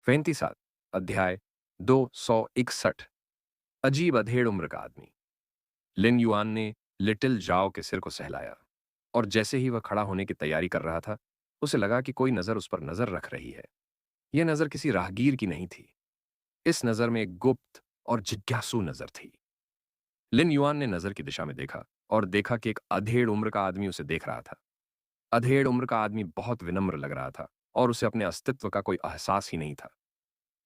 37 अध्याय 261 अजीब अधेड़ उम्र का आदमी। लिन युआन ने लिटिल जाओ के सिर को सहलाया और जैसे ही वह खड़ा होने की तैयारी कर रहा था, उसे लगा कि कोई नजर उस पर नजर रख रही है। यह नजर किसी राहगीर की नहीं थी। इस नजर में एक गुप्त और जिज्ञासु नजर थी। लिन युआन ने नजर की दिशा में देखा और देखा कि एक अधेड़ उम्र का आदमी उसे देख रहा था। अधेड़ उम्र का आदमी बहुत विनम्र लग रहा था और उसे अपने अस्तित्व का कोई एहसास ही नहीं था।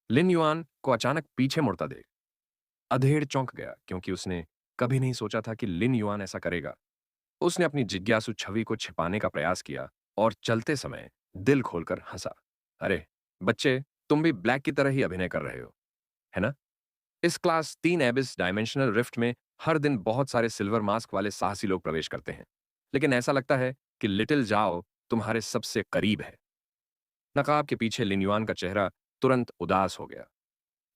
लिन युआन को अचानक पीछे मुड़ता देख अधेड़ चौंक गया, क्योंकि उसने कभी नहीं सोचा था कि लिन युआन ऐसा करेगा। उसने अपनी जिज्ञासु छवि को छिपाने का प्रयास किया और चलते समय दिल खोलकर हंसा। अरे बच्चे, तुम भी ब्लैक की तरह ही अभिनय कर रहे हो, है ना? इस क्लास 3 एबिस डायमेंशनल रिफ्ट में हर दिन बहुत सारे सिल्वर मास्क वाले साहसी लोग प्रवेश करते हैं, लेकिन ऐसा लगता है कि लिटिल जाओ तुम्हारे सबसे करीब है। नकाब के पीछे लिन युआन का चेहरा तुरंत उदास हो गया।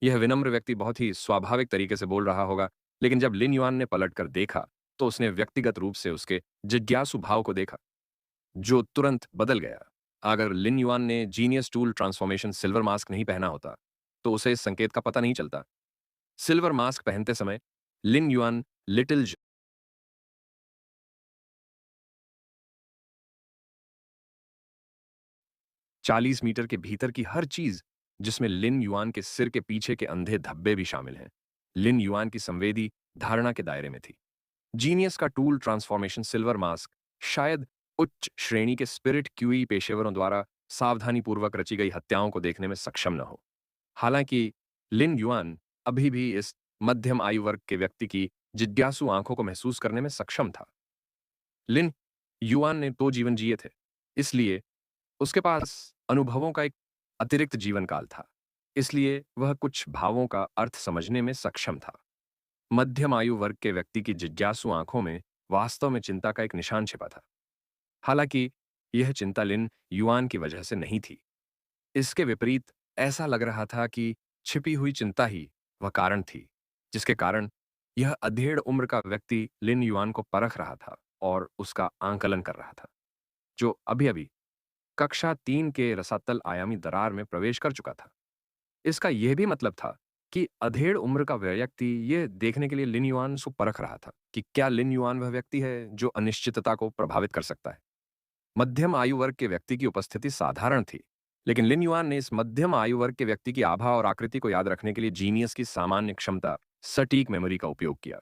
यह विनम्र व्यक्ति बहुत ही स्वाभाविक तरीके से बोल रहा होगा, लेकिन जब लिन युआन ने पलटकर देखा, तो उसने व्यक्तिगत रूप से उसके जिज्ञासु भाव को देखा, जो तुरंत बदल गया। अगर लिन युआन ने genius tool transformation silver mask नहीं पहना होता, तो उसे इस संकेत का पता नहीं चलता। सिल्वर मास्क पहनते समय लिन युआन लिटिल 40 मीटर के भीतर की हर चीज, जिसमें लिन युआन के सिर के पीछे के अंधे धब्बे भी शामिल हैं, लिन युआन की संवेदी धारणा के दायरे में थी। जीनियस का टूल ट्रांसफॉर्मेशन सिल्वर मास्क शायद उच्च श्रेणी के स्पिरिट क्यूई पेशेवरों द्वारा सावधानीपूर्वक रची गई हत्याओं को देखने में सक्षम न हो। हालांकि लिन युआन अभी भी इस मध्यम आयु वर्ग के व्यक्ति की जिज्ञासु आंखों को महसूस करने में सक्षम था। लिन युआन ने 2 जीवन जिए थे, इसलिए उसके पास अनुभवों का एक अतिरिक्त जीवन काल था। इसलिए वह कुछ भावों का अर्थ समझने में सक्षम था। मध्यम आयु वर्ग के व्यक्ति की जिज्ञासु आंखों में वास्तव में चिंता का एक निशान छिपा था। हालांकि यह चिंता लिन युआन की वजह से नहीं थी। इसके विपरीत ऐसा लग रहा था कि छिपी हुई चिंता ही वह कारण थी, जिसके कारण यह अधेड़ उम्र का व्यक्ति लिन युआन को परख रहा था और उसका आंकलन कर रहा था, जो अभी-अभी कक्षा 3 के रसातल आयामी दरार में प्रवेश कर चुका था। इसका यह भी मतलब था कि अधेड़ उम्र का व्यक्ति यह देखने के लिए लिन युआन को परख रहा था कि क्या लिन युआन वह व्यक्ति है जो अनिश्चितता को प्रभावित कर सकता है। मध्यम आयु वर्ग के व्यक्ति की उपस्थिति साधारण थी, लेकिन लिन युआन ने इस मध्यम आयु वर्ग के व्यक्ति की आभा और आकृति को याद रखने के लिए जीनियस की सामान्य क्षमता, सटीक मेमोरी का उपयोग किया।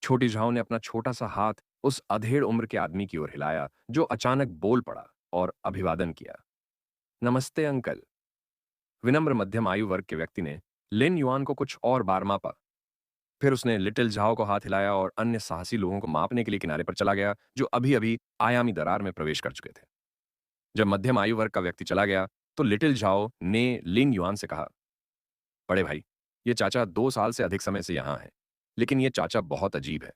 छोटी झाओ ने अपना छोटा सा हाथ उस अधेड़ उम्र के आदमी की ओर हिलाया, जो अचानक बोल पड़ा और अभिवादन किया। नमस्ते अंकल। विनम्र मध्यम आयु वर्ग के व्यक्ति ने लिन युआन को कुछ और बार मापा। फिर उसने लिटिल झाओ को हाथ हिलाया और अन्य साहसी लोगों को मापने के लिए किनारे पर चला गया, जो अभी-अभी आयामी दरार में प्रवेश कर चुके थे। जब मध्यम आयु वर्ग का व्यक्ति चला गया, तो लिटिल झाओ ने लिन युआन से कहा, बड़े भाई, ये चाचा 2 साल से अधिक समय से यहाँ हैं, लेकिन ये चाचा बहुत अजीब है।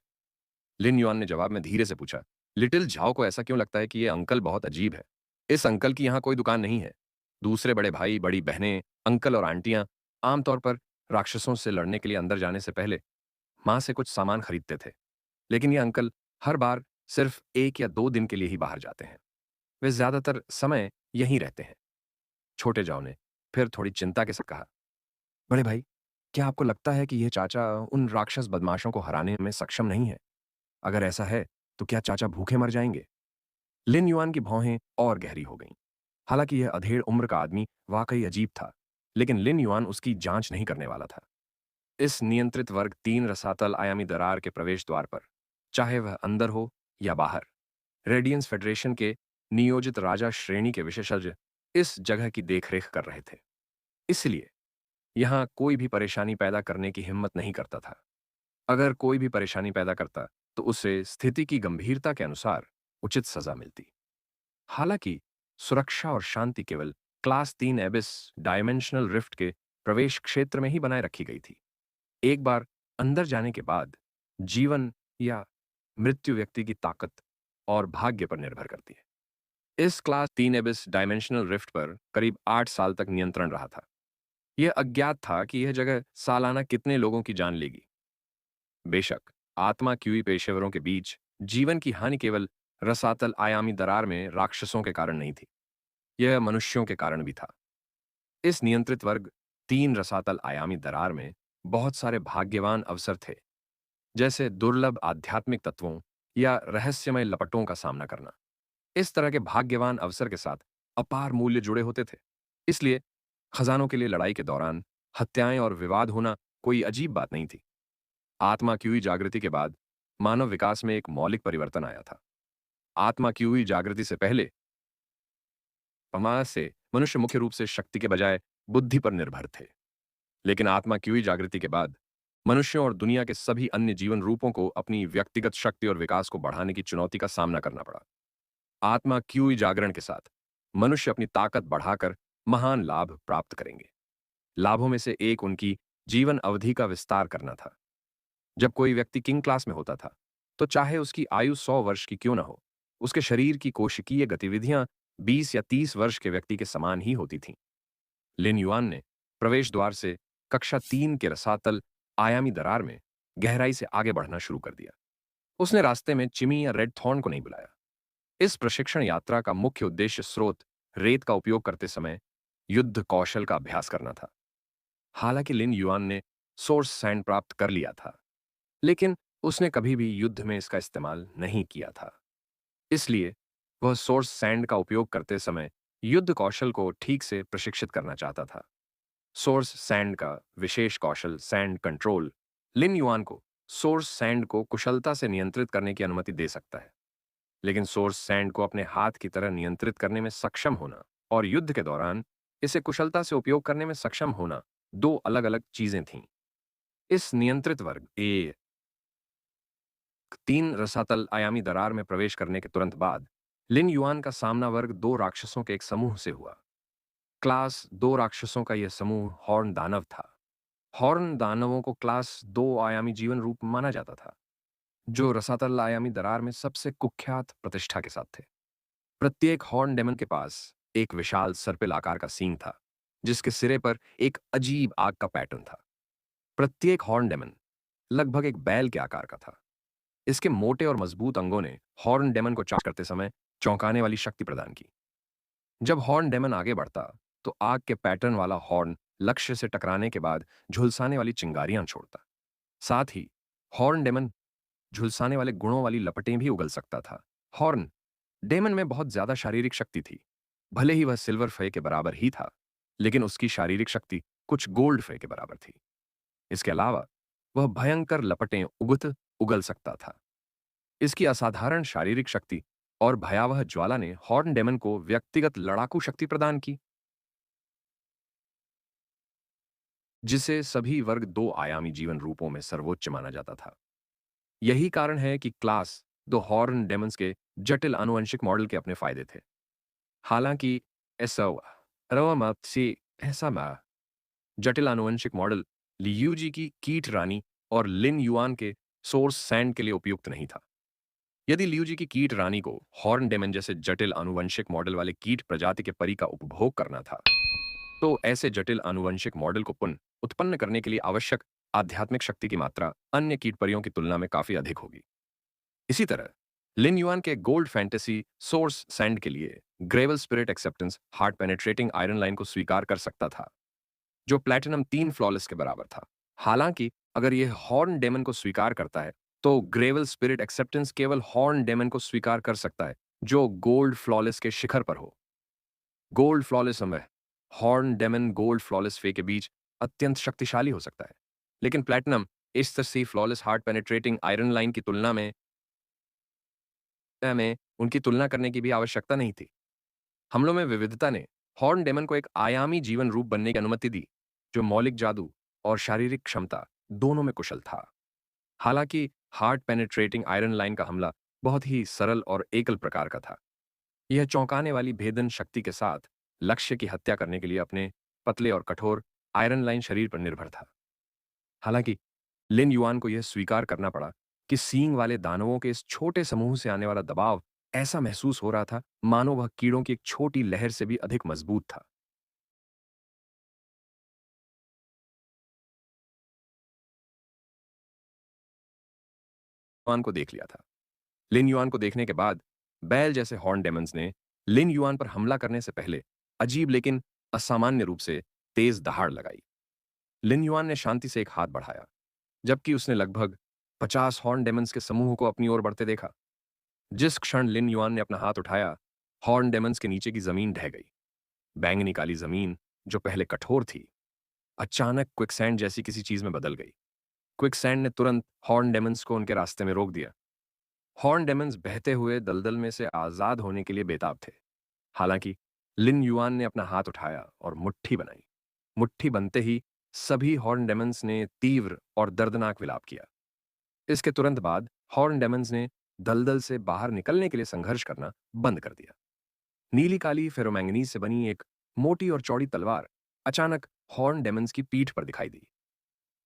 लिन युआन ने जवाब में धीरे से पूछा, लिटिल झाओ को ऐसा क्यों लगता है कि ये अंकल बहुत अजीब है? इस अंकल की यहाँ कोई दुकान नहीं है। दूसरे बड़े भाई, बड़ी बहनें, अंकल और आंटियां आमतौर पर राक्षसों से लड़ने के लिए अंदर जाने से पहले माँ से कुछ सामान खरीदते थे, लेकिन ये अंकल हर बार सिर्फ 1 या 2 दिन के लिए ही बाहर जाते हैं। वे ज्यादातर समय यहीं रहते हैं। छोटे जाओ ने फिर थोड़ी चिंता के साथ कहा, बड़े भाई, क्या आपको लगता है कि यह चाचा उन राक्षस बदमाशों को हराने में सक्षम नहीं है? अगर ऐसा है, तो क्या चाचा भूखे मर जाएंगे? लिन युआन की भौहें और गहरी हो गईं। हालांकि यह अधेड़ उम्र का आदमी वाकई अजीब था, लेकिन लिन युआन उसकी जांच नहीं करने वाला था। इस नियंत्रित वर्ग 3 रसातल आयामी दरार के प्रवेश द्वार पर, चाहे वह अंदर हो या बाहर, रेडियंस फेडरेशन के नियोजित राजा श्रेणी के विशेषज्ञ इस जगह की देखरेख कर रहे थे। इसलिए यहां कोई भी परेशानी पैदा करने की हिम्मत नहीं करता था। अगर कोई भी परेशानी पैदा करता, तो उसे स्थिति की गंभीरता के अनुसार उचित सजा मिलती। हालांकि सुरक्षा और शांति केवल क्लास 3 एबिस डायमेंशनल रिफ्ट के प्रवेश क्षेत्र में ही बनाए रखी गई थी। एक बार अंदर जाने के बाद जीवन या मृत्यु व्यक्ति की ताकत और भाग्य पर निर्भर करती है। इस क्लास 3 एबिस डायमेंशनल रिफ्ट पर करीब 8 साल तक नियंत्रण रहा था। यह अज्ञात था कि यह जगह सालाना कितने लोगों की जान लेगी। बेशक आत्मा क्यूई पेशेवरों के बीच जीवन की हानि केवल रसातल आयामी दरार में राक्षसों के कारण नहीं थी, यह मनुष्यों के कारण भी था। इस नियंत्रित वर्ग 3 रसातल आयामी दरार में बहुत सारे भाग्यवान अवसर थे, जैसे दुर्लभ आध्यात्मिक तत्वों या रहस्यमय लपटों का सामना करना। इस तरह के भाग्यवान अवसर के साथ अपार मूल्य जुड़े होते थे। इसलिए खजानों के लिए लड़ाई के दौरान हत्याएं और विवाद होना कोई अजीब बात नहीं थी। आत्मा की हुई जागृति के बाद मानव विकास में एक मौलिक परिवर्तन आया था। आत्मा की हुई जागृति से पहले समाज से मनुष्य मुख्य रूप से शक्ति के बजाय बुद्धि पर निर्भर थे। लेकिन आत्मा की हुई जागृति के बाद मनुष्यों और दुनिया के सभी अन्य जीवन रूपों को अपनी व्यक्तिगत शक्ति और विकास को बढ़ाने की चुनौती का सामना करना पड़ा। आत्मा की हुई जागरण के साथ मनुष्य अपनी ताकत बढ़ाकर महान लाभ प्राप्त करेंगे। लाभों में से एक उनकी जीवन अवधि का विस्तार करना था। जब कोई व्यक्ति किंग क्लास में होता था, तो चाहे उसकी आयु 100 वर्ष की क्यों न हो, उसके शरीर की कोशिकीय गतिविधियां 20 या 30 वर्ष के व्यक्ति के समान ही होती थीं। लिन युआन ने प्रवेश द्वार से कक्षा 3 के रसातल आयामी दरार में गहराई से आगे बढ़ना शुरू कर दिया। उसने रास्ते में चिमी या रेड थॉर्न को नहीं बुलाया। इस प्रशिक्षण यात्रा का मुख्य उद्देश्य स्रोत रेत का उपयोग करते समय युद्ध कौशल का अभ्यास करना था। हालांकि लिन युआन ने सोर्स सैंड प्राप्त कर लिया था, लेकिन उसने कभी भी युद्ध में इसका इस्तेमाल नहीं किया था। इसलिए वह सोर्स सैंड का उपयोग करते समय युद्ध कौशल को ठीक से प्रशिक्षित करना चाहता था। सोर्स सैंड का विशेष कौशल सैंड कंट्रोल लिन युआन को सोर्स सैंड को कुशलता से नियंत्रित करने की अनुमति दे सकता है। लेकिन सोर्स सैंड को अपने हाथ की तरह नियंत्रित करने में सक्षम होना और युद्ध के दौरान इसे कुशलता से उपयोग करने में सक्षम होना दो अलग-अलग चीजें थीं। इस नियंत्रित वर्ग ए 3 रसातल आयामी दरार में प्रवेश करने के तुरंत बाद लिन युआन का सामना वर्ग 2 राक्षसों के एक समूह से हुआ। क्लास 2 राक्षसों का यह समूह हॉर्न दानव था। हॉर्न दानवों को क्लास 2 आयामी जीवन रूप माना जाता था, जो रसातल आयामी दरार में सबसे कुख्यात प्रतिष्ठा के साथ थे। प्रत्येक हॉर्न डेमन के पास एक विशाल सर्पिल आकार का सींग था, जिसके सिरे पर एक अजीब आग का पैटर्न था। प्रत्येक हॉर्न डेमन लगभग एक बैल के आकार का था। इसके मोटे और मजबूत अंगों ने हॉर्न डेमन को चार्ज करते समय चौंकाने वाली शक्ति प्रदान की। जब हॉर्न डेमन आगे बढ़ता, तो आग के पैटर्न वाला हॉर्न लक्ष्य से टकराने के बाद झुलसाने वाली चिंगारियां छोड़ता। साथ ही हॉर्न डेमन झुलसाने वाले गुणों वाली लपटें भी उगल सकता था। हॉर्न डेमन में बहुत ज्यादा शारीरिक शक्ति थी। भले ही वह सिल्वर फे के बराबर ही था, लेकिन उसकी शारीरिक शक्ति कुछ गोल्ड फे के बराबर थी। इसके अलावा वह भयंकर लपटें उगल सकता था। इसकी असाधारण शारीरिक शक्ति और भयावह ज्वाला ने हॉर्न डेमन को व्यक्तिगत लड़ाकू शक्ति प्रदान की, जिसे सभी वर्ग 2 आयामी जीवन रूपों में सर्वोच्च माना जाता था। यही कारण है कि क्लास 2 हॉर्न डेमन्स के जटिल आनुवंशिक मॉडल के अपने फायदे थे। हालांकि ऐसा ऐसा जटिल आनुवंशिक मॉडल लियूजी की कीट रानी और लिन युआन के सोर्स सैंड के लिए उपयुक्त नहीं था। यदि लियूजी की कीट रानी को हॉर्न डेमन जैसे जटिल आनुवंशिक मॉडल वाले कीट प्रजाति के परी का उपभोग करना था, तो ऐसे जटिल आनुवंशिक मॉडल को पुनः उत्पन्न करने के लिए आवश्यक आध्यात्मिक शक्ति की मात्रा अन्य कीट परियों की तुलना में काफी अधिक होगी। इसी तरह लिन युआन के गोल्ड फैंटेसी सोर्स सैंड के लिए gravel spirit acceptance heart penetrating iron line को स्वीकार कर सकता था, जो प्लैटिनम 3 फ्लॉलेस के बराबर था। हालांकि अगर यह हॉर्न डेमन को स्वीकार करता है, तो ग्रेवल स्पिरिट एक्सेप्टेंस केवल हॉर्न डेमन को स्वीकार कर सकता है जो गोल्ड फ्लॉलेस के शिखर पर हो। गोल्ड फ्लॉलेस में हॉर्न डेमन गोल्ड फ्लॉलेस फे के बीच अत्यंत शक्तिशाली हो सकता है, लेकिन प्लैटिनम इस तरह से flawless heart penetrating iron line की तुलना में उनकी तुलना करने की भी आवश्यकता नहीं थी। हमलों में विविधता ने हॉर्न डेमन को एक आयामी जीवन रूप बनने की अनुमति दी, जो मौलिक जादू और शारीरिक क्षमता दोनों में कुशल था। हालांकि हार्ट पेनेट्रेटिंग आयरन लाइन का हमला बहुत ही सरल और एकल प्रकार का था। यह चौंकाने वाली भेदन शक्ति के साथ लक्ष्य की हत्या करने के लिए अपने पतले और कठोर आयरन लाइन शरीर पर निर्भर था। हालांकि लिन युआन को यह स्वीकार करना पड़ा कि सींग वाले दानवों के इस छोटे समूह से आने वाला दबाव ऐसा महसूस हो रहा था मानो वह कीड़ों की एक छोटी लहर से भी अधिक मजबूत था। युआन को देख लिया था। लिन युआन को देखने के बाद बैल जैसे हॉर्न डेमन्स ने लिन युआन पर हमला करने से पहले अजीब लेकिन असामान्य रूप से तेज दहाड़ लगाई। लिन युआन ने शांति से एक हाथ बढ़ाया, जबकि उसने लगभग 50 हॉर्न डेमन्स के समूह को अपनी ओर बढ़ते देखा। जिस क्षण लिन युआन ने अपना हाथ उठाया, हॉर्न डेमन्स के नीचे की जमीन ढह गई। बैंगनी काली जमीन, जो पहले कठोर थी, अचानक क्विकसैंड जैसी किसी चीज में बदल गई। क्विकसैंड ने तुरंत हॉर्न डेमन्स को उनके रास्ते में रोक दिया। हॉर्न डेमन्स बहते हुए दलदल में से आजाद होने के लिए बेताब थे। हालांकि लिन युआन ने अपना हाथ उठाया और मुट्ठी बनाई। मुट्ठी बनते ही सभी हॉर्न डेमन्स ने तीव्र और दर्दनाक विलाप किया। इसके तुरंत बाद हॉर्न डेमन्स ने दलदल से बाहर निकलने के लिए संघर्ष करना बंद कर दिया। नीली काली फेरोमैंगनीज से बनी एक मोटी और चौड़ी तलवार अचानक हॉर्न डेमन्स की पीठ पर दिखाई दी।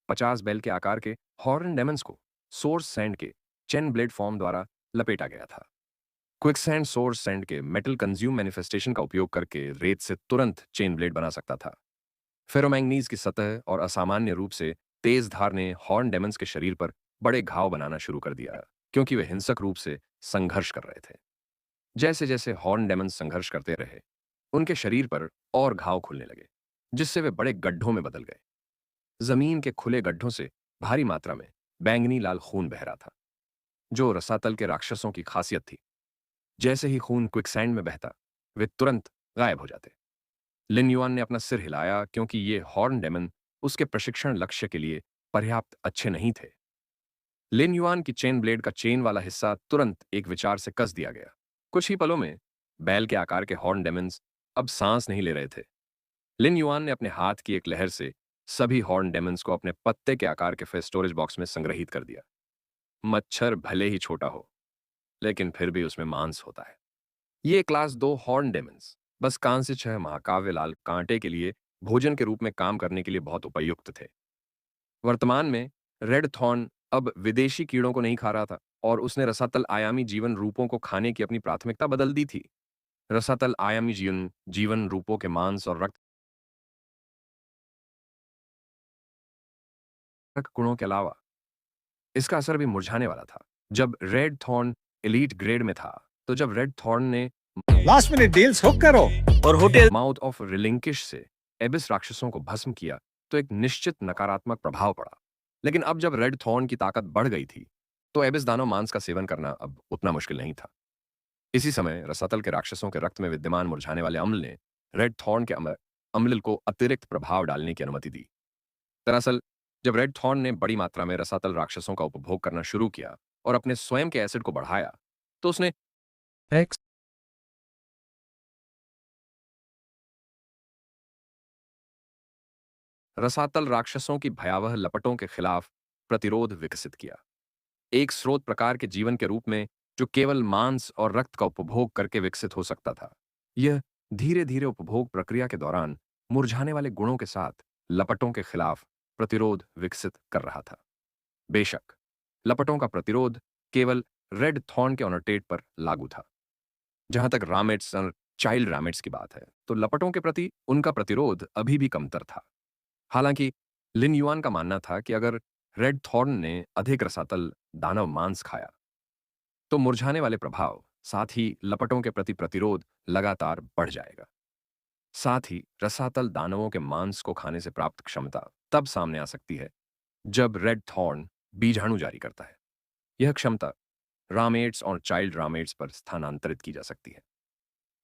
50 बैल के आकार के हॉर्न डेमन्स को सोर्स सैंड के चेन ब्लेड फॉर्म द्वारा लपेटा गया था। क्विकसैंड सोर्स सैंड के मेटल कंज्यूम मैनिफेस्टेशन का उपयोग करके रेत से तुरंत चेन ब्लेड बना सकता था। फेरोमैंगनीज की सतह और असामान्य रूप से तेज धार ने हॉर्न डेमन्स के शरीर पर बड़े घाव बनाना शुरू कर दिया, क्योंकि वे हिंसक रूप से संघर्ष कर रहे थे। जैसे जैसे हॉर्न डेमन्स संघर्ष करते रहे, उनके शरीर पर और घाव खुलने लगे, जिससे वे बड़े गड्ढों में बदल गए। जमीन के खुले गड्ढों से भारी मात्रा में बैंगनी लाल खून बह रहा था, जो रसातल के राक्षसों की खासियत थी। जैसे ही खून क्विकसैंड में बहता, वे तुरंत गायब हो जाते। लिन युआन ने अपना सिर हिलाया, क्योंकि ये हॉर्न डेमन उसके प्रशिक्षण लक्ष्य के लिए पर्याप्त अच्छे नहीं थे। लिन युआन की चेन ब्लेड का चेन वाला हिस्सा तुरंत एक विचार से कस दिया गया। कुछ ही पलों में बैल के आकार के हॉर्न डेमन्स अब सांस नहीं ले रहे थे। लिन युआन ने अपने हाथ की एक लहर से सभी हॉर्न डेमन्स को अपने पत्ते के आकार के स्टोरेज बॉक्स में संग्रहित कर दिया। मच्छर भले ही छोटा हो, लेकिन फिर भी उसमें मांस होता है। ये क्लास 2 हॉर्न डेमन्स बस कांस्य 6 महाकाव्य लाल कांटे के लिए भोजन के रूप में काम करने के लिए बहुत उपयुक्त थे। वर्तमान में रेड थॉर्न अब विदेशी कीड़ों को नहीं खा रहा था, और उसने रसातल आयामी जीवन रूपों को खाने की अपनी प्राथमिकता बदल दी थी। रसातल आयामी जीवन जीवन रूपों के मांस और रक्त गुणों के अलावा इसका असर भी मुरझाने वाला था। जब रेड थॉर्न एलीट ग्रेड में था, तो जब रेड थॉर्न ने लास्ट मिनट डील्स हुक करो और होटल माउथ ऑफ रिलिंकिश से एबिस राक्षसों को भस्म किया, तो एक निश्चित नकारात्मक प्रभाव पड़ा। लेकिन अब जब रेड थॉर्न की ताकत बढ़ गई थी, तो एबिस दानव मांस का सेवन करना अब उतना मुश्किल नहीं था। इसी समय रसातल के राक्षसों के रक्त में विद्यमान मुरझाने वाले अम्ल ने रेड थॉर्न के अम्ल को अतिरिक्त प्रभाव डालने की अनुमति दी। दरअसल जब रेड थॉर्न ने बड़ी मात्रा में रसातल राक्षसों का उपभोग करना शुरू किया और अपने स्वयं के एसिड को बढ़ाया, तो उसने एक्स रसातल राक्षसों की भयावह लपटों के खिलाफ प्रतिरोध विकसित किया। एक स्रोत प्रकार के जीवन के रूप में, जो केवल मांस और रक्त का उपभोग करके विकसित हो सकता था। यह धीरे धीरे उपभोग प्रक्रिया के दौरान मुरझाने वाले गुणों के साथ लपटों के खिलाफ प्रतिरोध विकसित कर रहा था। बेशक लपटों का प्रतिरोध केवल रेड थॉर्न के ऑनरटेट पर लागू था। जहां तक रामेट्स और चाइल्ड रामेट्स की बात है, तो लपटों के प्रति उनका प्रतिरोध अभी भी कमतर था। हालांकि लिन युआन का मानना था कि अगर रेड थॉर्न ने अधिक रसातल दानव मांस खाया, तो मुरझाने वाले प्रभाव साथ ही लपटों के प्रति प्रतिरोध लगातार बढ़ जाएगा। साथ ही रसातल दानवों के मांस को खाने से प्राप्त क्षमता तब सामने आ सकती है जब रेड थॉर्न बीजाणु जारी करता है। यह क्षमता रामेट्स और चाइल्ड रामेट्स पर स्थानांतरित की जा सकती है।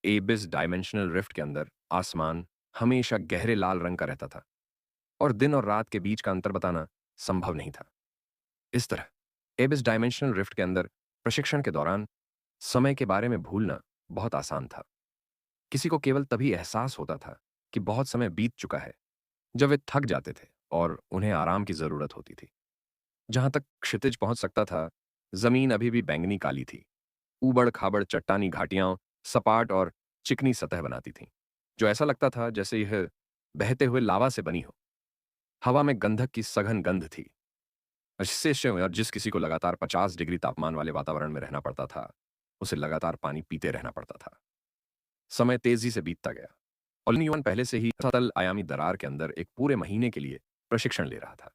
एबिस डायमेंशनल रिफ्ट के अंदर आसमान हमेशा गहरे लाल रंग का रहता था, और दिन और रात के बीच का अंतर बताना संभव नहीं था। इस तरह एबिस डायमेंशनल रिफ्ट के अंदर प्रशिक्षण के दौरान समय के बारे में भूलना बहुत आसान था। किसी को केवल तभी एहसास होता था कि बहुत समय बीत चुका है, जब वे थक जाते थे और उन्हें आराम की जरूरत होती थी। जहां तक क्षितिज पहुंच सकता था, जमीन अभी भी बैंगनी काली थी। ऊबड़ खाबड़ चट्टानी घाटियां सपाट और चिकनी सतह बनाती थीं, जो ऐसा लगता था जैसे यह बहते हुए लावा से बनी हो। हवा में गंधक की सघन गंध थी। शिष्य और जिस किसी को लगातार 50 डिग्री तापमान वाले वातावरण में रहना पड़ता था, उसे लगातार पानी पीते रहना पड़ता था। समय तेजी से बीतता गया, और लिन युआन पहले से ही रसातल आयामी दरार के अंदर एक पूरे महीने के लिए प्रशिक्षण ले रहा था।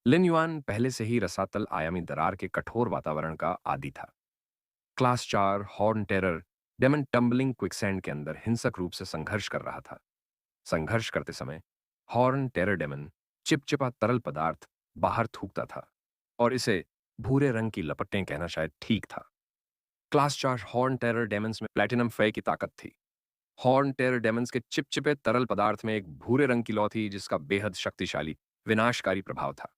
लिन युआन पहले से ही रसातल आयामी दरार के कठोर वातावरण का आदी था। Class 4 horn terror demon tumbling quicksand के अंदर हिंसक रूप से संघर्ष कर रहा था। संघर्ष करते समय हॉर्न टेरर डेमन चिपचिपा तरल पदार्थ बाहर थूकता था और इसे भूरे रंग की लपटें कहना शायद ठीक था। क्लास 4 हॉर्न टेरर डेमन्स में प्लैटिनम फे की ताकत थी। हॉर्न टेरर डेमन्स के चिपचिपे तरल पदार्थ में एक भूरे रंग की लौ थी जिसका बेहद शक्तिशाली विनाशकारी प्रभाव था।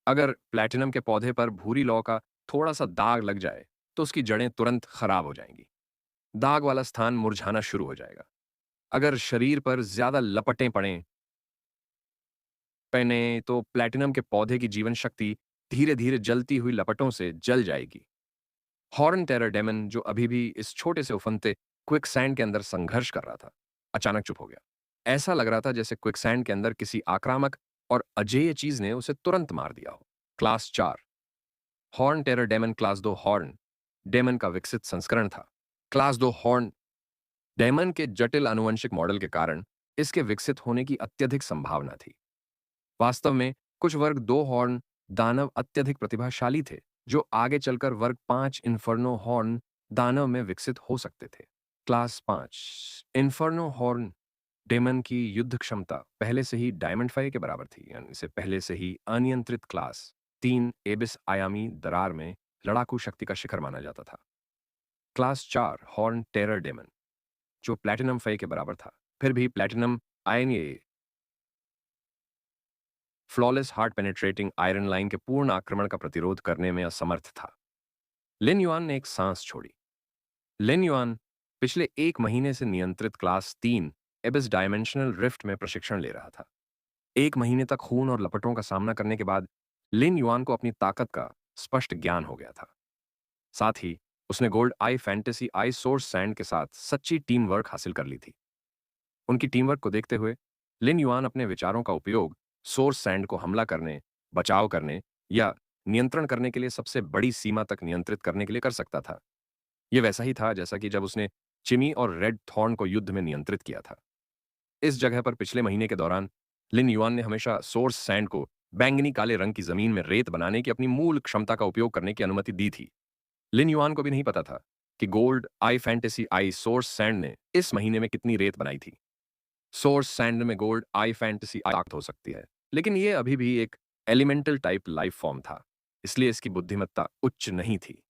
अगर प्लैटिनम के पौधे पर भूरी लौ का थोड़ा सा दाग लग जाए तो उसकी जड़ें तुरंत खराब हो जाएंगी। दाग वाला स्थान मुरझाना शुरू हो जाएगा। अगर शरीर पर ज्यादा लपटें पड़ें पहने तो प्लैटिनम के पौधे की जीवन शक्ति धीरे धीरे जलती हुई लपटों से जल जाएगी। हॉर्न टेरर डेमन जो अभी भी इस छोटे से उफनते क्विकसैंड के अंदर संघर्ष कर रहा था, अचानक चुप हो गया। ऐसा लग रहा था जैसे क्विकसैंड के अंदर किसी आक्रामक और अजेय चीज ने उसे तुरंत मार दिया हो। Class 4 horn terror demon class 2 horn demon का विकसित संस्करण था। क्लास 2 हॉर्न डेमन के जटिल आनुवंशिक मॉडल के कारण इसके विकसित होने की अत्यधिक संभावना थी। वास्तव में कुछ वर्ग 2 हॉर्न दानव अत्यधिक प्रतिभाशाली थे जो आगे चलकर वर्ग 5 इन्फर्नो हॉर्न दानव में विकसित हो सकते थे। क्लास 5 इन्फर्नो हॉर्न डेमन की युद्ध क्षमता पहले से ही डायमंड फाइव के बराबर थी, यानी इसे पहले से ही अनियंत्रित क्लास 3 एबिस आयामी दरार में लड़ाकू शक्ति का शिखर माना जाता था। क्लास 4 हॉर्न टेरर डेमन जो प्लैटिनम फाइव के बराबर था, फिर भी platinum ion flawless heart penetrating iron line के पूर्ण आक्रमण का प्रतिरोध करने में असमर्थ था। लिन युआन ने एक सांस छोड़ी। लिन युआन पिछले 1 महीने से नियंत्रित क्लास 3 एबिस डायमेंशनल रिफ्ट में प्रशिक्षण ले रहा था। 1 महीने तक खून और लपटों का सामना करने के बाद लिन युआन को अपनी ताकत का स्पष्ट ज्ञान हो गया था। साथ ही उसने गोल्ड आई फैंटेसी आई सोर्स सैंड के साथ सच्ची टीम वर्क हासिल कर ली थी। उनकी टीम वर्क को देखते हुए लिन युआन अपने विचारों का उपयोग सोर्स सैंड को हमला करने, बचाव करने या नियंत्रण करने के लिए सबसे बड़ी सीमा तक नियंत्रित करने के लिए कर सकता था। यह वैसा ही था जैसा कि जब उसने चिमी और रेड थॉर्न को युद्ध में नियंत्रित किया था। इस जगह पर पिछले महीने के दौरान लिन युआन ने हमेशा सोर्स सैंड को बैंगनी काले रंग की जमीन में रेत बनाने की अपनी मूल क्षमता का उपयोग करने की अनुमति दी थी। लिन युआन को भी नहीं पता था कि गोल्ड आई फैंटेसी आई सोर्स सैंड ने इस महीने में कितनी रेत बनाई थी। सोर्स सैंड में गोल्ड आई फैंटेसी ताकत हो सकती है, लेकिन यह अभी भी एक एलिमेंटल टाइप लाइफ फॉर्म था, इसलिए इसकी बुद्धिमत्ता उच्च नहीं थी।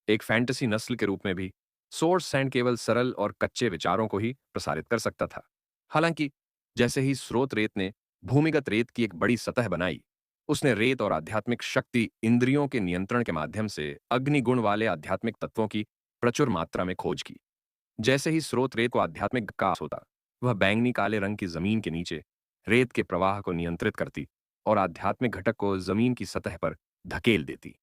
एक फैंटेसी नस्ल के रूप में भी सोर्स सैंड केवल सरल और कच्चे विचारों को ही प्रसारित कर सकता था। हालांकि जैसे ही स्रोत रेत ने भूमिगत रेत की एक बड़ी सतह बनाई, उसने रेत और आध्यात्मिक शक्ति इंद्रियों के नियंत्रण के माध्यम से अग्निगुण वाले आध्यात्मिक तत्वों की प्रचुर मात्रा में खोज की। जैसे ही स्रोत रेत को आध्यात्मिक विकास होता, वह बैंगनी काले रंग की जमीन के नीचे रेत के प्रवाह को नियंत्रित करती और आध्यात्मिक घटक को जमीन की सतह पर धकेल देती।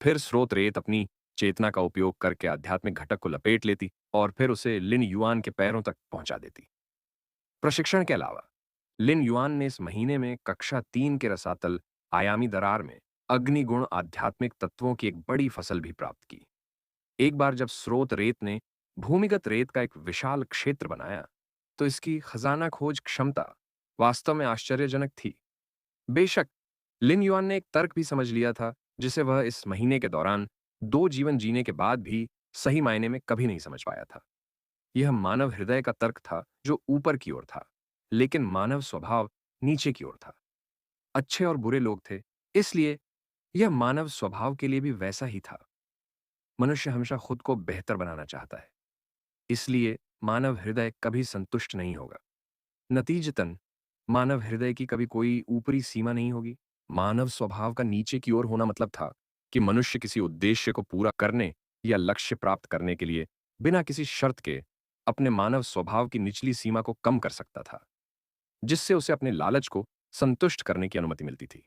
फिर स्रोत रेत अपनी चेतना का उपयोग करके आध्यात्मिक घटक को लपेट लेती और फिर उसे लिन युआन के पैरों तक पहुंचा देती। प्रशिक्षण के अलावा लिन युआन ने इस महीने में कक्षा 3 के रसातल आयामी दरार में अग्निगुण आध्यात्मिक तत्वों की एक बड़ी फसल भी प्राप्त की। एक बार जब स्रोत रेत ने भूमिगत रेत का एक विशाल क्षेत्र बनाया, तो इसकी खजाना खोज क्षमता वास्तव में आश्चर्यजनक थी। बेशक लिन युआन ने एक तर्क भी समझ लिया था जिसे वह इस महीने के दौरान 2 जीवन जीने के बाद भी सही मायने में कभी नहीं समझ पाया था। यह मानव हृदय का तर्क था जो ऊपर की ओर था, लेकिन मानव स्वभाव नीचे की ओर था। अच्छे और बुरे लोग थे, इसलिए यह मानव स्वभाव के लिए भी वैसा ही था। मनुष्य हमेशा खुद को बेहतर बनाना चाहता है, इसलिए मानव हृदय कभी संतुष्ट नहीं होगा। नतीजतन मानव हृदय की कभी कोई ऊपरी सीमा नहीं होगी। मानव स्वभाव का नीचे की ओर होना मतलब था कि मनुष्य किसी उद्देश्य को पूरा करने या लक्ष्य प्राप्त करने के लिए बिना किसी शर्त के अपने मानव स्वभाव की निचली सीमा को कम कर सकता था, जिससे उसे अपने लालच को संतुष्ट करने की अनुमति मिलती थी।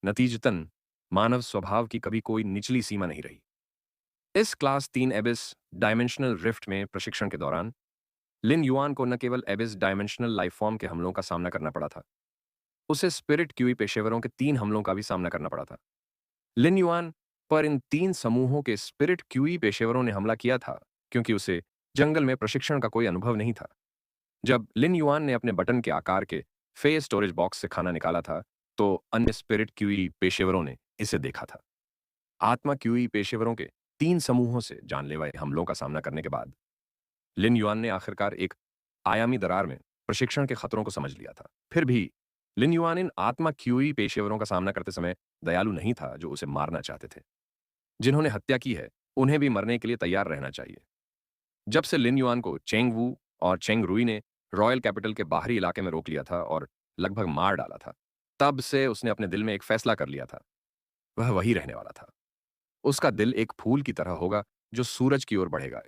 नतीजतन मानव स्वभाव की कभी कोई निचली सीमा नहीं रही। इस क्लास 3 एबिस डायमेंशनल रिफ्ट में प्रशिक्षण के दौरान लिन युआन को न केवल एबिस डायमेंशनल लाइफ फॉर्म के हमलों का सामना करना पड़ा था, उसे स्पिरिट क्यूई पेशेवरों के 3 हमलों का भी सामना करना पड़ा था। लिन युआन पर इन 3 समूहों के स्पिरिट क्यूई पेशेवरों ने हमला किया था क्योंकि उसे जंगल में प्रशिक्षण का कोई अनुभव नहीं था। जब लिन युआन ने अपने बटन के आकार के फे स्टोरेज बॉक्स से खाना निकाला था, तो अन्य स्पिरिट क्यूई पेशेवरों ने इसे देखा था। आत्मा क्यूई पेशेवरों के 3 समूहों से जानलेवा हमलों का सामना करने के बाद लिन युआन ने आखिरकार एक आयामी दरार में प्रशिक्षण के खतरों को समझ लिया था। फिर भी लिन युआन इन आत्मा क्यूई पेशेवरों का सामना करते समय दयालु नहीं था जो उसे मारना चाहते थे। जिन्होंने हत्या की है, उन्हें भी मरने के लिए तैयार रहना चाहिए। जब से लिन युआन को चेंग वू और चेंग रुई ने रॉयल कैपिटल के बाहरी इलाके में रोक लिया था और लगभग मार डाला था, तब से उसने अपने दिल में एक फैसला कर लिया था। वह वही रहने वाला था। उसका दिल एक फूल की तरह होगा जो सूरज की ओर बढ़ेगा।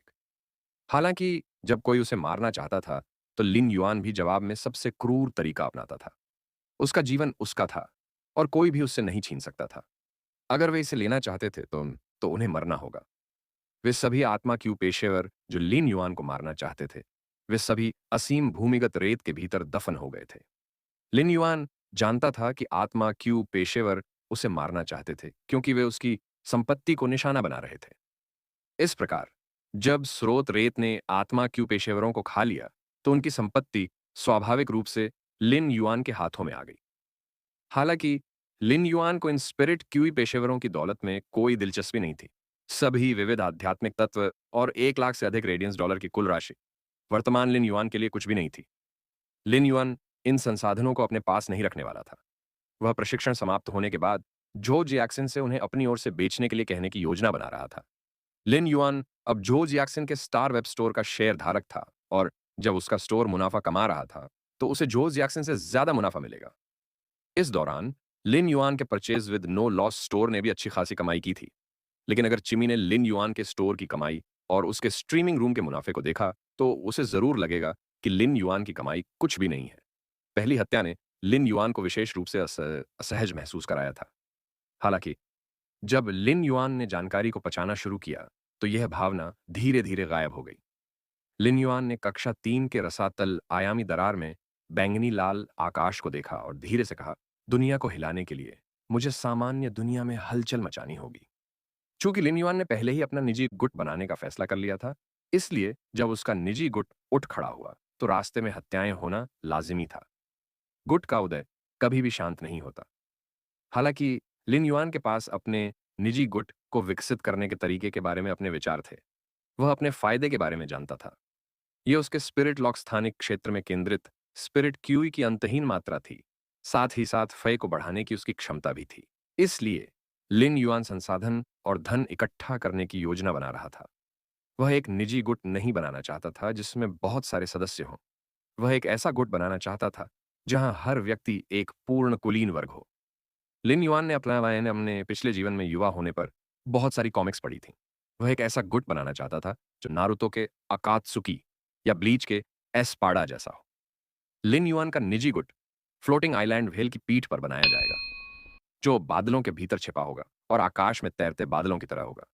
हालांकि जब कोई उसे मारना चाहता था, तो लिन युआन भी जवाब में सबसे क्रूर तरीका अपनाता था। उसका जीवन उसका था और कोई भी उससे नहीं छीन सकता था। अगर वे इसे लेना चाहते थे तो उन्हें मरना होगा। वे सभी आत्मा क्यू पेशेवर जो लिन युआन को मारना चाहते थे, वे सभी असीम भूमिगत रेत के भीतर दफन हो गए थे। लिन युआन जानता था कि आत्मा क्यू पेशेवर उसे मारना चाहते थे क्योंकि वे उसकी संपत्ति को निशाना बना रहे थे। इस प्रकार जब स्रोत रेत ने आत्मा क्यू पेशेवरों को खा लिया, तो उनकी संपत्ति स्वाभाविक रूप से लिन युआन के हाथों में आ गई। हालांकि लिन युआन को इन स्पिरिट क्यूई पेशेवरों की दौलत में कोई दिलचस्पी नहीं थी। सभी विविध आध्यात्मिक तत्व और 1 लाख से अधिक रेडियंस डॉलर की कुल राशि वर्तमान लिन युआन के लिए कुछ भी नहीं थी। लिन युआन इन संसाधनों को अपने पास नहीं रखने वाला था। वह प्रशिक्षण समाप्त होने के बाद जो जैक्सन से उन्हें अपनी ओर से बेचने के लिए कहने की योजना बना रहा था। लिन युआन अब जो जैक्सन के स्टार वेब स्टोर का शेयर धारक था और जब उसका स्टोर मुनाफा कमा रहा था, तो उसे जो जैक्सन से ज्यादा मुनाफा मिलेगा। इस दौरान लिन युआन के purchase with no loss store ने भी अच्छी खासी कमाई की थी। लेकिन अगर चिमी ने लिन युआन के स्टोर की कमाई और उसके स्ट्रीमिंग रूम के मुनाफे को देखा, तो उसे जरूर लगेगा कि लिन युआन की कमाई कुछ भी नहीं है। पहली हत्या ने लिन युआन को विशेष रूप से असहज महसूस कराया था। हालांकि जब लिन युआन ने जानकारी को पचाना शुरू किया, तो यह भावना धीरे धीरे गायब हो गई। लिन युआन ने कक्षा 3 के रसातल आयामी दरार में बैंगनी लाल आकाश को देखा और धीरे से कहा, दुनिया को हिलाने के लिए मुझे सामान्य दुनिया में हलचल मचानी होगी। चूंकि लिन युआन ने पहले ही अपना निजी गुट बनाने का फैसला कर लिया था, इसलिए जब उसका निजी गुट उठ खड़ा हुआ, तो रास्ते में हत्याएं होना लाजिमी था। गुट का उदय कभी भी शांत नहीं होता। हालांकि लिन युआन के पास अपने निजी गुट को विकसित करने के तरीके के बारे में अपने विचार थे। वह अपने फायदे के बारे में जानता था। यह उसके स्पिरिट लॉक स्थानिक क्षेत्र में केंद्रित स्पिरिट क्यूई की अंतहीन मात्रा थी। साथ ही साथ फय को बढ़ाने की उसकी क्षमता भी थी। इसलिए लिन युआन संसाधन और धन इकट्ठा करने की योजना बना रहा था। वह एक निजी गुट नहीं बनाना चाहता था जिसमें बहुत सारे सदस्य हों। वह एक ऐसा गुट बनाना चाहता था जहां हर व्यक्ति एक पूर्ण कुलीन वर्ग हो। लिन युआन ने अपने पिछले जीवन में युवा होने पर बहुत सारी कॉमिक्स पढ़ी थी। वह एक ऐसा गुट बनाना चाहता था जो नारुतो के अकात्सुकी या ब्लीच के एस्पाडा जैसा हो। लिन युआन का निजी गुट फ्लोटिंग आइलैंड व्हेल की पीठ पर बनाया जाएगा, जो बादलों के भीतर छिपा होगा और आकाश में तैरते बादलों की तरह होगा।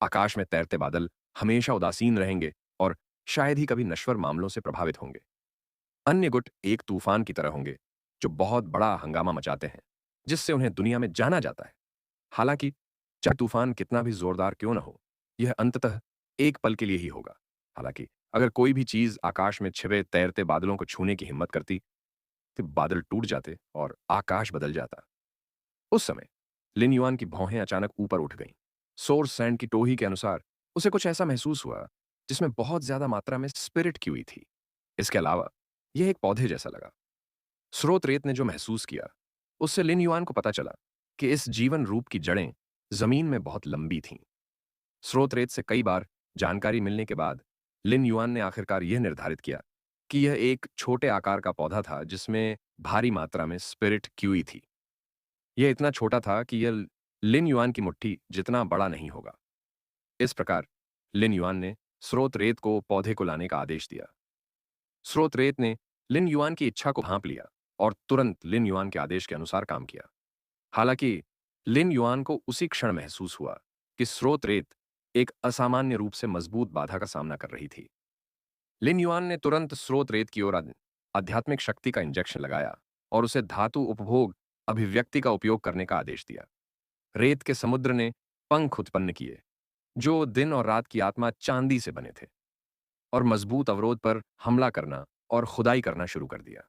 आकाश में तैरते बादल हमेशा उदासीन रहेंगे और शायद ही कभी नश्वर मामलों से प्रभावित होंगे। अन्य गुट एक तूफान की तरह होंगे जो बहुत बड़ा हंगामा मचाते हैं, जिससे उन्हें दुनिया में जाना जाता है। हालांकि चाहे तूफान कितना भी जोरदार क्यों न हो, यह अंततः एक पल के लिए ही होगा। हालांकि अगर कोई भी चीज आकाश में छिपे तैरते बादलों को छूने की हिम्मत करती, तो बादल टूट जाते और आकाश बदल जाता। उस समय लिन युआन की भौहें अचानक ऊपर उठ गईं। सोर्स सैंड की टोही के अनुसार उसे कुछ ऐसा महसूस हुआ जिसमें बहुत ज्यादा मात्रा में स्पिरिट की हुई थी। इसके अलावा यह एक पौधे जैसा लगा। स्रोत रेत ने जो महसूस किया, उससे लिन युआन को पता चला कि इस जीवन रूप की जड़ें जमीन में बहुत लंबी थीं। स्रोत रेत से कई बार जानकारी मिलने के बाद लिन युआन ने आखिरकार यह निर्धारित किया कि यह एक छोटे आकार का पौधा था जिसमें भारी मात्रा में स्पिरिट क्यूई थी। यह इतना छोटा था कि यह लिन युआन की मुट्ठी जितना बड़ा नहीं होगा। इस प्रकार लिन युआन ने स्रोत रेत को पौधे को लाने का आदेश दिया। स्रोत रेत ने लिन युआन की इच्छा को भांप लिया और तुरंत लिन युआन के आदेश के अनुसार काम किया। हालांकि लिन युआन को उसी क्षण महसूस हुआ कि स्रोत रेत एक असामान्य रूप से मजबूत बाधा का सामना कर रही थी। लिन युआन ने तुरंत स्रोत रेत की ओर आध्यात्मिक शक्ति का इंजेक्शन लगाया और उसे धातु उपभोग अभिव्यक्ति का उपयोग करने का आदेश दिया। रेत के समुद्र ने पंख उत्पन्न किए, जो दिन और रात की आत्मा चांदी से बने थे, और मजबूत अवरोध पर हमला करना और खुदाई करना शुरू कर दिया।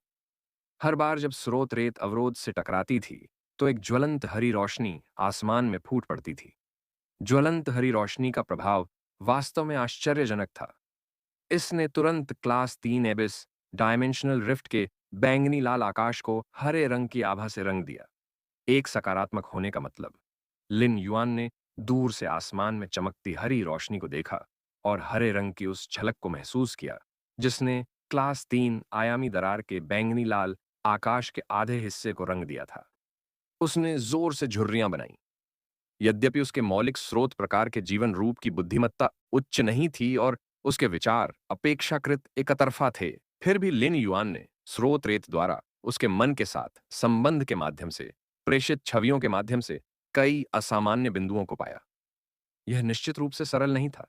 हर बार जब स्रोत रेत अवरोध से टकराती थी, तो एक ज्वलंत हरी रोशनी आसमान में फूट पड़ती थी। ज्वलंत हरी रोशनी का प्रभाव वास्तव में आश्चर्यजनक था। इसने तुरंत क्लास 3 एबिस डायमेंशनल रिफ्ट के बैंगनी लाल आकाश को हरे रंग की आभा से रंग दिया। एक सकारात्मक होने का मतलब, लिन युआन ने दूर से आसमान में चमकती हरी रोशनी को देखा और हरे रंग की उस झलक को महसूस किया जिसने क्लास 3 आयामी दरार के बैंगनी लाल आकाश के आधे हिस्से को रंग दिया था। उसने जोर से झुर्रियां बनाई। यद्यपि उसके मौलिक स्रोत प्रकार के जीवन रूप की बुद्धिमत्ता उच्च नहीं थी और उसके विचार अपेक्षाकृत एकतरफा थे, फिर भी लिन युआन ने स्रोत रेत द्वारा उसके मन के साथ संबंध के माध्यम से, प्रेषित छवियों के माध्यम से कई असामान्य बिंदुओं को पाया। यह निश्चित रूप से सरल नहीं था।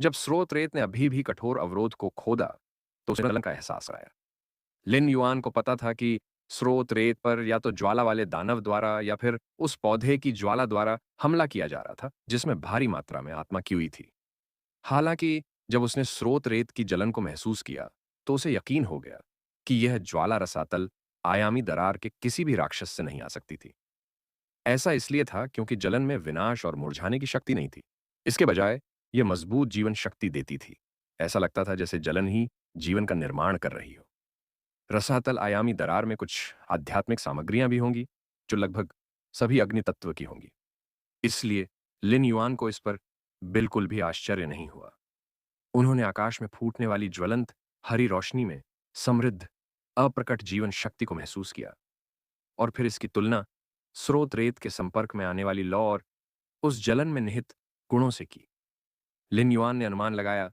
जब स्रोत रेत ने अभी भी कठोर अवरोध को खोदा तो उसे का एहसास आया। लिन युआन को पता था कि स्रोत रेत पर या तो ज्वाला वाले दानव द्वारा या फिर उस पौधे की ज्वाला द्वारा हमला किया जा रहा था जिसमें भारी मात्रा में आत्मा की हुई थी। हालांकि जब उसने स्रोत रेत की जलन को महसूस किया तो उसे यकीन हो गया कि यह ज्वाला रसातल आयामी दरार के किसी भी राक्षस से नहीं आ सकती थी। ऐसा इसलिए था क्योंकि जलन में विनाश और मुरझाने की शक्ति नहीं थी। इसके बजाय यह मजबूत जीवन शक्ति देती थी। ऐसा लगता था जैसे जलन ही जीवन का निर्माण कर रही हो। रसातल आयामी दरार में कुछ आध्यात्मिक सामग्रियां भी होंगी जो लगभग सभी अग्नि तत्व की होंगी। इसलिए लिन युआन को इस पर बिल्कुल भी आश्चर्य नहीं हुआ। उन्होंने आकाश में फूटने वाली ज्वलंत हरी रोशनी में समृद्ध अप्रकट जीवन शक्ति को महसूस किया और फिर इसकी तुलना स्रोत रेत के संपर्क में आने वाली लौ और उस जलन में निहित गुणों से की। लिन युआन ने अनुमान लगाया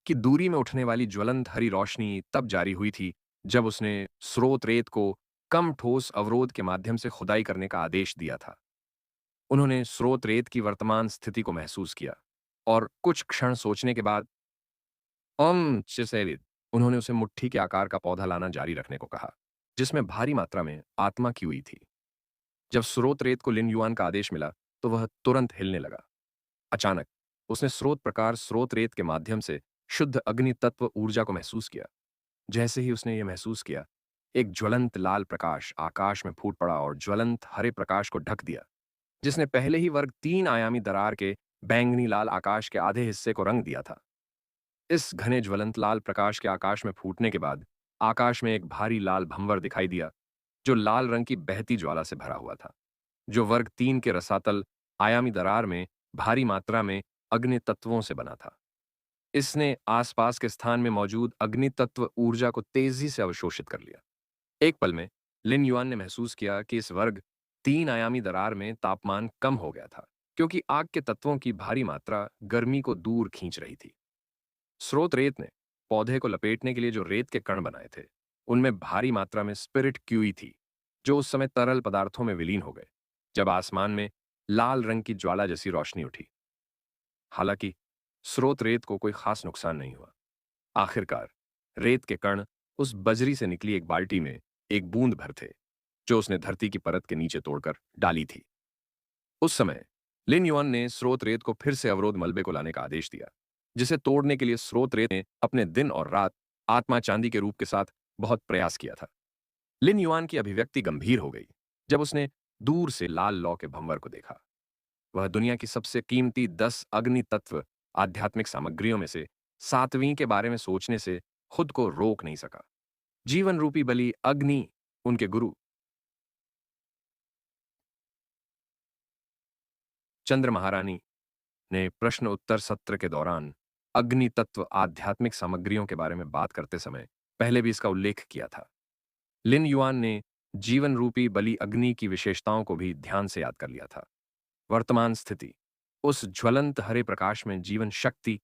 कि दूरी में उठने वाली ज्वलंत हरी रोशनी तब जारी हुई थी जब उसने स्रोत रेत को कम ठोस अवरोध के माध्यम से खुदाई करने का आदेश दिया था। उन्होंने स्रोत रेत की वर्तमान स्थिति को महसूस किया और कुछ क्षण सोचने के बाद चिसेलित उन्होंने उसे मुट्ठी के आकार का पौधा लाना जारी रखने को कहा जिसमें भारी मात्रा में आत्मा की हुई थी। जब स्रोत रेत को लिन युआन का आदेश मिला तो वह तुरंत हिलने लगा। अचानक उसने स्रोत प्रकार स्रोत रेत के माध्यम से शुद्ध अग्नि तत्व ऊर्जा को महसूस किया। जैसे ही उसने यह महसूस किया, एक ज्वलंत लाल प्रकाश आकाश में फूट पड़ा और ज्वलंत हरे प्रकाश को ढक दिया जिसने पहले ही वर्ग 3 आयामी दरार के बैंगनी लाल आकाश के आधे हिस्से को रंग दिया था। इस घने ज्वलंत लाल प्रकाश के आकाश में फूटने के बाद आकाश में एक भारी लाल भंवर दिखाई दिया जो लाल रंग की बहती ज्वाला से भरा हुआ था, जो वर्ग 3 के रसातल आयामी दरार में भारी मात्रा में अग्नि तत्वों से बना था। इसने आसपास के स्थान में मौजूद अग्नि तत्व ऊर्जा को तेजी से अवशोषित कर लिया। एक पल में लिन युआन ने महसूस किया कि इस वर्ग 3 आयामी दरार में तापमान कम हो गया था क्योंकि आग के तत्वों की भारी मात्रा गर्मी को दूर खींच रही थी। स्रोत रेत ने पौधे को लपेटने के लिए जो रेत के कण बनाए थे उनमें भारी मात्रा में स्पिरिट क्यूई थी जो उस समय तरल पदार्थों में विलीन हो गए जब आसमान में लाल रंग की ज्वाला जैसी रोशनी उठी। हालांकि स्रोत रेत को कोई खास नुकसान नहीं हुआ। आखिरकार रेत के कण उस बजरी से निकली एक बाल्टी में एक बूंद भर थे जो उसने धरती की परत के नीचे तोड़कर डाली थी। उस समय लिन युआन ने स्रोत रेत को फिर से अवरोध मलबे को लाने का आदेश दिया जिसे तोड़ने के लिए स्रोत रेत ने अपने दिन और रात आत्मा चांदी के रूप के साथ बहुत प्रयास किया था। लिन युआन की अभिव्यक्ति गंभीर हो गई जब उसने दूर से लाल लौ के भंवर को देखा। वह दुनिया की सबसे कीमती 10 अग्नि तत्व आध्यात्मिक सामग्रियों में से 7वीं के बारे में सोचने से खुद को रोक नहीं सका। जीवन रूपी बलि अग्नि उनके गुरु चंद्र महारानी ने प्रश्न उत्तर सत्र के दौरान अग्नि तत्व आध्यात्मिक सामग्रियों के बारे में बात करते समय पहले भी इसका उल्लेख किया था। लिन युआन ने जीवन रूपी बलि अग्नि की विशेषताओं को भी ध्यान से याद कर लिया था। वर्तमान स्थिति, उस ज्वलंत हरे प्रकाश में जीवन शक्ति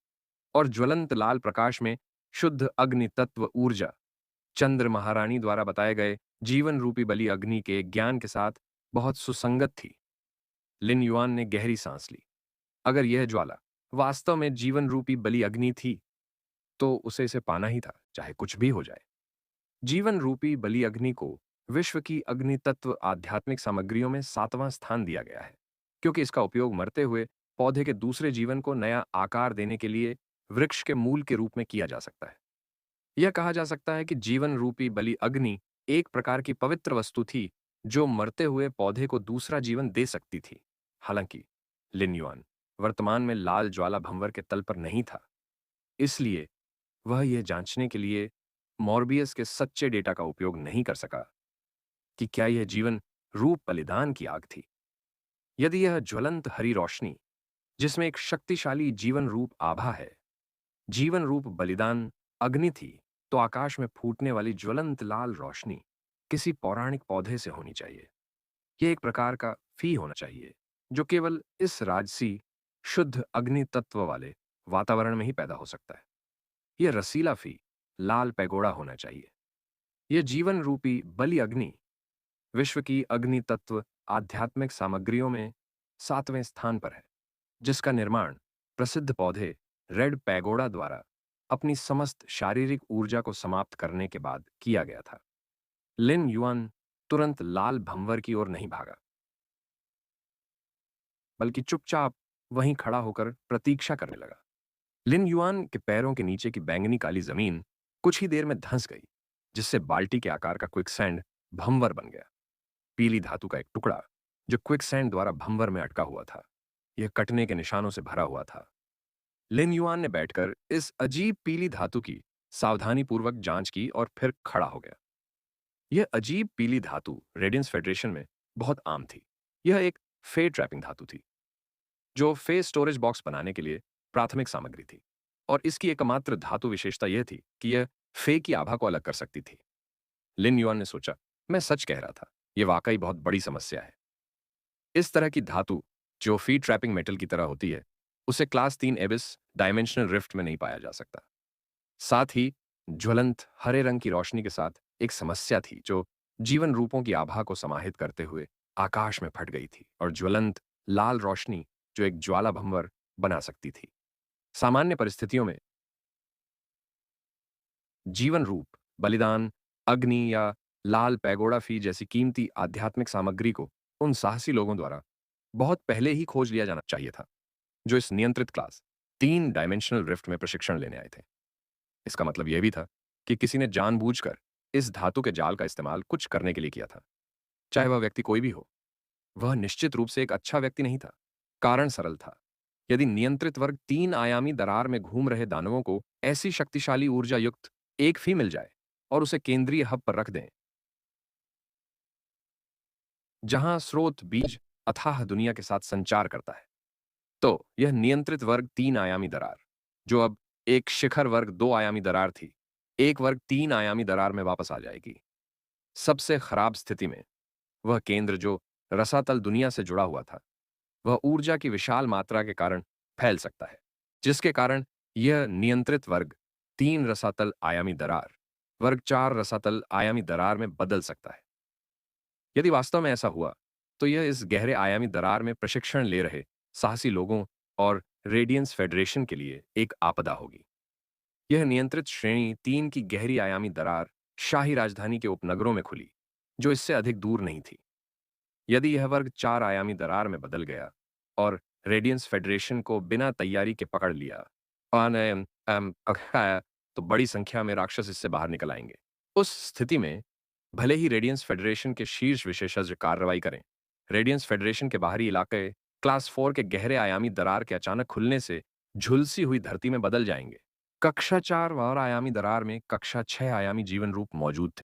और ज्वलंत लाल प्रकाश में शुद्ध अग्नि तत्व ऊर्जा चंद्र महारानी द्वारा बताए गए जीवन रूपी बलि अग्नि के ज्ञान के साथ बहुत सुसंगत थी। लिन युआन ने गहरी सांस ली। अगर यह ज्वाला वास्तव में जीवन रूपी बलि अग्नि थी तो उसे इसे पाना ही था, चाहे कुछ भी हो जाए। जीवन रूपी बलि अग्नि को विश्व की अग्नि तत्व आध्यात्मिक सामग्रियों में 7वां स्थान दिया गया है क्योंकि इसका उपयोग मरते हुए पौधे के दूसरे जीवन को नया आकार देने के लिए वृक्ष के मूल के रूप में किया जा सकता है। यह कहा जा सकता है कि जीवन रूपी बलि अग्नि एक प्रकार की पवित्र वस्तु थी जो मरते हुए पौधे को दूसरा जीवन दे सकती थी। हालांकि लिन युआन वर्तमान में लाल ज्वाला भंवर के तल पर नहीं था, इसलिए वह यह जांचने के लिए मॉर्बियस के सच्चे डेटा का उपयोग नहीं कर सका कि क्या यह जीवन रूप बलिदान की आग थी। यदि यह ज्वलंत हरी रोशनी, जिसमें एक शक्तिशाली जीवन रूप आभा है, जीवन रूप बलिदान अग्नि थी, तो आकाश में फूटने वाली ज्वलंत लाल रोशनी किसी पौराणिक पौधे से होनी चाहिए। यह एक प्रकार का फी होना चाहिए जो केवल इस राजसी शुद्ध अग्नि तत्व वाले वातावरण में ही पैदा हो सकता है। यह रसीला फी लाल पैगोडा होना चाहिए। यह जीवन रूपी बलि अग्नि विश्व की अग्नि तत्व आध्यात्मिक सामग्रियों में 7वें स्थान पर है, जिसका निर्माण प्रसिद्ध पौधे रेड पैगोडा द्वारा अपनी समस्त शारीरिक ऊर्जा को समाप्त करने के बाद किया गया था। लिन युआन तुरंत लाल भंवर की ओर नहीं भागा, बल्कि चुपचाप वहीं खड़ा होकर प्रतीक्षा करने लगा। लिन युआन के पैरों के नीचे की बैंगनी काली जमीन कुछ ही देर में धंस गई, जिससे बाल्टी के आकार का क्विकसैंड भंवर बन गया। पीली धातु का एक टुकड़ा जो क्विकसैंड द्वारा भंवर में अटका हुआ था, यह कटने के निशानों से भरा हुआ था। लिन युआन ने बैठकर इस अजीब पीली धातु की सावधानीपूर्वक जांच की और फिर खड़ा हो गया। यह अजीब पीली धातु रेडियंस फेडरेशन में बहुत आम थी। यह एक फे ट्रैपिंग धातु थी जो फे स्टोरेज बॉक्स बनाने के लिए प्राथमिक सामग्री थी, और इसकी एकमात्र धातु विशेषता यह थी कि यह फे की आभा को अलग कर सकती थी। लिन युआन ने सोचा, मैं सच कह रहा था, यह वाकई बहुत बड़ी समस्या है। इस तरह की धातु जो फी ट्रैपिंग मेटल की तरह होती है, उसे क्लास 3 एबिस डायमेंशनल रिफ्ट में नहीं पाया जा सकता। साथ ही ज्वलंत हरे रंग की रोशनी के साथ एक समस्या थी जो जीवन रूपों की आभा को समाहित करते हुए आकाश में फट गई थी, और ज्वलंत लाल रोशनी जो एक ज्वाला भंवर बना सकती थी। सामान्य परिस्थितियों में जीवन रूप बलिदान अग्नि या लाल पैगोडा फी जैसी कीमती आध्यात्मिक सामग्री को उन साहसी लोगों द्वारा बहुत पहले ही खोज लिया जाना चाहिए था जो इस नियंत्रित क्लास 3 डायमेंशनल रिफ्ट में प्रशिक्षण लेने आए थे। इसका मतलब यह भी था कि किसी ने जानबूझकर इस धातु के जाल का इस्तेमाल कुछ करने के लिए किया था, चाहे वह व्यक्ति कोई भी हो। वह निश्चित रूप से एक अच्छा व्यक्ति नहीं था। कारण सरल था। यदि नियंत्रित वर्ग 3 आयामी दरार में घूम रहे दानवों को ऐसी शक्तिशाली ऊर्जा युक्त एक फी मिल जाए और उसे केंद्रीय हब पर रख दें, जहां स्रोत बीज अथाह दुनिया के साथ संचार करता है, तो यह नियंत्रित वर्ग 3 आयामी दरार, जो अब एक शिखर वर्ग 2 आयामी दरार थी, एक वर्ग 3 आयामी दरार में वापस आ जाएगी। सबसे खराब स्थिति में वह केंद्र जो रसातल दुनिया से जुड़ा हुआ था, वह ऊर्जा की विशाल मात्रा के कारण फैल सकता है, जिसके कारण यह नियंत्रित वर्ग 3 रसातल आयामी दरार वर्ग 4 रसातल आयामी दरार में बदल सकता है। यदि वास्तव में ऐसा हुआ, तो यह इस गहरे आयामी दरार में प्रशिक्षण ले रहे साहसी लोगों और रेडियंस फेडरेशन के लिए एक आपदा होगी। यह नियंत्रित श्रेणी 3 की गहरी आयामी दरार शाही राजधानी के उपनगरों में खुली, जो इससे अधिक दूर नहीं थी। यदि यह वर्ग 4 आयामी दरार में बदल गया और रेडियंस फेडरेशन को बिना तैयारी के पकड़ लिया तो बड़ी संख्या में राक्षस इससे बाहर निकल आएंगे। उस स्थिति में भले ही रेडियंस फेडरेशन के शीर्ष विशेषज्ञ कार्रवाई करें, रेडियंस फेडरेशन के बाहरी इलाके क्लास 4 के गहरे आयामी दरार के अचानक खुलने से झुलसी हुई धरती में बदल जाएंगे। कक्षा 4 और आयामी दरार में कक्षा 6 आयामी जीवन रूप मौजूद थे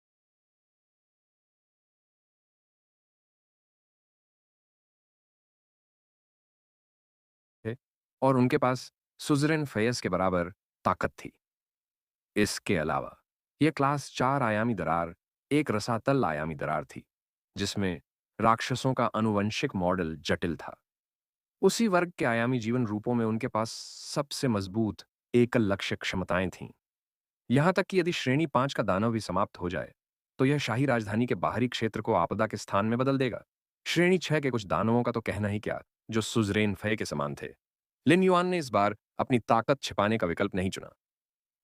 और उनके पास सुजरेन फयस के बराबर ताकत थी। इसके अलावा यह क्लास 4 आयामी दरार एक रसातल आयामी दरार थी, जिसमें राक्षसों का आनुवंशिक मॉडल जटिल था। उसी वर्ग के आयामी जीवन रूपों में उनके पास सबसे मजबूत एकल लक्ष्य क्षमताएं थीं। यहां तक कि यदि श्रेणी 5 का दानव भी समाप्त हो जाए, तो यह शाही राजधानी के बाहरी क्षेत्र को आपदा के स्थान में बदल देगा। श्रेणी 6 के कुछ दानवों का तो कहना ही क्या, जो सुजरेन फय के समान थे। लिन युआन ने इस बार अपनी ताकत छिपाने का विकल्प नहीं चुना।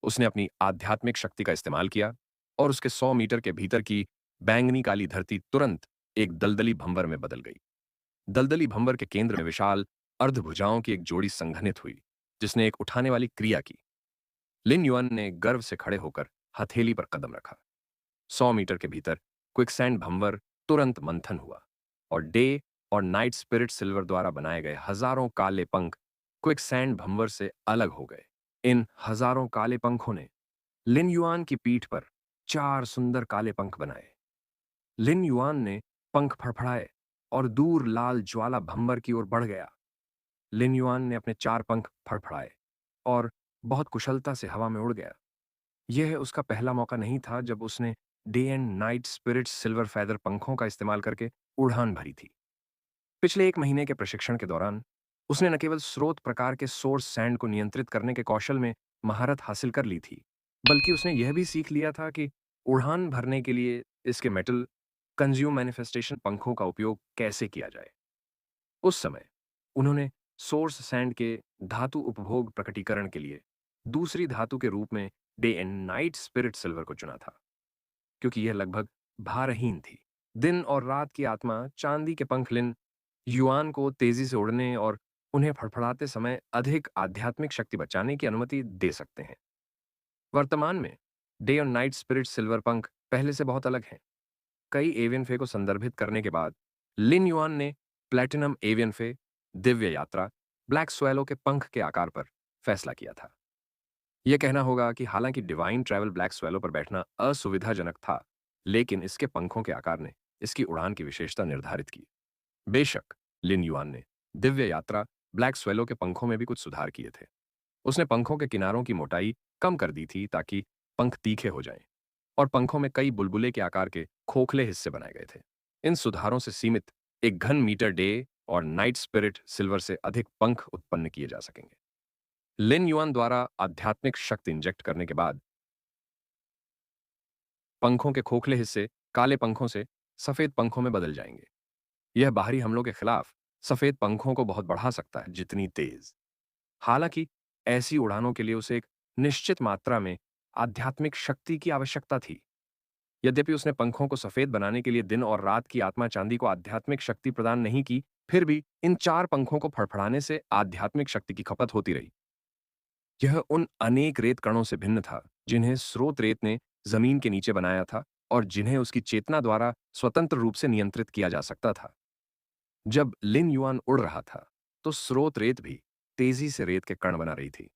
उसने अपनी आध्यात्मिक शक्ति का इस्तेमाल किया और उसके 100 मीटर के भीतर की बैंगनी काली धरती तुरंत एक दलदली भंवर में बदल गई। दलदली भंवर के केंद्र में विशाल अर्धभुजाओं की एक जोड़ी संघनित हुई, जिसने एक उठाने वाली क्रिया की। लिन युआन ने गर्व से खड़े होकर हथेली पर कदम रखा। 100 मीटर के भीतर क्विकसैंड भंवर तुरंत मंथन हुआ और डे और नाइट स्पिरिट सिल्वर द्वारा बनाए गए हजारों काले पंख क्विकसैंड भंवर से अलग हो गए। इन हजारों काले पंखों ने लिन युआन की पीठ पर 4 सुंदर काले पंख बनाए। लिन युआन ने पंख फड़फड़ाए और दूर लाल ज्वाला भंवर की ओर बढ़ गया। लिन युआन ने अपने 4 पंख फड़फड़ाए और बहुत कुशलता से हवा में उड़ गया। यह उसका पहला मौका नहीं था जब उसने day and night spirit silver feather पंखों का इस्तेमाल करके उड़ान भरी थी। पिछले 1 महीने के प्रशिक्षण के दौरान उसने न केवल स्रोत प्रकार के सोर्स सैंड को नियंत्रित करने के कौशल में महारत हासिल कर ली थी, बल्कि उसने यह भी सीख लिया था कि उड़ान भरने के लिए इसके मेटल कंज्यूम मैनिफेस्टेशन पंखों का उपयोग कैसे किया जाए। उस समय उन्होंने सोर्स सैंड के धातु उपभोग प्रकटीकरण के लिए दूसरी धातु के रूप में day and night spirit silver को चुना था, क्योंकि यह लगभग भारहीन थी। दिन और रात की आत्मा चांदी के पंख लिन युआन को तेजी से उड़ने और उन्हें फड़फड़ाते समय अधिक आध्यात्मिक शक्ति बचाने की अनुमति दे सकते हैं। वर्तमान में डे और नाइट स्पिरिट सिल्वर पंख पहले से बहुत अलग हैं। कई एवियन फे को संदर्भित करने के बाद लिन युआन ने प्लैटिनम एवियन फे, दिव्य यात्रा, ब्लैक स्वेलो के पंख के आकार पर फैसला किया था। यह कहना होगा कि हालांकि डिवाइन ट्रैवल ब्लैक स्वेलो पर बैठना असुविधाजनक था, लेकिन इसके पंखों के आकार ने इसकी उड़ान की विशेषता निर्धारित की। बेशक लिन युआन ने दिव्य यात्रा ब्लैक स्वेलो के पंखों में भी कुछ सुधार किए थे। उसने पंखों के किनारों की मोटाई कम कर दी थी ताकि पंख तीखे हो जाएं, और पंखों में कई बुलबुले के आकार के खोखले हिस्से बनाए गए थे। इन सुधारों से सीमित 1 घन मीटर डे और नाइट स्पिरिट सिल्वर से अधिक पंख उत्पन्न किए जा सकेंगे। लिन युआन द्वारा आध्यात्मिक शक्ति इंजेक्ट करने के बाद पंखों के खोखले हिस्से काले पंखों से सफेद पंखों में बदल जाएंगे। यह बाहरी हमलों के खिलाफ सफेद पंखों को बहुत बढ़ा सकता है, जितनी तेज। हालांकि ऐसी उड़ानों के लिए उसे एक निश्चित मात्रा में आध्यात्मिक शक्ति की आवश्यकता थी। यद्यपि उसने पंखों को सफेद बनाने के लिए दिन और रात की आत्मा चांदी को आध्यात्मिक शक्ति प्रदान नहीं की, फिर भी इन 4 पंखों को फड़फड़ाने से आध्यात्मिक शक्ति की खपत होती रही। यह उन अनेक रेत कणों से भिन्न था जिन्हें स्रोत रेत ने जमीन के नीचे बनाया था और जिन्हें उसकी चेतना द्वारा स्वतंत्र रूप से नियंत्रित किया जा सकता था। जब लिन युआन उड़ रहा था, तो स्रोत रेत भी तेजी से रेत के कण बना रही थी।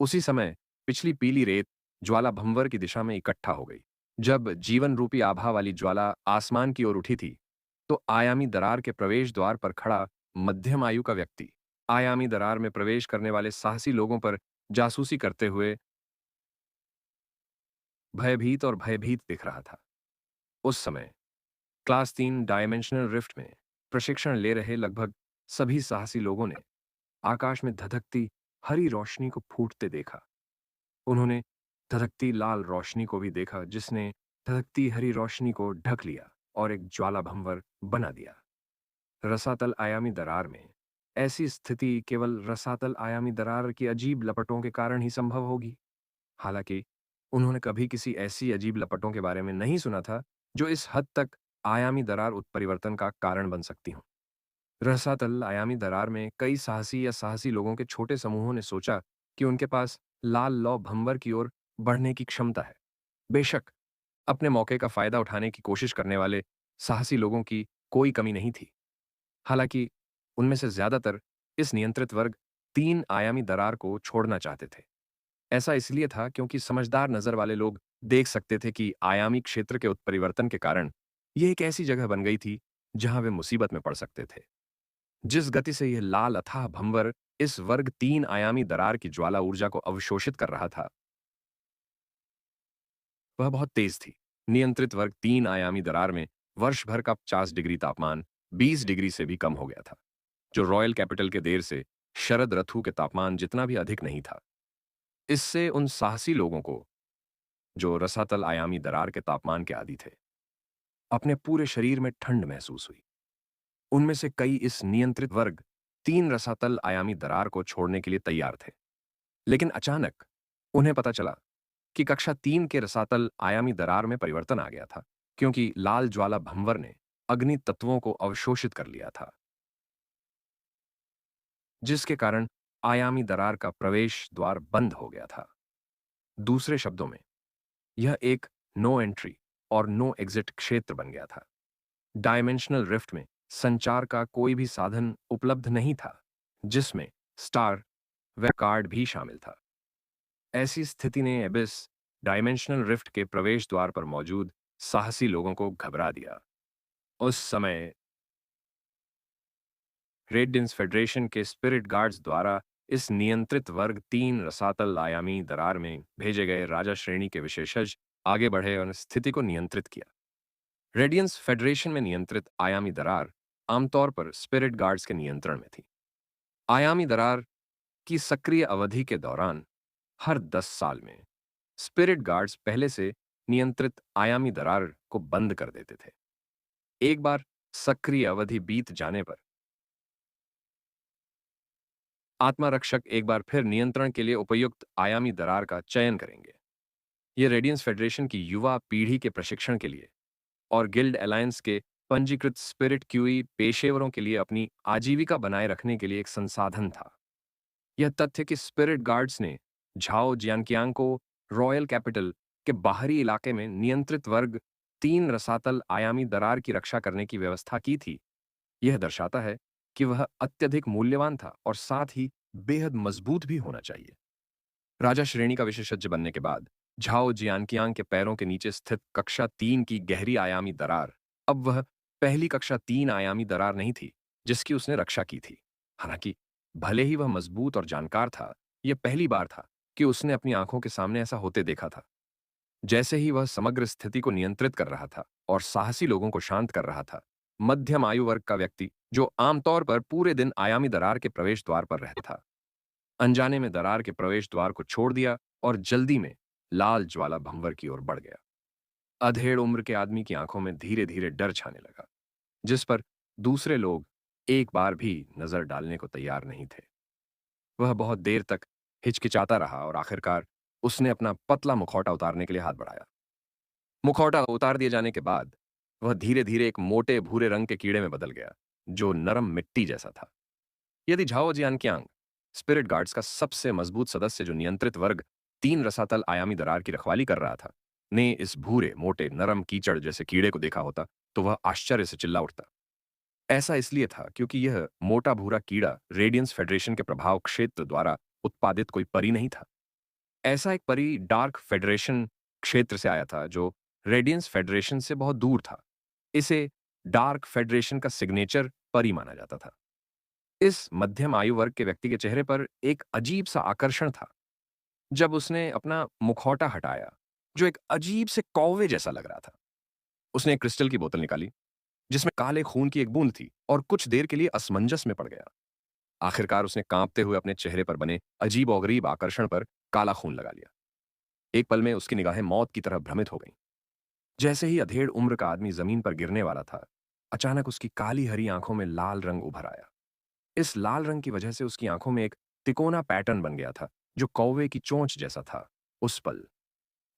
उसी समय पिछली पीली रेत ज्वाला भंवर की दिशा में इकट्ठा हो गई। जब जीवन रूपी आभा वाली ज्वाला आसमान की ओर उठी थी, तो आयामी दरार के प्रवेश द्वार पर खड़ा मध्यम आयु का व्यक्ति आयामी दरार में प्रवेश करने वाले साहसी लोगों पर जासूसी करते हुए भयभीत और भयभीत दिख रहा था। उस समय क्लास 3 डायमेंशनल रिफ्ट में प्रशिक्षण ले रहे लगभग सभी साहसी लोगों ने आकाश में धधकती हरी रोशनी को फूटते देखा। उन्होंने धधकती लाल रोशनी को भी देखा, जिसने धधकती हरी रोशनी को ढक लिया और एक ज्वाला भंवर बना दिया। रसातल आयामी दरार में ऐसी स्थिति केवल रसातल आयामी दरार की अजीब लपटों के कारण ही संभव होगी। हालांकि उन्होंने कभी किसी ऐसी अजीब लपटों के बारे में नहीं सुना था जो इस हद तक आयामी दरार उत्परिवर्तन का कारण बन सकती हों। रसातल आयामी दरार में कई साहसी या साहसी लोगों के छोटे समूहों ने सोचा कि उनके पास लाल लौ भंवर की ओर बढ़ने की क्षमता है। बेशक अपने मौके का फायदा उठाने की कोशिश करने वाले साहसी लोगों की कोई कमी नहीं थी। हालांकि उनमें से ज्यादातर इस नियंत्रित वर्ग 3 आयामी दरार को छोड़ना चाहते थे। ऐसा इसलिए था क्योंकि समझदार नजर वाले लोग देख सकते थे कि आयामी क्षेत्र के उत्परिवर्तन के कारण यह एक ऐसी जगह बन गई थी जहां वे मुसीबत में पड़ सकते थे। जिस गति से यह लाल अथाह भंवर इस वर्ग 3 आयामी दरार की ज्वाला ऊर्जा को अवशोषित कर रहा था, वह बहुत तेज थी। नियंत्रित वर्ग 3 आयामी दरार में वर्ष भर का 50 डिग्री तापमान 20 डिग्री से भी कम हो गया था, जो रॉयल कैपिटल के देर से शरद ऋतु के तापमान जितना भी अधिक नहीं था। इससे उन साहसी लोगों को, जो रसातल आयामी दरार के तापमान के आदी थे, अपने पूरे शरीर में ठंड महसूस हुई। उनमें से कई इस नियंत्रित वर्ग 3 रसातल आयामी दरार को छोड़ने के लिए तैयार थे, लेकिन अचानक उन्हें पता चला कि कक्षा 3 के रसातल आयामी दरार में परिवर्तन आ गया था, क्योंकि लाल ज्वाला भंवर ने अग्नि तत्वों को अवशोषित कर लिया था, जिसके कारण आयामी दरार का प्रवेश द्वार बंद हो गया था। दूसरे शब्दों में, यह एक नो एंट्री और नो एग्जिट क्षेत्र बन गया था। डायमेंशनल रिफ्ट में संचार का कोई भी साधन उपलब्ध नहीं था, जिसमें स्टार व कार्ड भी शामिल था। ऐसी स्थिति ने एबिस डायमेंशनल रिफ्ट के प्रवेश द्वार पर मौजूद साहसी लोगों को घबरा दिया। उस समय रेडियंस फेडरेशन के स्पिरिट गार्ड्स द्वारा इस नियंत्रित वर्ग 3 रसातल आयामी दरार में भेजे गए राजा श्रेणी के विशेषज्ञ आगे बढ़े और स्थिति को नियंत्रित किया। रेडियंस फेडरेशन में नियंत्रित आयामी दरार आमतौर पर स्पिरिट गार्ड्स के नियंत्रण में थी। आयामी दरार की सक्रिय अवधि के दौरान हर 10 साल में स्पिरिट गार्ड्स पहले से नियंत्रित आयामी दरार को बंद कर देते थे। एक बार सक्रिय अवधि बीत जाने पर आत्मा रक्षक एक बार फिर नियंत्रण के लिए उपयुक्त आयामी दरार का चयन करेंगे। यह रेडियंस फेडरेशन की युवा पीढ़ी के प्रशिक्षण के लिए और गिल्ड अलायंस के पंजीकृत स्पिरिट क्यूई पेशेवरों के लिए अपनी आजीविका बनाए रखने के लिए एक संसाधन था। यह तथ्य कि स्पिरिट गार्ड्स ने झाओ जियानकियांग को रॉयल कैपिटल के बाहरी इलाके में नियंत्रित वर्ग 3 रसातल आयामी दरार की रक्षा करने की व्यवस्था की थी, यह दर्शाता है कि वह अत्यधिक मूल्यवान था और साथ ही बेहद मजबूत भी होना चाहिए। राजा श्रेणी का विशेषज्ञ बनने के बाद झाओ जियानकियांग के पैरों के नीचे स्थित कक्षा 3 की गहरी आयामी दरार अब वह पहली कक्षा 3 आयामी दरार नहीं थी जिसकी उसने रक्षा की थी। हालांकि भले ही वह मजबूत और जानकार था, यह पहली बार था कि उसने अपनी आंखों के सामने ऐसा होते देखा था। जैसे ही वह समग्र स्थिति को नियंत्रित कर रहा था और साहसी लोगों को शांत कर रहा था, मध्यम आयु वर्ग का व्यक्ति जो आमतौर पर पूरे दिन आयामी दरार के प्रवेश द्वार पर रहता था, अनजाने में दरार के प्रवेश द्वार को छोड़ दिया और जल्दी में लाल ज्वाला भंवर की ओर बढ़ गया। अधेड़ उम्र के आदमी की आंखों में धीरे धीरे डर छाने लगा, जिस पर दूसरे लोग एक बार भी नजर डालने को तैयार नहीं थे। वह बहुत देर तक हिचकिचाता रहा और आखिरकार उसने अपना पतला मुखौटा उतारने के लिए हाथ बढ़ाया। मुखौटा उतार दिए जाने के बाद वह धीरे धीरे एक मोटे भूरे रंग के कीड़े में बदल गया जो नरम मिट्टी जैसा था। यदि झाओ जियानकियांग स्पिरिट गार्ड्स का सबसे मजबूत सदस्य जो नियंत्रित वर्ग 3 रसातल आयामी दरार की रखवाली कर रहा था ने इस भूरे मोटे नरम कीचड़ जैसे कीड़े को देखा होता तो वह आश्चर्य से चिल्ला उठता। ऐसा इसलिए था क्योंकि यह मोटा भूरा कीड़ा रेडियंस फेडरेशन के प्रभाव क्षेत्र द्वारा उत्पादित कोई परी नहीं था। ऐसा एक परी डार्क फेडरेशन क्षेत्र से आया था जो रेडियंस फेडरेशन से बहुत दूर था। इसे डार्क फेडरेशन का सिग्नेचर परी माना जाता था। इस मध्यम आयु वर्ग के व्यक्ति के चेहरे पर एक अजीब सा आकर्षण था जब उसने अपना मुखौटा हटाया जो एक अजीब से कौवे जैसा लग रहा था। उसने एक क्रिस्टल की बोतल निकाली जिसमें काले खून की एक बूंद थी और कुछ देर के लिए असमंजस में पड़ गया। आखिरकार उसने कांपते हुए अपने चेहरे पर बने अजीब और गरीब आकर्षण पर काला खून लगा लिया। एक पल में उसकी निगाहें मौत की तरह भ्रमित हो गईं। जैसे ही अधेड़ उम्र का आदमी जमीन पर गिरने वाला था, अचानक उसकी काली हरी आंखों में लाल रंग उभर आया। इस लाल रंग की वजह से उसकी आंखों में एक तिकोना पैटर्न बन गया था जो कौवे की चोंच जैसा था। उस पल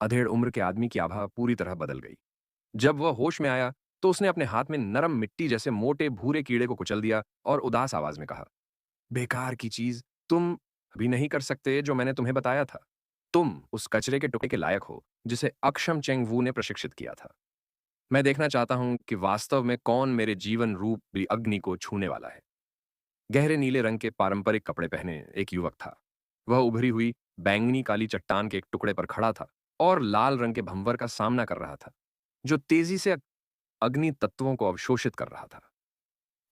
अधेड़ उम्र के आदमी की आभा पूरी तरह बदल गई। जब वह होश में आया तो उसने अपने हाथ में नरम मिट्टी जैसे मोटे भूरे कीड़े को कुचल दिया और उदास आवाज में कहा, बेकार की चीज, तुम भी नहीं कर सकते जो मैंने तुम्हें बताया था। तुम उस कचरे के टुकड़े के लायक हो जिसे अक्षम चेंग वू ने प्रशिक्षित किया था। मैं देखना चाहता हूं कि वास्तव में कौन मेरे जीवन रूपी अग्नि को छूने वाला है। गहरे नीले रंग के पारंपरिक कपड़े पहने एक युवक था। वह उभरी हुई बैंगनी काली चट्टान के एक टुकड़े पर खड़ा था और लाल रंग के भंवर का सामना कर रहा था जो तेजी से अग्नि तत्वों को अवशोषित कर रहा था।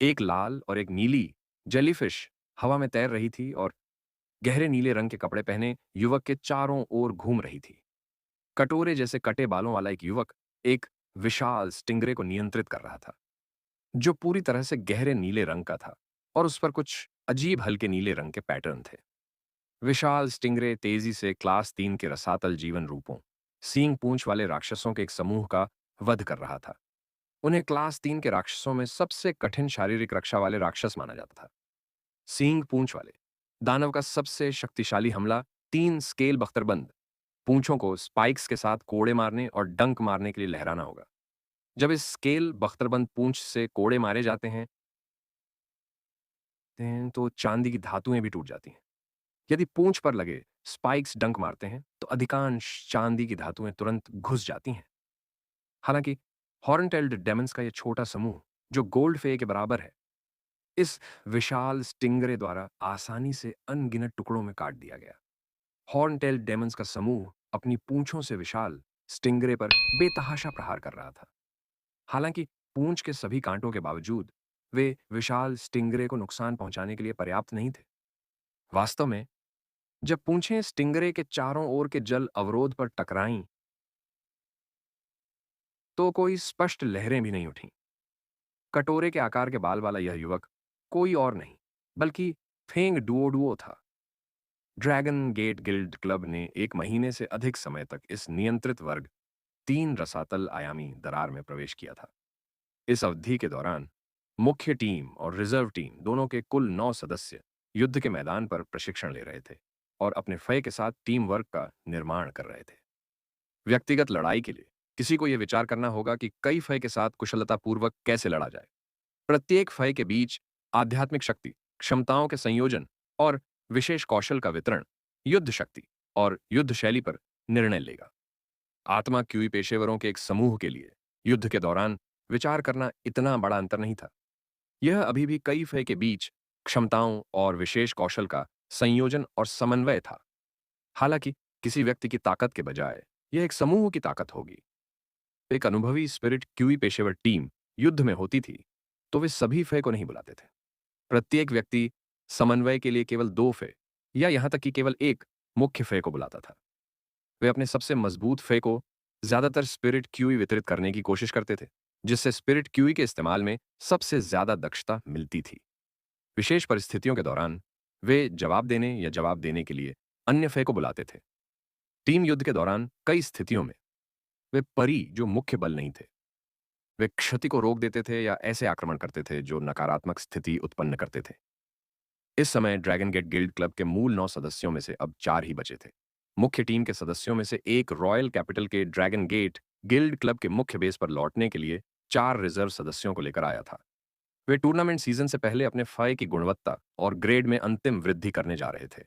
एक लाल और एक नीली जेलीफिश हवा में तैर रही थी और गहरे नीले रंग के कपड़े पहने युवक के चारों ओर घूम रही थी। कटोरे जैसे कटे बालों वाला एक युवक एक विशाल स्टिंगरे को नियंत्रित कर रहा था जो पूरी तरह से गहरे नीले रंग का था और उस पर कुछ अजीब हल्के नीले रंग के पैटर्न थे। विशाल स्टिंगरे तेजी से क्लास 3 के रसातल जीवन रूपों सींग पूंछ वाले राक्षसों के एक समूह का वध कर रहा था। उन्हें क्लास 3 के राक्षसों में सबसे कठिन शारीरिक रक्षा वाले राक्षस माना जाता था। सींग पूंछ वाले दानव का सबसे शक्तिशाली हमला 3 स्केल बख्तरबंद पूंछों को स्पाइक्स के साथ कोड़े मारने और डंक मारने के लिए लहराना होगा। जब इस स्केल बख्तरबंद पूंछ से कोड़े मारे जाते हैं तो चांदी की धातुएं भी टूट जाती हैं। यदि पूंछ पर लगे स्पाइक्स डंक मारते हैं तो अधिकांश चांदी की धातुएं तुरंत घुस जाती हैं। हालांकि हॉर्नटेल्ड डेमन्स का यह छोटा समूह जो गोल्ड फे के बराबर है, इस विशाल स्टिंगरे द्वारा आसानी से अनगिनत टुकड़ों में काट दिया गया। हॉर्नटेल्ड डेमन्स का समूह अपनी पूंछों से विशाल स्टिंगरे पर बेतहाशा प्रहार कर रहा था। हालांकि पूंछ के सभी कांटों के बावजूद वे विशाल स्टिंगरे को नुकसान पहुंचाने के लिए पर्याप्त नहीं थे। वास्तव में जब पूंछें स्टिंगरे के चारों ओर के जल अवरोध पर टकराईं, तो कोई स्पष्ट लहरें भी नहीं उठीं। कटोरे के आकार के बाल वाला यह युवक कोई और नहीं, बल्कि फेंग डुओडुओ था। ड्रैगन गेट गिल्ड क्लब ने 1 महीने से अधिक समय तक इस नियंत्रित वर्ग 3 रसातल आयामी दरार में प्रवेश किया था। इस अवधि के दौरान मुख्य टीम और रिजर्व टीम दोनों के कुल 9 सदस्य युद्ध के मैदान पर प्रशिक्षण ले रहे थे और अपने फय के साथ टीम वर्क का निर्माण कर रहे थे। व्यक्तिगत लड़ाई के लिए किसी को यह विचार करना होगा कि कई फय के साथ कुशलतापूर्वक कैसे लड़ा जाए। प्रत्येक फय के बीच आध्यात्मिक शक्ति, क्षमताओं के संयोजन और विशेष कौशल का वितरण युद्ध शक्ति और युद्ध शैली पर निर्णय लेगा। आत्मा क्यूई पेशेवरों के एक समूह के लिए युद्ध के दौरान विचार करना इतना बड़ा अंतर नहीं था। यह अभी भी कई फय के बीच क्षमताओं और विशेष कौशल का संयोजन और समन्वय था। हालांकि किसी व्यक्ति की ताकत के बजाय यह एक समूह की ताकत होगी। एक अनुभवी स्पिरिट क्यूई पेशेवर टीम युद्ध में होती थी, तो वे सभी फय को नहीं बुलाते थे। प्रत्येक व्यक्ति समन्वय के लिए केवल 2 फय या यहां तक कि केवल एक मुख्य फय को बुलाता था। वे अपने सबसे मजबूत फय को ज्यादातर स्पिरिट क्यूई वितरित करने की कोशिश करते थे, जिससे स्पिरिट क्यूई के इस्तेमाल में सबसे ज्यादा दक्षता मिलती थी। विशेष परिस्थितियों के दौरान वे जवाब देने या जवाब देने के लिए अन्य फय को बुलाते थे। टीम युद्ध के दौरान कई स्थितियों में वे परी जो मुख्य बल नहीं थे, वे क्षति को रोक देते थे या ऐसे आक्रमण करते थे जो नकारात्मक स्थिति उत्पन्न करते थे। इस समय ड्रैगन गेट गिल्ड क्लब के मूल 9 सदस्यों में से अब 4 ही बचे थे। मुख्य टीम के सदस्यों में से एक रॉयल कैपिटल के ड्रैगन गेट गिल्ड क्लब के मुख्य बेस पर लौटने के लिए 4 रिजर्व सदस्यों को लेकर आया था। वे टूर्नामेंट सीजन से पहले अपने फाई की गुणवत्ता और ग्रेड में अंतिम वृद्धि करने जा रहे थे।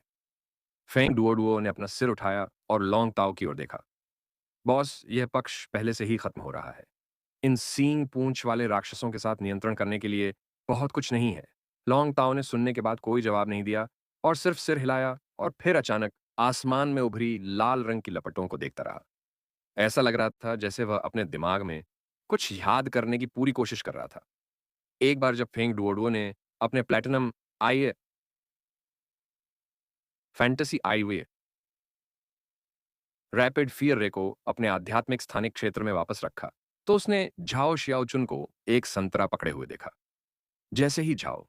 फेंग डुओडुओ ने अपना सिर उठाया और लॉन्ग ताओ की ओर देखा। बॉस, यह पक्ष पहले से ही खत्म हो रहा है। इन सींग पूंछ वाले राक्षसों के साथ नियंत्रण करने के लिए बहुत कुछ नहीं है। लॉन्ग ताओ ने सुनने के बाद कोई जवाब नहीं दिया और सिर्फ सिर हिलाया और फिर अचानक आसमान में उभरी लाल रंग की लपटों को देखता रहा। ऐसा लग रहा था जैसे वह अपने दिमाग में कुछ याद करने की पूरी कोशिश कर रहा था। एक बार जब फेंग डुओडुओ ने अपने प्लैटिनम आई फैंटेसी आईवे रैपिड फियर रे को अपने आध्यात्मिक स्थानिक क्षेत्र में वापस रखा, तो उसने झाओ शियाओचुन को एक संतरा पकड़े हुए देखा। जैसे ही झाओ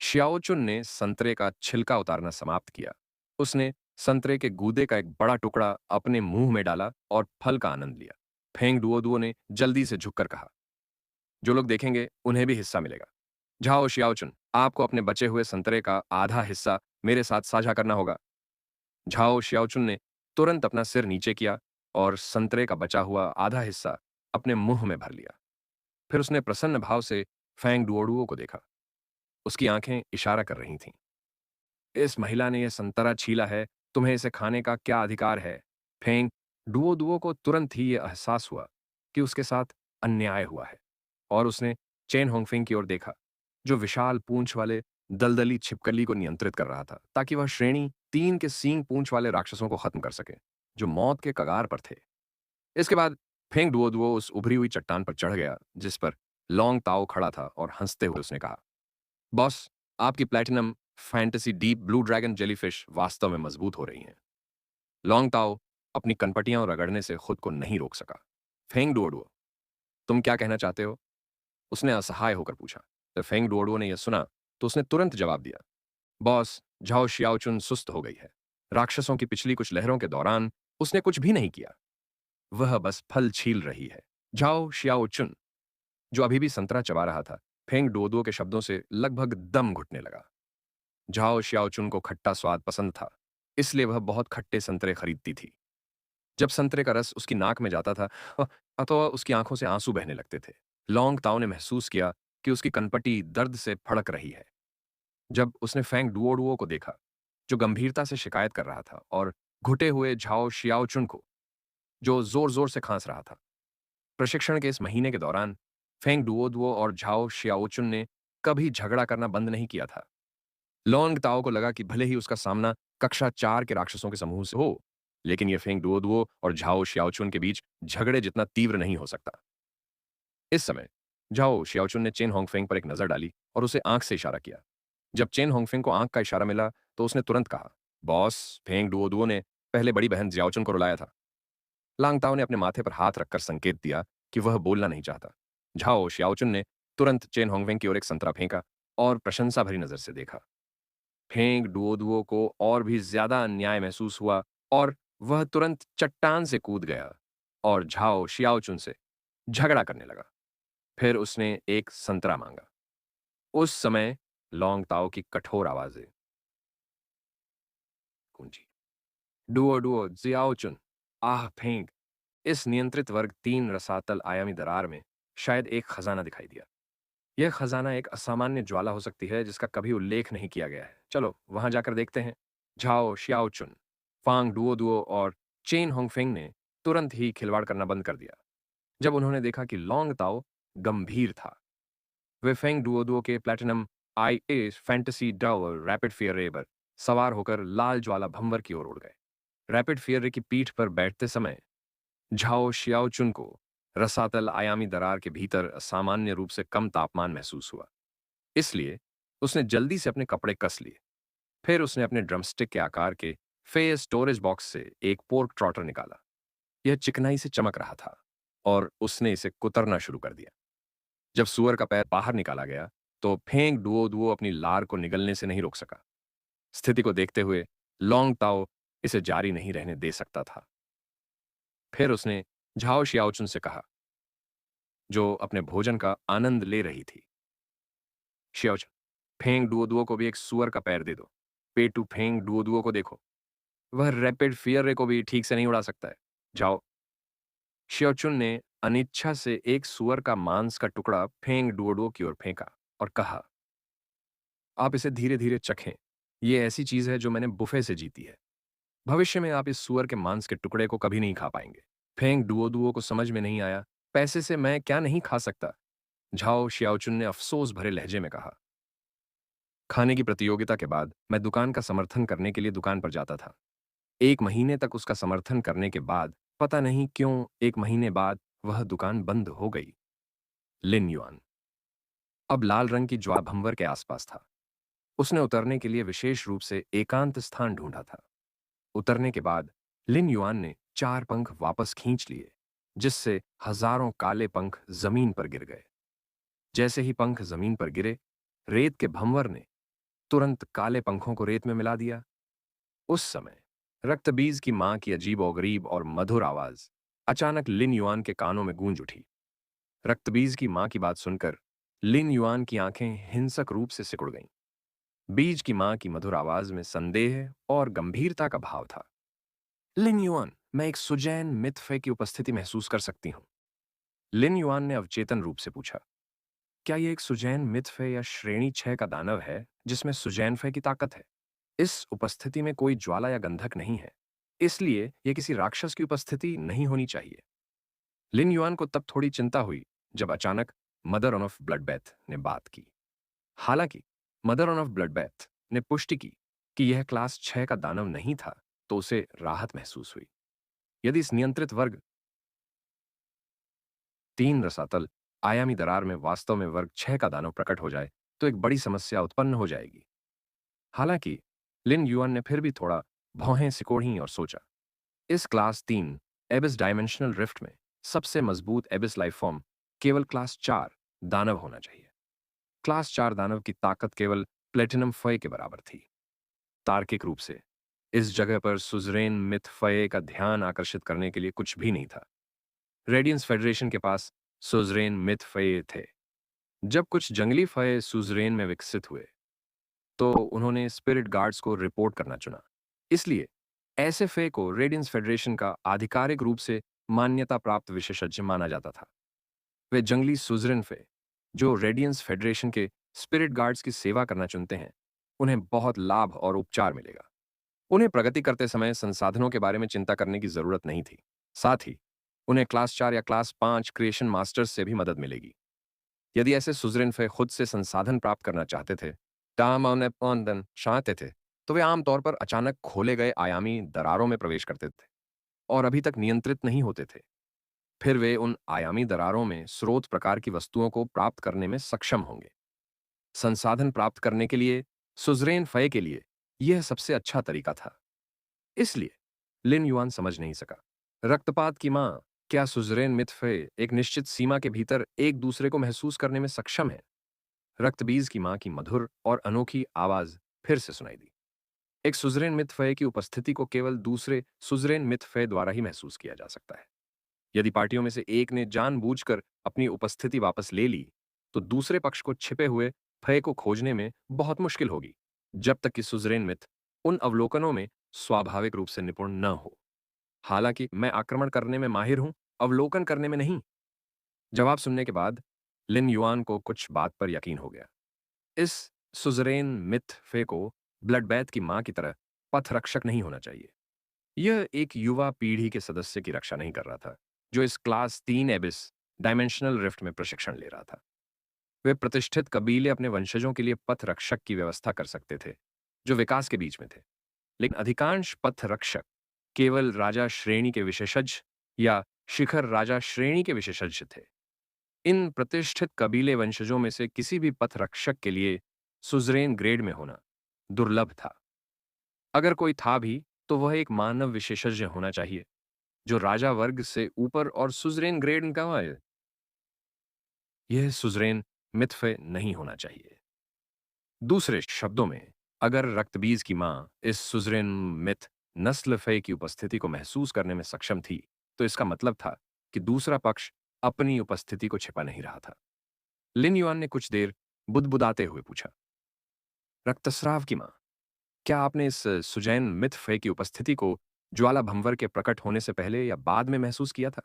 शियाओचुन ने संतरे का छिलका उतारना समाप्त किया, उसने संतरे के गूदे का एक बड़ा टुकड़ा अपने मुंह में डाला और फल का आनंद लिया। फेंग डुओडुओ ने जल्दी से झुककर कहा, जो लोग देखेंगे उन्हें भी हिस्सा मिलेगा। झाओ शियाओचुन, आपको अपने बचे हुए संतरे का आधा हिस्सा मेरे साथ साझा करना होगा। झाओ शियाओचुन ने तुरंत अपना सिर नीचे किया और संतरे का बचा हुआ आधा हिस्सा अपने मुंह में भर लिया। फिर उसने प्रसन्न भाव से फैंग डुओडुओ को देखा। उसकी आंखें इशारा कर रही थीं। इस महिला ने यह संतरा छीला है, तुम्हें इसे खाने का क्या अधिकार है? फेंग डुओडुओ को तुरंत ही यह एहसास हुआ कि उसके साथ अन्याय हुआ है और उसने चेन होंगफिंग की ओर देखा, जो विशाल पूंछ वाले दलदली छिपकली को नियंत्रित कर रहा था, ताकि वह श्रेणी 3 के सींग पूंछ वाले राक्षसों को खत्म कर सके, जो मौत के कगार पर थे। इसके बाद फेंग डुओडुओ उस उभरी हुई चट्टान पर चढ़ गया जिस पर लॉन्ग ताओ खड़ा था और हंसते हुए उसने कहा, बॉस, आपकी platinum fantasy deep blue dragon jellyfish वास्तव में मजबूत हो रही हैं। लॉन्ग ताओ अपनी कनपटियां रगड़ने से खुद को नहीं रोक सका। फेंग डुओडुओ, तुम क्या कहना चाहते हो? उसने असहाय होकर पूछा। जब फेंग डुओडुओ ने यह सुना तो उसने तुरंत जवाब दिया, बॉस, झाओ शियाओचुन सुस्त हो गई है। राक्षसों की पिछली कुछ लहरों के दौरान उसने कुछ भी नहीं किया, वह बस फल छील रही है। झाओ शियाओचुन, जो अभी भी संतरा चबा रहा था, फेंग डुओडुओ के शब्दों से लगभग दम घुटने लगा। झाओ शियाओचुन को खट्टा स्वाद पसंद था, इसलिए वह बहुत खट्टे संतरे खरीदती थी। जब संतरे का रस उसकी नाक में जाता था तो उसकी आंखों से आंसू बहने लगते थे। लॉन्ग ताओ ने महसूस किया कि उसकी कनपटी दर्द से फड़क रही है। जब उसने फैंग डुओडुओ को देखा, जो गंभीरता से शिकायत कर रहा था, और घुटे हुए झाओ शियाओचुन को, जो जोर जोर से खांस रहा था। प्रशिक्षण के इस महीने के दौरान फेंग डुओडुओ और झाओ शियाओचुन ने कभी झगड़ा करना बंद नहीं किया था। लॉन्ग ताओ को लगा कि भले ही उसका सामना कक्षा 4 के राक्षसों के समूह से हो, लेकिन ये फेंग डुओ और झाओ शियाओचुन के बीच झगड़े जितना तीव्र नहीं हो सकता। इस समय झाओ शियाओचुन ने चेन होंगफेंग पर एक नजर डाली और उसे आंख से इशारा किया। जब चेन होंगफेंग को आंख का इशारा मिला तो उसने तुरंत कहा, बॉस, फेंग डुओ ने पहले बड़ी बहन जियाओचुन को रुलाया था। लांगताओ ने अपने माथे पर हाथ रखकर संकेत दिया कि वह बोलना नहीं चाहता। झाओ शियाओचुन ने तुरंत चेन होंगवेंग की ओर एक संतरा फेंका और प्रशंसा भरी नजर से देखा। फेंग डुओ को और भी ज्यादा अन्याय महसूस हुआ और वह तुरंत चट्टान से कूद गया और झाओ शियाओचुन से झगड़ा करने लगा। फिर उसने एक संतरा मांगा। उस समय लॉन्ग ताओ की कठोर आवाजें गूंजी, डुओ डुओ जियाओचुन, आह फेंग। इस नियंत्रित वर्ग 3 रसातल आयामी दरार में शायद एक खजाना दिखाई दिया। यह खजाना एक असामान्य ज्वाला हो सकती है जिसका कभी उल्लेख नहीं किया गया है। चलो वहां जाकर देखते हैं। झाओ शियाओचुन, फांग डुओ और चेन होंगफेंग ने तुरंत ही खिलवाड़ करना बंद कर दिया। जब उन्होंने देखा कि लॉन्ग ताओ गंभीर था, वे फेंग डुओ के प्लेटिनम आई ए फैंटेसी डावर रैपिड फियर रे पर सवार होकर लाल ज्वाला भंवर की ओर उड़ गए। रैपिड फियर रे की पीठ पर बैठते समय झाओ शियाओचुन को रसातल आयामी दरार के भीतर असामान्य रूप से कम तापमान महसूस हुआ। इसलिए उसने जल्दी से अपने कपड़े कस लिए। फिर उसने अपने ड्रमस्टिक के आकार के फेयर स्टोरेज बॉक्स से एक पोर्क ट्रॉटर निकाला। यह चिकनाई से चमक रहा था और उसने इसे कुतरना शुरू कर दिया। जब सुअर का पैर बाहर निकाला गया तो फेंग डुओ अपनी लार को निगलने से नहीं रोक सका। स्थिति को देखते हुए लॉन्ग ताओ इसे जारी नहीं रहने दे सकता था। फिर उसने झाओ शियाओचुन से कहा, जो अपने भोजन का आनंद ले रही थी, शियाओचुन, फेंग डुओ को भी एक सुअर का पैर दे दो। पेटू फेंग डुओ को देखो, वह रैपिड फियर रे को भी ठीक से नहीं उड़ा सकता है। जाओ। शियाओचुन ने अनिच्छा से एक सुअर का मांस का टुकड़ा फेंग डुओ की ओर फेंका और कहा, आप इसे धीरे धीरे चखें। यह ऐसी चीज है जो मैंने बुफे से जीती है। भविष्य में आप इस सुअर के मांस के टुकड़े को कभी नहीं खा पाएंगे। फेंग डुओ को समझ में नहीं आया, पैसे से मैं क्या नहीं खा सकता। झाओ शियाओचुन ने अफसोस भरे लहजे में कहा, खाने की प्रतियोगिता के बाद मैं दुकान का समर्थन करने के लिए दुकान पर जाता था। 1 महीने तक उसका समर्थन करने के बाद पता नहीं क्यों 1 महीने बाद वह दुकान बंद हो गई। लिन युआन अब लाल रंग की ज्वा भंवर के आसपास था। उसने उतरने के लिए विशेष रूप से एकांत स्थान ढूंढा था। उतरने के बाद लिन युआन ने 4 पंख वापस खींच लिए, जिससे हजारों काले पंख जमीन पर गिर गए। जैसे ही पंख जमीन पर गिरे, रेत के भंवर ने तुरंत काले पंखों को रेत में मिला दिया। उस समय रक्तबीज की मां की अजीबोगरीब और मधुर आवाज अचानक लिन युआन के कानों में गूंज उठी। रक्तबीज की मां की बात सुनकर लिन युआन की आंखें हिंसक रूप से सिकुड़ गईं। बीज की मां की मधुर आवाज में संदेह और गंभीरता का भाव था। लिन युआन, मैं एक सुजैन मिथफे की उपस्थिति महसूस कर सकती हूं। लिन युआन ने अवचेतन रूप से पूछा, क्या यह एक सुजैन मिथफे या श्रेणी 6 का दानव है जिसमें सुजैन फे की ताकत है? इस उपस्थिति में कोई ज्वाला या गंधक नहीं है, इसलिए यह किसी राक्षस की उपस्थिति नहीं होनी चाहिए। लिन युआन को तब थोड़ी चिंता हुई जब अचानक मदर ऑन ऑफ ब्लडबैथ ने बात की। हालांकि मदर ऑन ऑफ ब्लडबैथ ने पुष्टि की कि यह क्लास 6 का दानव नहीं था, तो उसे राहत महसूस हुई। यदि इस नियंत्रित वर्ग 3 रसातल आयामी दरार में वास्तव में वर्ग 6 का दानव प्रकट हो जाए तो एक बड़ी समस्या उत्पन्न हो जाएगी। हालांकि लिन युआन ने फिर भी थोड़ा भौहें सिकोड़ी और सोचा, इस क्लास 3 एबिस डायमेंशनल रिफ्ट में सबसे मजबूत एबिस लाइफ फॉर्म केवल क्लास 4 दानव होना चाहिए। क्लास 4 दानव की ताकत केवल प्लेटिनम फय के बराबर थी। तार्किक रूप से इस जगह पर सुजरेन मिथ फय का ध्यान आकर्षित करने के लिए कुछ भी नहीं था। रेडियंस फेडरेशन के पास सुजरेन मिथ फय थे। जब कुछ जंगली फय सुजरेन में विकसित हुए तो उन्होंने स्पिरिट गार्ड्स को रिपोर्ट करना चुना। इसलिए ऐसे फे को रेडियंस फेडरेशन का आधिकारिक रूप से मान्यता प्राप्त विशेषज्ञ माना जाता था। वे जंगली सुजरेन फे जो रेडियंस फेडरेशन के स्पिरिट गार्ड्स की सेवा करना चुनते हैं, उन्हें बहुत लाभ और उपचार मिलेगा। उन्हें प्रगति करते समय संसाधनों के बारे में चिंता करने की जरूरत नहीं थी। साथ ही उन्हें क्लास 4 या क्लास 5 क्रिएशन मास्टर्स से भी मदद मिलेगी। यदि ऐसे सुजरेन फे खुद से संसाधन प्राप्त करना चाहते थे, चाहते थे, तो वे आमतौर पर अचानक खोले गए आयामी दरारों में प्रवेश करते थे। और अभी तक नियंत्रित नहीं होते थे। फिर वे उन आयामी दरारों में स्रोत प्रकार की वस्तुओं को प्राप्त करने में सक्षम होंगे। संसाधन प्राप्त करने के लिए सुजरेन फय के लिए यह सबसे अच्छा तरीका था। इसलिए लिन युआन समझ नहीं सका। रक्तपात की मां, क्या सुजरेन मिथ फय एक निश्चित सीमा के भीतर एक दूसरे को महसूस करने में सक्षम है? रक्तबीज की मां की मधुर और अनोखी आवाज फिर से सुनाई दी। एक सुजरेन मिथ फय की उपस्थिति को केवल दूसरे सुजरेन मिथ फय द्वारा ही महसूस किया जा सकता है। यदि पार्टियों में से एक ने जानबूझकर अपनी उपस्थिति वापस ले ली, तो दूसरे पक्ष को छिपे हुए भय को खोजने में बहुत मुश्किल होगी, जब तक कि सुजरेन मिथ उन अवलोकनों में स्वाभाविक रूप से निपुण न हो। हालांकि मैं आक्रमण करने में माहिर हूं, अवलोकन करने में नहीं। जवाब सुनने के बाद लिन युआन को कुछ बात पर यकीन हो गया। इस सुजरेन मिथ फे को ब्लड बैथ की मां की तरह पथ रक्षक नहीं होना चाहिए। यह एक युवा पीढ़ी के सदस्य की रक्षा नहीं कर रहा था, जो इस क्लास 3 एबिस डायमेंशनल रिफ्ट में प्रशिक्षण ले रहा था। वे प्रतिष्ठित कबीले अपने वंशजों के लिए पथ रक्षक की व्यवस्था कर सकते थे, जो विकास के बीच में थे। लेकिन अधिकांश पथ रक्षक केवल राजा श्रेणी के विशेषज्ञ या शिखर राजा श्रेणी के विशेषज्ञ थे। इन प्रतिष्ठित कबीले वंशजों में से किसी भी पथ रक्षक के लिए सुजरेन ग्रेड में होना दुर्लभ था। अगर कोई था भी, तो वह एक मानव विशेषज्ञ होना चाहिए, जो राजा वर्ग से ऊपर और सुजरेन ग्रेड का है। यह सुजरेन मिथफे नहीं होना चाहिए। दूसरे शब्दों में, अगर रक्तबीज की मां इस सुजरेन मिथ नस्ल फे की उपस्थिति को महसूस करने में सक्षम थी, तो इसका मतलब था कि दूसरा पक्ष अपनी उपस्थिति को छिपा नहीं रहा था। लिन युआन ने कुछ देर बुदबुदाते हुए पूछा, रक्तस्राव की मां, क्या आपने इस सुजैन मिथ फे की उपस्थिति को ज्वाला भंवर के प्रकट होने से पहले या बाद में महसूस किया था?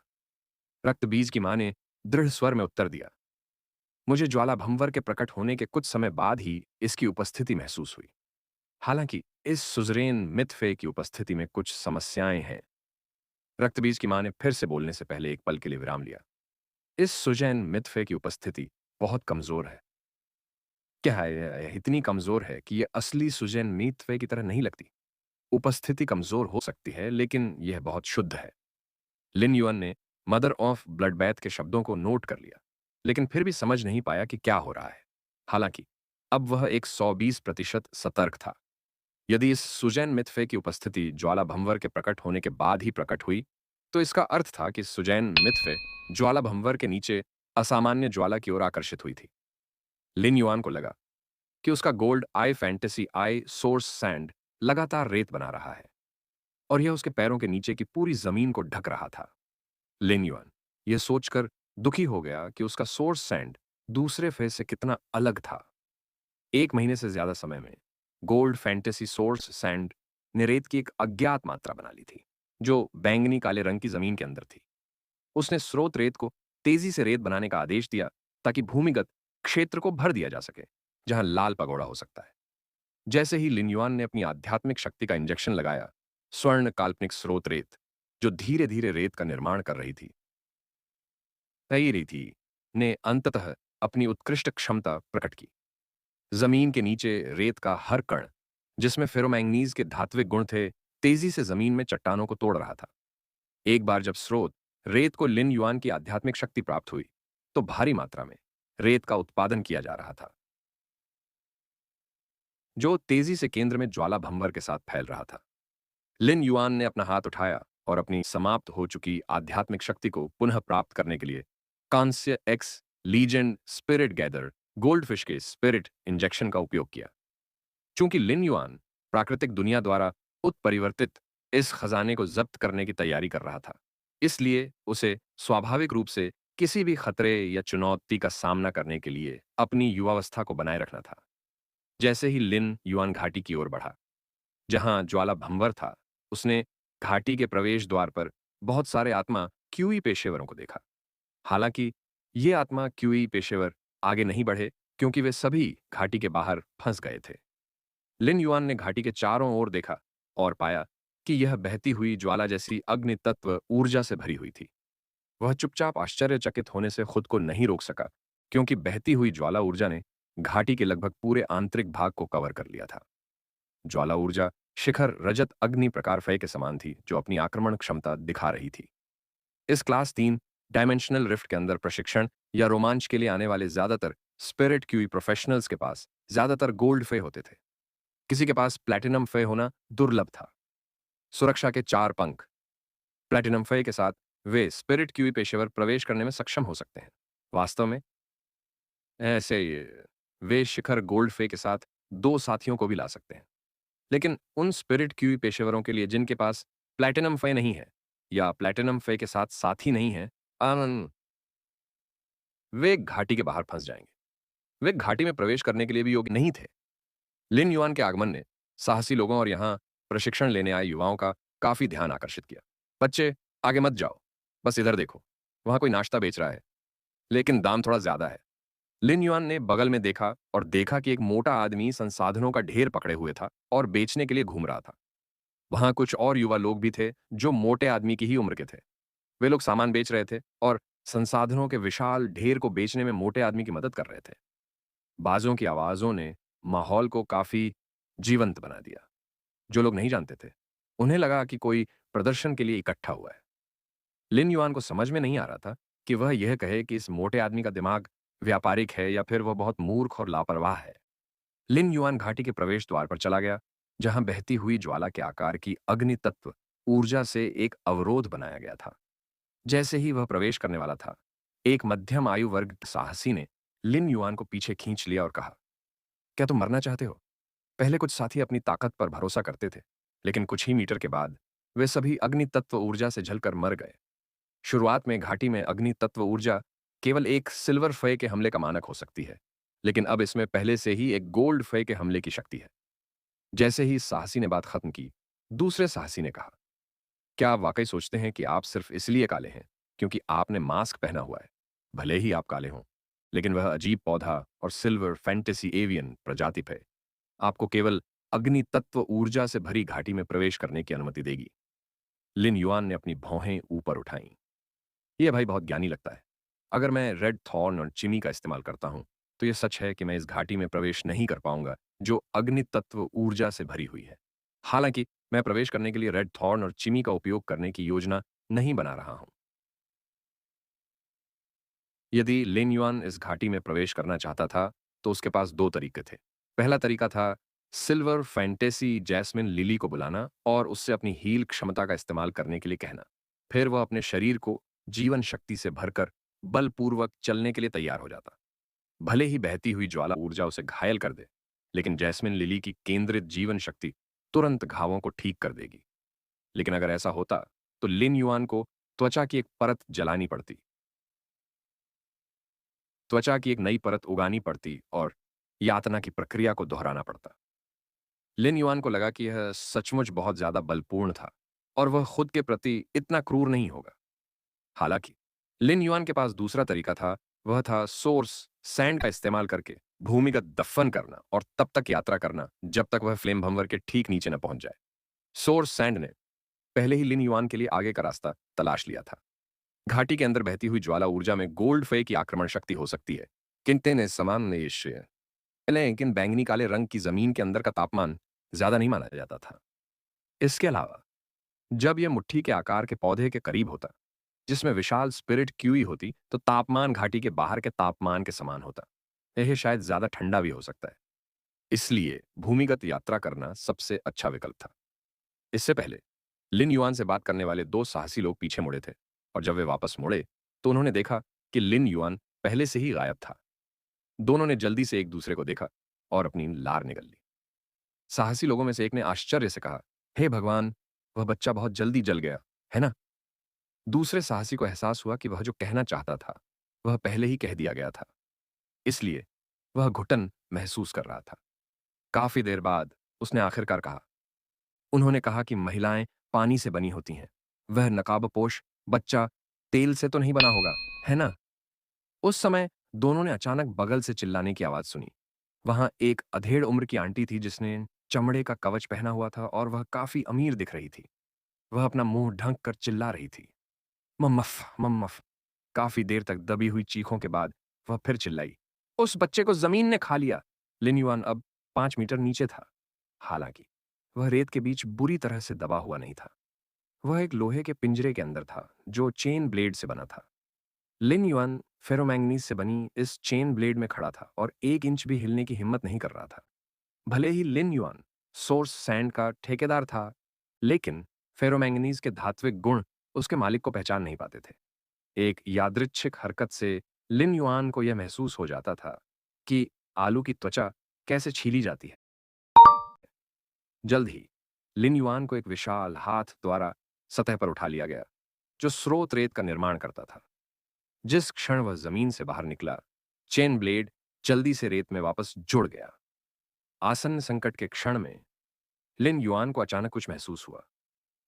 रक्तबीज की मां ने दृढ़ स्वर में उत्तर दिया, मुझे ज्वाला भंवर के प्रकट होने के कुछ समय बाद ही इसकी उपस्थिति महसूस हुई। हालांकि इस सुजरेन मिथ फे की उपस्थिति में कुछ समस्याएं हैं। रक्तबीज की मां ने फिर से बोलने से पहले एक पल के लिए विराम लिया। इस सुजैन मिथ फे की उपस्थिति बहुत कमजोर है। क्या है, यह इतनी कमजोर है कि यह असली सुजैन मिथ फे की तरह नहीं लगती। उपस्थिति कमजोर हो सकती है, लेकिन यह बहुत शुद्ध है। लिन युअन ने मदर ऑफ ब्लड बैथ के शब्दों को नोट कर लिया, लेकिन फिर भी समझ नहीं पाया कि क्या हो रहा है। हालांकि अब वह एक 120% सतर्क था। यदि इस सुजैन मिथफे की उपस्थिति ज्वाला भंवर के प्रकट होने के बाद ही प्रकट हुई, तो इसका अर्थ था कि सुजैन मिथफे ज्वाला भंवर के नीचे असामान्य ज्वाला की ओर आकर्षित हुई थी। लिन युआन को लगा कि उसका गोल्ड आई फैंटेसी आई सोर्स सैंड लगातार रेत बना रहा है, और यह उसके पैरों के नीचे की पूरी जमीन को ढक रहा था। लिन युआन यह सोचकर दुखी हो गया कि उसका सोर्स सैंड दूसरे फेज से कितना अलग था। 1 महीने से ज्यादा समय में गोल्ड फैंटेसी सोर्स सैंड ने रेत की एक अज्ञात मात्रा बना ली थी, जो बैंगनी काले रंग की जमीन के अंदर थी। उसने स्रोत रेत को तेजी से रेत बनाने का आदेश दिया, ताकि भूमिगत क्षेत्र को भर दिया जा सके, जहां लाल पगोड़ा हो सकता है। जैसे ही लिन युआन ने अपनी आध्यात्मिक शक्ति का इंजेक्शन लगाया, स्वर्ण काल्पनिक स्रोत रेत, जो धीरे धीरे रेत का निर्माण कर रही थी, तई रही थी, ने अंततः अपनी उत्कृष्ट क्षमता प्रकट की। जमीन के नीचे रेत का हर कण, जिसमें फेरोमैंगनीज के धात्विक गुण थे, तेजी से जमीन में चट्टानों को तोड़ रहा था। एक बार जब स्रोत रेत को लिन युआन की आध्यात्मिक शक्ति प्राप्त हुई, तो भारी मात्रा में रेत का उत्पादन किया जा रहा था, जो तेजी से केंद्र में ज्वाला भंवर के साथ फैल रहा था। लिन युआन ने अपना हाथ उठाया और अपनी समाप्त हो चुकी आध्यात्मिक शक्ति को पुनः प्राप्त करने के लिए कांस्य x legend spirit gather goldfish के स्पिरिट इंजेक्शन का उपयोग किया। चूंकि लिन युआन प्राकृतिक दुनिया द्वारा उत्परिवर्तित इस खजाने को जब्त करने की तैयारी कर रहा था, इसलिए उसे स्वाभाविक रूप से किसी भी खतरे या चुनौती का सामना करने के लिए अपनी युवावस्था को बनाए रखना था। जैसे ही लिन युआन घाटी की ओर बढ़ा, जहां ज्वाला भंवर था, उसने घाटी के प्रवेश द्वार पर बहुत सारे आत्मा क्यूई पेशेवरों को देखा। हालांकि ये आत्मा क्यूई पेशेवर आगे नहीं बढ़े, क्योंकि वे सभी घाटी के बाहर फंस गए थे। लिन युआन ने घाटी के चारों ओर देखा और पाया कि यह बहती हुई ज्वाला जैसी अग्नि तत्व ऊर्जा से भरी हुई थी। वह चुपचाप आश्चर्यचकित होने से खुद को नहीं रोक सका, क्योंकि बहती हुई ज्वाला ऊर्जा ने घाटी के लगभग पूरे आंतरिक भाग को कवर कर लिया था। ज्वाला ऊर्जा शिखर रजत अग्नि प्रकार फय के समान थी, जो अपनी आक्रमण क्षमता दिखा रही थी। इस क्लास 3 डायमेंशनल रिफ्ट के अंदर प्रशिक्षण या रोमांच के लिए आने वाले ज्यादातर स्पिरिट क्यूई प्रोफेशनल्स के पास ज्यादातर गोल्ड फे होते थे। किसी के पास प्लैटिनम फे होना दुर्लभ था। सुरक्षा के 4 पंख। प्लैटिनम फे के साथ वे स्पिरिट क्यूई पेशेवर प्रवेश करने में सक्षम हो सकते हैं। वास्तव में ऐसे वे शिखर गोल्ड फे के साथ 2 साथियों को भी ला सकते हैं। लेकिन उन स्पिरिट क्यूई पेशेवरों के लिए जिनके पास प्लैटिनम फे नहीं है या प्लैटिनम फे के साथ साथी नहीं है, वे घाटी के बाहर फंस जाएंगे। वे घाटी में प्रवेश करने के लिए भी योग्य नहीं थे। लिन युआन के आगमन ने साहसी लोगों और यहां प्रशिक्षण लेने आए युवाओं का काफी ध्यान आकर्षित किया। बच्चे, आगे मत जाओ, बस इधर देखो, वहां कोई नाश्ता बेच रहा है, लेकिन दाम थोड़ा ज्यादा है। लिन युआन ने बगल में देखा और देखा कि एक मोटा आदमी संसाधनों का ढेर पकड़े हुए था और बेचने के लिए घूम रहा था। वहां कुछ और युवा लोग भी थे जो मोटे आदमी की ही उम्र के थे। वे लोग सामान बेच रहे थे और संसाधनों के विशाल ढेर को बेचने में मोटे आदमी की मदद कर रहे थे। बाजों की आवाजों ने माहौल को काफी जीवंत बना दिया। जो लोग नहीं जानते थे, उन्हें लगा कि कोई प्रदर्शन के लिए इकट्ठा हुआ है। लिन युआन को समझ में नहीं आ रहा था कि वह यह कहे कि इस मोटे आदमी का दिमाग व्यापारिक है या फिर वह बहुत मूर्ख और लापरवाह है। लिन युआन घाटी के प्रवेश द्वार पर चला गया, जहां बहती हुई ज्वाला के आकार की अग्नि तत्व ऊर्जा से एक अवरोध बनाया गया था। जैसे ही वह प्रवेश करने वाला था, एक मध्यम आयु वर्ग के साहसी ने लिन युआन को पीछे खींच लिया और कहा, क्या तुम मरना चाहते हो? पहले कुछ साथी अपनी ताकत पर भरोसा करते थे, लेकिन कुछ ही मीटर के बाद वे सभी अग्नि तत्व ऊर्जा से जलकर मर गए। शुरुआत में घाटी में अग्नि तत्व ऊर्जा केवल एक सिल्वर फय के हमले का मानक हो सकती है, लेकिन अब इसमें पहले से ही एक गोल्ड फय के हमले की शक्ति है। जैसे ही इस साहसी ने बात खत्म की, दूसरे साहसी ने कहा, क्या आप वाकई सोचते हैं कि आप सिर्फ इसलिए काले हैं क्योंकि आपने मास्क पहना हुआ है? भले ही आप काले हों, लेकिन वह अजीब पौधा और सिल्वर फैंटेसी एवियन प्रजाति पे आपको केवल अग्नि तत्व ऊर्जा से भरी घाटी में प्रवेश करने की अनुमति देगी। लिन युआन ने अपनी भौहें ऊपर उठाईं। यह भाई बहुत ज्ञानी लगता है। अगर मैं रेड थॉर्न और चिमी का इस्तेमाल करता हूं, तो यह सच है कि मैं इस घाटी में प्रवेश नहीं कर पाऊंगा जो अग्नि तत्व ऊर्जा से भरी हुई है। हालांकि मैं प्रवेश करने के लिए रेड थॉर्न और चिमी का उपयोग करने की योजना नहीं बना रहा हूं। यदि लिन युआन इस घाटी में प्रवेश करना चाहता था, तो उसके पास 2 तरीके थे। पहला तरीका था सिल्वर फैंटेसी जैस्मिन लिली को बुलाना और उससे अपनी हील क्षमता का इस्तेमाल करने के लिए कहना। फिर वह अपने शरीर को जीवन शक्ति से भरकर बलपूर्वक चलने के लिए तैयार हो जाता। भले ही बहती हुई ज्वाला ऊर्जा उसे घायल कर दे, लेकिन जैस्मिन लिली की केंद्रित जीवन शक्ति तुरंत घावों को ठीक कर देगी। लेकिन अगर ऐसा होता, तो लिन युआन को त्वचा की एक परत जलानी पड़ती, त्वचा की एक नई परत उगानी पड़ती और यातना की प्रक्रिया को दोहराना पड़ता। लिन युआन को लगा कि यह सचमुच बहुत ज्यादा बलपूर्ण था और वह खुद के प्रति इतना क्रूर नहीं होगा। हालांकि लिन युआन के पास दूसरा तरीका था, वह था सोर्स सैंड का इस्तेमाल करके भूमिगत दफन करना और तब तक यात्रा करना जब तक वह फ्लेम भंवर के ठीक नीचे न पहुंच जाए। सोर्स सैंड ने पहले ही लिन युआन के लिए आगे का रास्ता तलाश लिया था। घाटी के अंदर बहती हुई ज्वाला ऊर्जा में गोल्ड फे की आक्रमण शक्ति हो सकती है, किंतु ने समान निश्चय, लेकिन बैंगनी काले रंग की जमीन के अंदर का तापमान ज्यादा नहीं माना जाता था। इसके अलावा जब यह मुट्ठी के आकार के पौधे के करीब होता, जिसमें विशाल स्पिरिट क्यूई होती, तो तापमान घाटी के बाहर के तापमान के समान होता। यह शायद ज्यादा ठंडा भी हो सकता है। इसलिए भूमिगत यात्रा करना सबसे अच्छा विकल्प था। इससे पहले लिन युआन से बात करने वाले 2 साहसी लोग पीछे मुड़े थे, और जब वे वापस मुड़े, तो उन्होंने देखा कि लिन युआन पहले से ही गायब था। दोनों ने जल्दी से एक दूसरे को देखा और अपनी लार निगल ली। साहसी लोगों में से एक ने आश्चर्य से कहा, हे भगवान, वह बच्चा बहुत जल्दी जल गया, है ना? दूसरे साहसी को एहसास हुआ कि वह जो कहना चाहता था, वह पहले ही कह दिया गया था। इसलिए वह घुटन महसूस कर रहा था। काफी देर बाद उसने आखिरकार कहा, उन्होंने कहा कि महिलाएं पानी से बनी होती हैं। वह नकाबपोश बच्चा तेल से तो नहीं बना होगा, है ना? उस समय दोनों ने अचानक बगल से चिल्लाने की आवाज सुनी। वहां एक अधेड़ उम्र की आंटी थी जिसने चमड़े का कवच पहना हुआ था और वह काफी अमीर दिख रही थी। वह अपना मुंह ढंक कर चिल्ला रही थी, मम्मफ मम्मफ। काफी देर तक दबी हुई चीखों के बाद वह फिर चिल्लाई, उस बच्चे को जमीन ने खा लिया। लिन युआन अब 5 मीटर नीचे था। हालांकि वह रेत के बीच बुरी तरह से दबा हुआ नहीं था। वह एक लोहे के पिंजरे के अंदर था जो चेन ब्लेड से बना था। लिन युआन फेरोमैंगनीज से बनी इस चेन ब्लेड में खड़ा था और 1 इंच भी हिलने की हिम्मत नहीं कर रहा था। भले ही लिन युआन सोर्स सैंड का ठेकेदार था, लेकिन फेरोमैंगनीज के धात्विक गुण उसके मालिक को पहचान नहीं पाते थे। एक यादृच्छिक हरकत से लिन युआन को यह महसूस हो जाता था कि आलू की त्वचा कैसे छीली जाती है। जल्द ही लिन युआन को एक विशाल हाथ द्वारा सतह पर उठा लिया गया, जो स्रोत रेत का निर्माण करता था। जिस क्षण वह जमीन से बाहर निकला, चेन ब्लेड जल्दी से रेत में वापस जुड़ गया। आसन्न संकट के क्षण में लिन युआन को अचानक कुछ महसूस हुआ।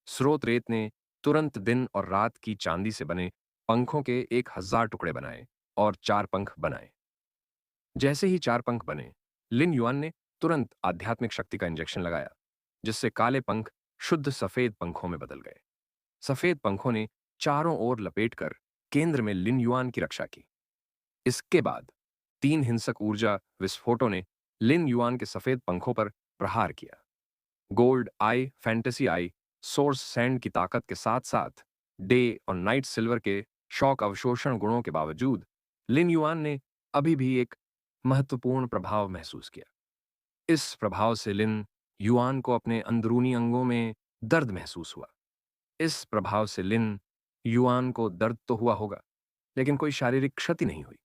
स्रोत रेत ने तुरंत दिन और रात की चांदी से बने पंखों के 1000 टुकड़े बनाए और 4 पंख बनाए। जैसे ही 4 पंख बने, लिन युआन ने तुरंत आध्यात्मिक शक्ति का इंजेक्शन लगाया, जिससे काले पंख शुद्ध सफेद पंखों में बदल गए। सफेद पंखों ने चारों ओर लपेटकर केंद्र में लिन युआन की रक्षा की। इसके बाद 3 हिंसक ऊर्जा विस्फोटों ने लिन युआन के सफेद पंखों पर प्रहार किया। गोल्ड आई, फैंटेसी आई, सोर्स सैंड की ताकत के साथ साथ डे और नाइट सिल्वर के शॉक अवशोषण गुणों के बावजूद लिन युआन ने अभी भी एक महत्वपूर्ण प्रभाव महसूस किया। इस प्रभाव से लिन युआन को अपने अंदरूनी अंगों में दर्द महसूस हुआ। इस प्रभाव से लिन युआन को दर्द तो हुआ होगा, लेकिन कोई शारीरिक क्षति नहीं हुई।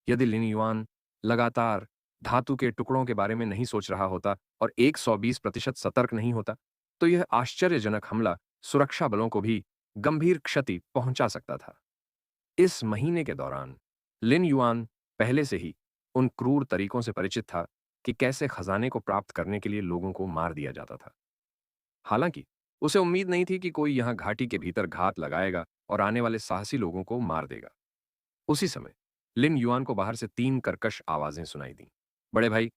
यदि लिन युआन लगातार धातु के टुकड़ों के बारे में नहीं सोच रहा होता और 120% सतर्क नहीं होता, तो यह आश्चर्यजनक हमला सुरक्षा बलों को भी गंभीर क्षति पहुंचा सकता था। इस महीने के दौरान लिन युआन पहले से ही उन क्रूर तरीकों से परिचित था कि कैसे खजाने को प्राप्त करने के लिए लोगों को मार दिया जाता था। हालांकि उसे उम्मीद नहीं थी कि कोई यहां घाटी के भीतर घात लगाएगा और आने वाले साहसी लोगों को मार देगा। उसी समय लिन युआन को बाहर से 3 कर्कश आवाजें सुनाई दी। बड़े भाई,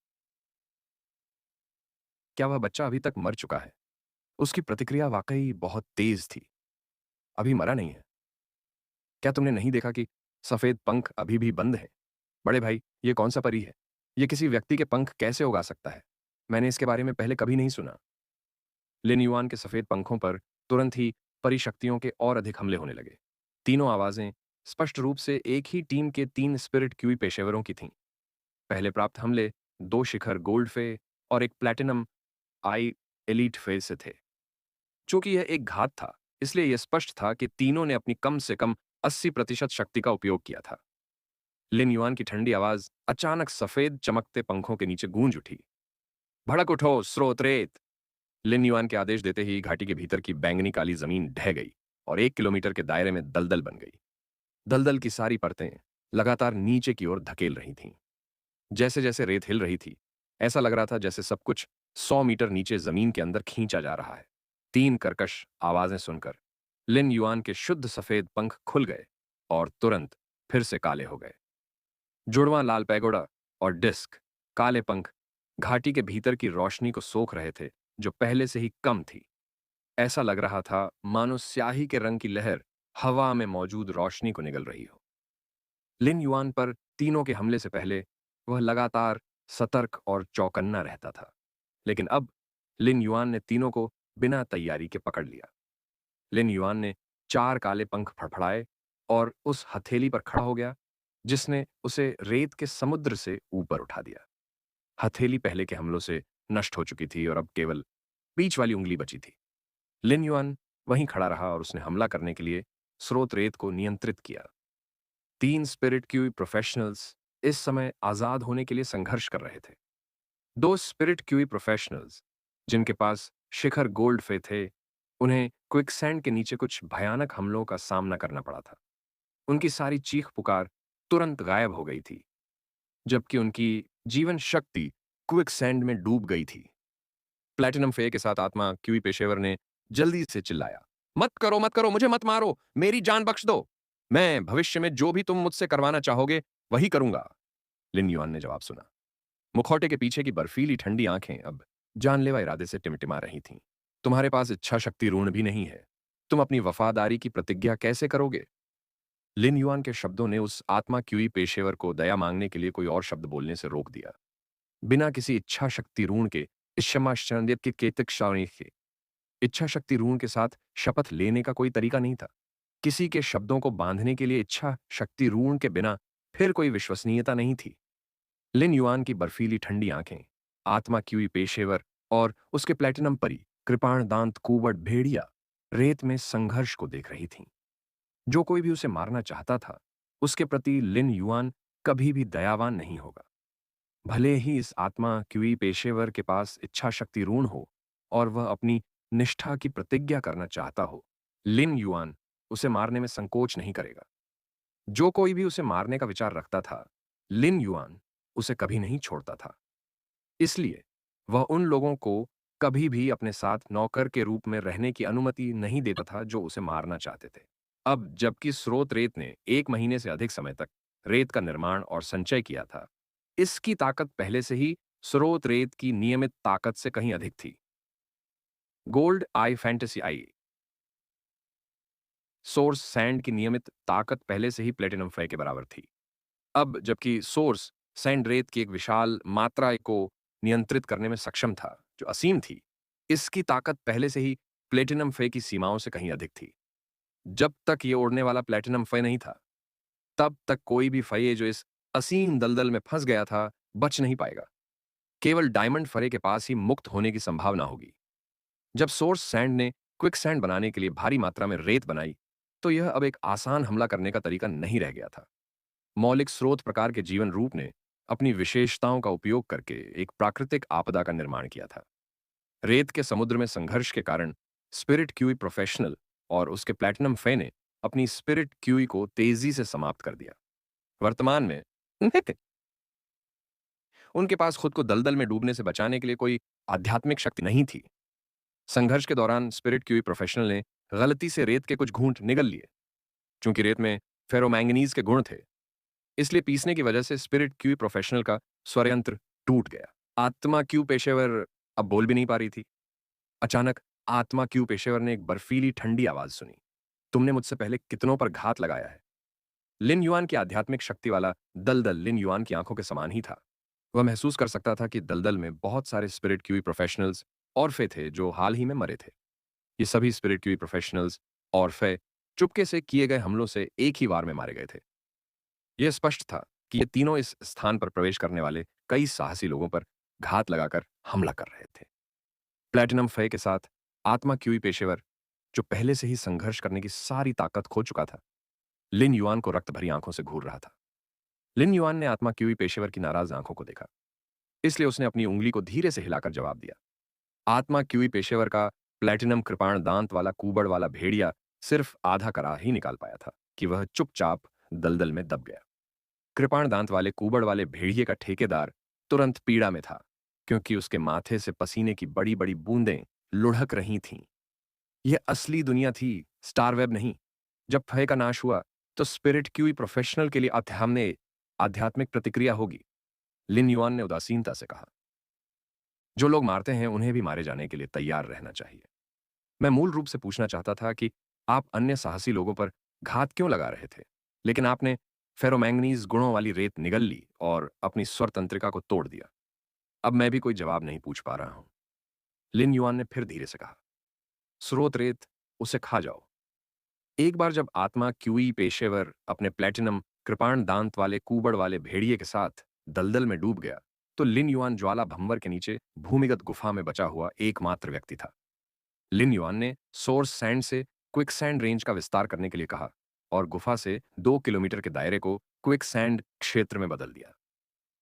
क्या वह बच्चा अभी तक मर चुका है? उसकी प्रतिक्रिया वाकई बहुत तेज थी। अभी मरा नहीं है। क्या तुमने नहीं देखा कि सफेद पंख अभी भी बंद हैं? बड़े भाई, ये कौन सा परी है? ये किसी व्यक्ति के पंख कैसे उगा सकता है? मैंने इसके बारे में पहले कभी नहीं सुना। लिन युआन के सफेद पंखों पर तुरंत ही परिशक्तियों के और अधिक हमले होने लगे। तीनों आवाजें स्पष्ट रूप से एक ही टीम के 3 स्पिरिट क्यूई पेशेवरों की थीं। पहले प्राप्त हमले 2 शिखर गोल्ड फे और एक प्लैटिनम आई एलीट फे से थे। चूंकि यह एक घात था, इसलिए यह स्पष्ट था कि तीनों ने अपनी कम से कम 80% शक्ति का उपयोग किया था। लिन युआन की ठंडी आवाज अचानक सफेद चमकते पंखों के नीचे गूंज उठी। भड़क उठो स्रोत रेत! लिन युआन के आदेश देते ही घाटी के भीतर की बैंगनी काली जमीन ढह गई और 1 किलोमीटर के दायरे में दलदल बन गई। दलदल की सारी परतें लगातार नीचे की ओर धकेल रही थीं। जैसे जैसे रेत हिल रही थी, ऐसा लग रहा था जैसे सब कुछ 100 मीटर नीचे जमीन के अंदर खींचा जा रहा है। 3 कर्कश आवाजें सुनकर लिन युआन के शुद्ध सफेद पंख खुल गए और तुरंत फिर से काले हो गए। जुड़वां लाल पैगोडा और डिस्क काले पंख घाटी के भीतर की रोशनी को सोख रहे थे, जो पहले से ही कम थी। ऐसा लग रहा था मानो स्याही के रंग की लहर हवा में मौजूद रोशनी को निगल रही हो। लिन युआन पर तीनों के हमले से पहले वह लगातार सतर्क और चौकन्ना रहता था, लेकिन अब लिन युआन ने तीनों को बिना तैयारी के पकड़ लिया। लिन युआन ने 4 काले पंख फड़फड़ाए और उस हथेली पर खड़ा हो गया, जिसने उसे रेत के समुद्र से ऊपर उठा दिया। हथेली पहले के हमलों से नष्ट हो चुकी थी और अब केवल बीच वाली उंगली बची थी। लिन युआन वहीं खड़ा रहा और उसने हमला करने के लिए स्रोत रेत को नियंत्रित किया। 3 स्पिरिट क्यूई प्रोफेशनल्स इस समय आजाद होने के लिए संघर्ष कर रहे थे। 2 स्पिरिट क्यूई प्रोफेशनल्स जिनके पास शिखर गोल्ड फे थे, उन्हें क्विकसैंड के नीचे कुछ भयानक हमलों का सामना करना पड़ा था। उनकी सारी चीख पुकार तुरंत गायब हो गई थी, जबकि उनकी जीवन शक्ति क्विकसैंड में डूब गई थी। प्लैटिनम फे के साथ आत्मा क्यूई पेशेवर ने जल्दी से चिल्लाया, मत करो, मुझे मत मारो, मेरी जान बख्श दो। मैं भविष्य में जो भी तुम मुझसे करवाना चाहोगे, वही करूंगा। लिन युआन ने जवाब सुना। मुखौटे के पीछे की बर्फीली ठंडी आंखें अब जानलेवा इरादे से टिमटिमा रही थीं। तुम्हारे पास इच्छा शक्ति ऋण भी नहीं है। तुम अपनी वफादारी की प्रतिज्ञा कैसे करोगे? लिन युआन के शब्दों ने उस आत्मा क्यूई पेशेवर को दया मांगने के लिए कोई और शब्द बोलने से रोक दिया। बिना किसी इच्छा शक्ति ऋण के क्षमाश्चंदित की केतक श्रावणी के इच्छा शक्ति ऋण के साथ शपथ लेने का कोई तरीका नहीं था। किसी के शब्दों को बांधने के लिए इच्छा शक्ति ऋण के बिना फिर कोई विश्वसनीयता नहीं थी। लिन युआन की बर्फीली ठंडी आंखें, आत्मा क्यूई पेशेवर और उसके प्लेटिनम परी कृपाण दांत कुबड़ भेड़िया रेत में संघर्ष को देख रही थीं। जो कोई भी उसे मारना चाहता था, उसके प्रति लिन युआन कभी भी दयावान नहीं होगा। भले ही इस आत्मा क्यूई पेशेवर के पास इच्छा शक्ति ऋण हो और वह अपनी निष्ठा की प्रतिज्ञा करना चाहता हो, लिन युआन उसे मारने में संकोच नहीं करेगा। जो कोई भी उसे मारने का विचार रखता था, लिन युआन उसे कभी नहीं छोड़ता था। इसलिए वह उन लोगों को कभी भी अपने साथ नौकर के रूप में रहने की अनुमति नहीं देता था जो उसे मारना चाहते थे। अब जबकि स्रोत रेत ने 1 महीने से अधिक समय तक रेत का निर्माण और संचय किया था, इसकी ताकत पहले से ही स्रोत रेत की नियमित ताकत से कहीं अधिक थी। गोल्ड आई फैंटेसी आई सोर्स सैंड की नियमित ताकत पहले से ही प्लेटिनम फे के बराबर थी। अब जबकि सोर्स सैंड रेत की एक विशाल मात्रा को नियंत्रित करने में सक्षम था, जो असीम थी, इसकी ताकत पहले से ही प्लेटिनम फे की सीमाओं से कहीं अधिक थी। जब तक ये उड़ने वाला प्लेटिनम फे नहीं था, तब तक कोई भी फये जो इस असीम दलदल में फंस गया था, बच नहीं पाएगा। केवल डायमंड फरे के पास ही मुक्त होने की संभावना होगी। जब सोर्स सैंड ने क्विक सैंड बनाने के लिए भारी मात्रा में रेत बनाई, तो यह अब एक आसान हमला करने का तरीका नहीं रह गया था। मौलिक स्रोत प्रकार के जीवन रूप ने अपनी विशेषताओं का उपयोग करके एक प्राकृतिक आपदा का निर्माण किया था। रेत के समुद्र में संघर्ष के कारण स्पिरिट क्यूई प्रोफेशनल और उसके प्लैटिनम फे ने अपनी स्पिरिट क्यूई को तेजी से समाप्त कर दिया। वर्तमान में उनके पास खुद को दलदल में डूबने से बचाने के लिए कोई आध्यात्मिक शक्ति नहीं थी। संघर्ष के दौरान स्पिरिट क्यूई प्रोफेशनल ने गलती से रेत के कुछ घूंट निगल लिए। चूंकि रेत में फेरोमैंगनीज के गुण थे, इसलिए पीसने की वजह से स्पिरिट क्यू प्रोफेशनल का स्वरयंत्र टूट गया। आत्मा क्यू पेशेवर अब बोल भी नहीं पा रही थी। अचानक आत्मा क्यू पेशेवर ने एक बर्फीली ठंडी आवाज सुनी। तुमने मुझसे पहले कितनों पर घात लगाया है। लिन युआन की आध्यात्मिक शक्ति वाला दलदल लिन युआन की आंखों के समान ही था। वह महसूस कर सकता था कि दलदल में बहुत सारे स्पिरिट क्यूई प्रोफेशनल्स और फे थे जो हाल ही में मरे थे। ये सभी स्पिरिट क्यूई प्रोफेशनल्स और फे चुपके से किए गए हमलों से एक ही वार में मारे गए थे। यह स्पष्ट था कि ये तीनों इस स्थान पर प्रवेश करने वाले कई साहसी लोगों पर घात लगाकर हमला कर रहे थे। प्लैटिनम फे के साथ आत्मा क्यूई पेशेवर, जो पहले से ही संघर्ष करने की सारी ताकत खो चुका था, लिन युआन को रक्त भरी आंखों से घूर रहा था। लिन युआन ने आत्मा क्यूई पेशेवर की नाराज आंखों को देखा, इसलिए उसने अपनी उंगली को धीरे से हिलाकर जवाब दिया। आत्मा क्यूई पेशेवर का प्लैटिनम कृपाण दांत वाला कुबड़ वाला भेड़िया सिर्फ आधा करा ही निकाल पाया था कि वह चुपचाप दलदल में दब गया। कृपाण दांत वाले कुबड़ वाले भेड़िए का ठेकेदार तुरंत पीड़ा में था, क्योंकि उसके माथे से पसीने की बड़ी बड़ी बूंदें लुढ़क रही थीं। यह असली दुनिया थी, स्टारवेब नहीं। जब फे का नाश हुआ, तो स्पिरिट क्यूई प्रोफेशनल के लिए सामने आध्यात्मिक प्रतिक्रिया होगी। लिन युआन ने उदासीनता से कहा, जो लोग मारते हैं उन्हें भी मारे जाने के लिए तैयार रहना चाहिए। मैं मूल रूप से पूछना चाहता था कि आप अन्य साहसी लोगों पर घात क्यों लगा रहे थे, लेकिन आपने फेरोमैंगनीज गुणों वाली रेत निगल ली और अपनी स्वर तंत्रिका को तोड़ दिया। अब मैं भी कोई जवाब नहीं पूछ पा रहा हूं। लिन युआन ने फिर धीरे से कहा, स्रोत रेत, उसे खा जाओ। एक बार जब आत्मा क्यूई पेशेवर अपने प्लेटिनम कृपाण दांत वाले कुबड़ वाले भेड़िए के साथ दलदल में डूब गया, तो लिन युआन ज्वाला भंवर के नीचे भूमिगत गुफा में बचा हुआ एकमात्र व्यक्ति था। लिन युआन ने सोर्स सैंड से क्विक सैंड रेंज का विस्तार करने के लिए कहा और गुफा से 2 किलोमीटर के दायरे को क्विक सैंड क्षेत्र में बदल दिया।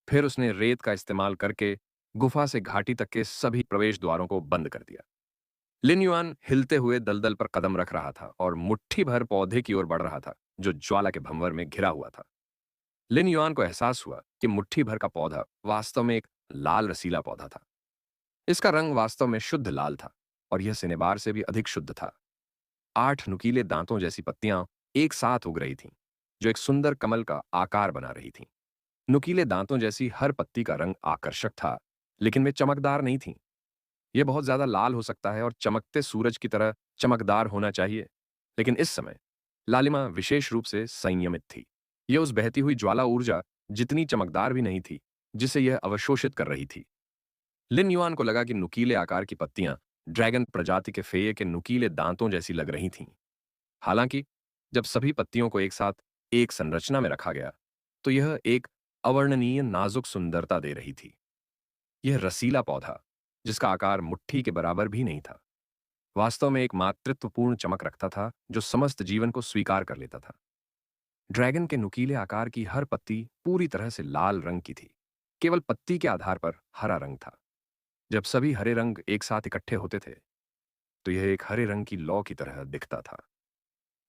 फिर उसने रेत का इस्तेमाल करके गुफा से घाटी तक के सभी प्रवेश द्वारों को बंद कर दिया। लिन युआन हिलते हुए दलदल पर कदम रख रहा था और मुट्ठी भर पौधे की ओर बढ़ रहा था जो ज्वाला के भंवर में घिरा हुआ था। लिन युआन को एहसास हुआ कि मुट्ठी भर का पौधा वास्तव में एक लाल रसीला पौधा था। इसका रंग वास्तव में शुद्ध लाल था और यह सिनेबार से भी अधिक शुद्ध था। 8 नुकीले दांतों जैसी पत्तियां एक साथ उग रही थीं, जो एक सुंदर कमल का आकार बना रही थीं। नुकीले दांतों जैसी हर पत्ती का रंग आकर्षक था, लेकिन वे चमकदार नहीं थीं। यह बहुत ज्यादा लाल हो सकता है और चमकते सूरज की तरह चमकदार होना चाहिए, लेकिन इस समय लालिमा विशेष रूप से संयमित थी। यह उस बहती हुई ज्वाला ऊर्जा जितनी चमकदार भी नहीं थी, जिसे यह अवशोषित कर रही थी। लिन युआन को लगा कि नुकीले आकार की पत्तियां ड्रैगन प्रजाति के फेये के नुकीले दांतों जैसी लग रही थीं। हालांकि जब सभी पत्तियों को एक साथ एक संरचना में रखा गया तो यह एक अवर्णनीय नाजुक सुंदरता दे रही थी। यह रसीला पौधा, जिसका आकार मुट्ठी के बराबर भी नहीं था, वास्तव में एक मातृत्वपूर्ण चमक रखता था जो समस्त जीवन को स्वीकार कर लेता था। ड्रैगन के नुकीले आकार की हर पत्ती पूरी तरह से लाल रंग की थी। केवल पत्ती के आधार पर हरा रंग था। जब सभी हरे रंग एक साथ इकट्ठे होते थे तो यह एक हरे रंग की लौ की तरह दिखता था।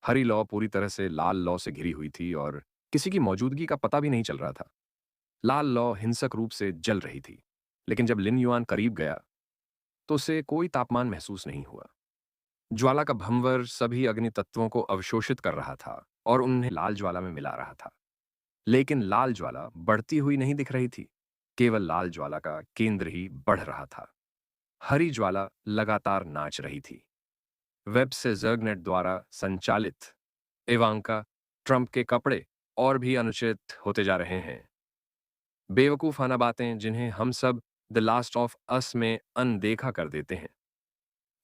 हरी लौ पूरी तरह से लाल लौ से घिरी हुई थी और किसी की मौजूदगी का पता भी नहीं चल रहा था। लाल लौ हिंसक रूप से जल रही थी, लेकिन जब लिन युआन करीब गया तो उसे कोई तापमान महसूस नहीं हुआ। ज्वाला का भंवर सभी अग्नि तत्वों को अवशोषित कर रहा था और उन्हें लाल ज्वाला में मिला रहा था। लेकिन लाल ज्वाला बढ़ती हुई नहीं दिख रही थी, केवल लाल ज्वाला का केंद्र ही बढ़ रहा था। हरी ज्वाला लगातार नाच रही थी। वेब से जर्गनेट द्वारा संचालित इवांका ट्रंप के कपड़े और भी अनुचित होते जा रहे हैं। बेवकूफाना बातें जिन्हें हम सब द लास्ट ऑफ अस में अनदेखा कर देते हैं।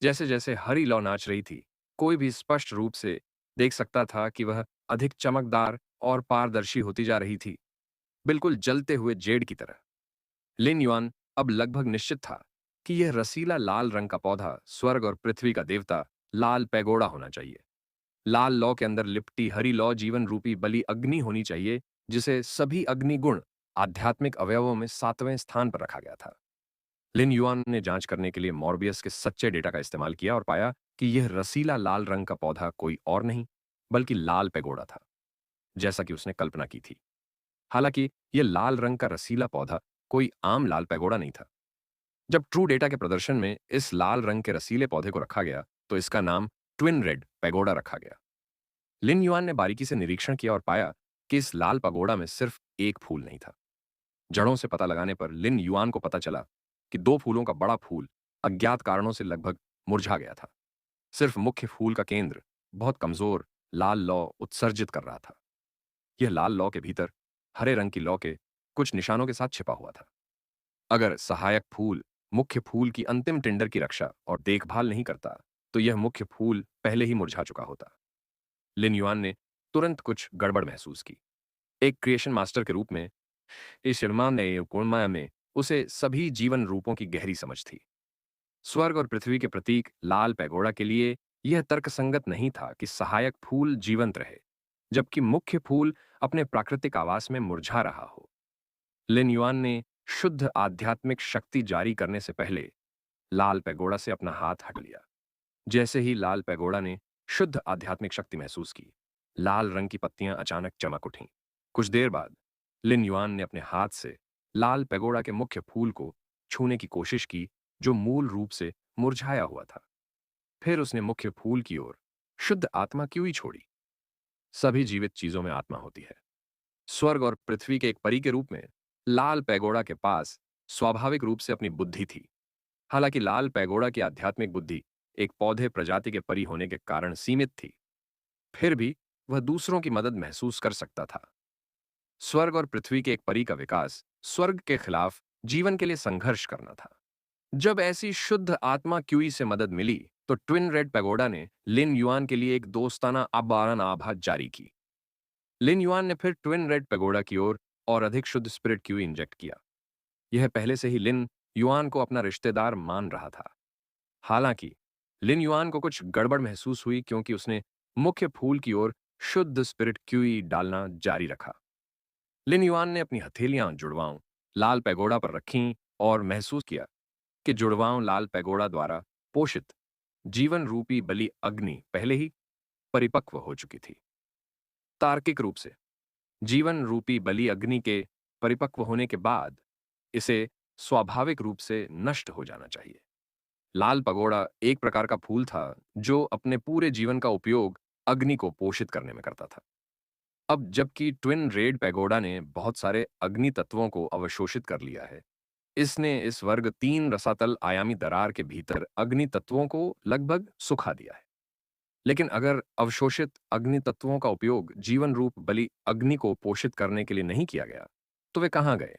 जैसे जैसे हरी लौ नाच रही थी, कोई भी स्पष्ट रूप से देख सकता था कि वह अधिक चमकदार और पारदर्शी होती जा रही थी, बिल्कुल जलते हुए जेड की तरह। लिन युआन अब लगभग निश्चित था कि यह रसीला लाल रंग का पौधा स्वर्ग और पृथ्वी का देवता लाल पैगोडा होना चाहिए। लाल लौ के अंदर लिपटी हरी लौ जीवन रूपी बलि अग्नि होनी चाहिए, जिसे सभी अग्नि गुण आध्यात्मिक अवयवों में 7वें स्थान पर रखा गया था। लिन युआन ने जांच करने के लिए मॉर्बियस के सच्चे डेटा का इस्तेमाल किया और पाया कि यह रसीला लाल रंग का पौधा कोई और नहीं बल्कि लाल पैगोडा था, जैसा कि उसने कल्पना की थी। हालांकि यह लाल रंग का रसीला पौधा कोई आम लाल पैगोडा नहीं था। जब ट्रू डेटा के प्रदर्शन में इस लाल रंग के रसीले पौधे को रखा गया तो इसका नाम ट्विन रेड पैगोडा रखा गया। लिन युआन ने बारीकी से निरीक्षण किया और पाया कि इस लाल पगोडा में सिर्फ एक फूल नहीं था। जड़ों से पता लगाने पर लिन युआन को पता चला कि दो फूलों का बड़ा फूल अज्ञात कारणों से लगभग मुरझा गया था। सिर्फ मुख्य फूल का केंद्र बहुत कमजोर लाल लौ उत्सर्जित कर रहा था। यह लाल लौ के भीतर हरे रंग की लौ के कुछ निशानों के साथ छिपा हुआ था। अगर सहायक फूल मुख्य फूल की अंतिम टिंडर की रक्षा और देखभाल नहीं करता तो यह मुख्य फूल पहले ही मुरझा चुका होता। लिन युआन ने तुरंत कुछ गड़बड़ महसूस की। एक क्रिएशन मास्टर के रूप में इस शर्मा ने कोणमाया में उसे सभी जीवन रूपों की गहरी समझ थी। स्वर्ग और पृथ्वी के प्रतीक लाल पैगोडा के लिए यह तर्कसंगत नहीं था कि सहायक फूल जीवंत रहे जबकि मुख्य फूल अपने प्राकृतिक आवास में मुरझा रहा हो। लिन युआन ने शुद्ध आध्यात्मिक शक्ति जारी करने से पहले लाल पैगोडा से अपना हाथ हट लिया। जैसे ही लाल पैगोडा ने शुद्ध आध्यात्मिक शक्ति महसूस की, लाल रंग की पत्तियां अचानक चमक उठीं। कुछ देर बाद लिन युआन ने अपने हाथ से लाल पैगोडा के मुख्य फूल को छूने की कोशिश की जो मूल रूप से मुरझाया हुआ था। फिर उसने मुख्य फूल की ओर शुद्ध आत्मा क्यों ही छोड़ी। सभी जीवित चीजों में आत्मा होती है। स्वर्ग और पृथ्वी के एक परी के रूप में लाल पैगोडा के पास स्वाभाविक रूप से अपनी बुद्धि थी। हालांकि लाल पैगोडा की आध्यात्मिक बुद्धि एक पौधे प्रजाति के परी होने के कारण सीमित थी, फिर भी वह दूसरों की मदद महसूस कर सकता था। स्वर्ग और पृथ्वी के एक परी का विकास स्वर्ग के खिलाफ जीवन के लिए संघर्ष करना था। जब ऐसी शुद्ध आत्मा क्यूई से मदद मिली तो ट्विन रेड पैगोडा ने लिन युआन के लिए एक दोस्ताना आबारन आभा जारी की। लिन युआन ने फिर ट्विन रेड पैगोडा की ओर और अधिक शुद्ध स्पिरिट क्यूई इंजेक्ट किया। यह पहले से ही लिन युआन को अपना रिश्तेदार मान रहा था। हालांकि लिन युआन को कुछ गड़बड़ महसूस हुई क्योंकि उसने मुख्य फूल की ओर शुद्ध स्पिरिट क्यूई डालना जारी रखा। लिन युआन ने अपनी हथेलियां जुड़वांव लाल पैगोडा पर रखीं और महसूस किया कि जुड़वांव लाल पैगोडा द्वारा पोषित जीवन रूपी बलि अग्नि पहले ही परिपक्व हो चुकी थी। तार्किक रूप से जीवन रूपी बलि अग्नि के परिपक्व होने के बाद इसे स्वाभाविक रूप से नष्ट हो जाना चाहिए। लाल पगोड़ा एक प्रकार का फूल था जो अपने पूरे जीवन का उपयोग अग्नि को पोषित करने में करता था। अब जबकि ट्विन रेड पैगोडा ने बहुत सारे अग्नि तत्वों को अवशोषित कर लिया है, इसने इस वर्ग 3 रसातल आयामी दरार के भीतर अग्नि तत्वों को लगभग सुखा दिया है। लेकिन अगर अवशोषित अग्नि तत्वों का उपयोग जीवन रूप बलि अग्नि को पोषित करने के लिए नहीं किया गया तो वे कहां गए।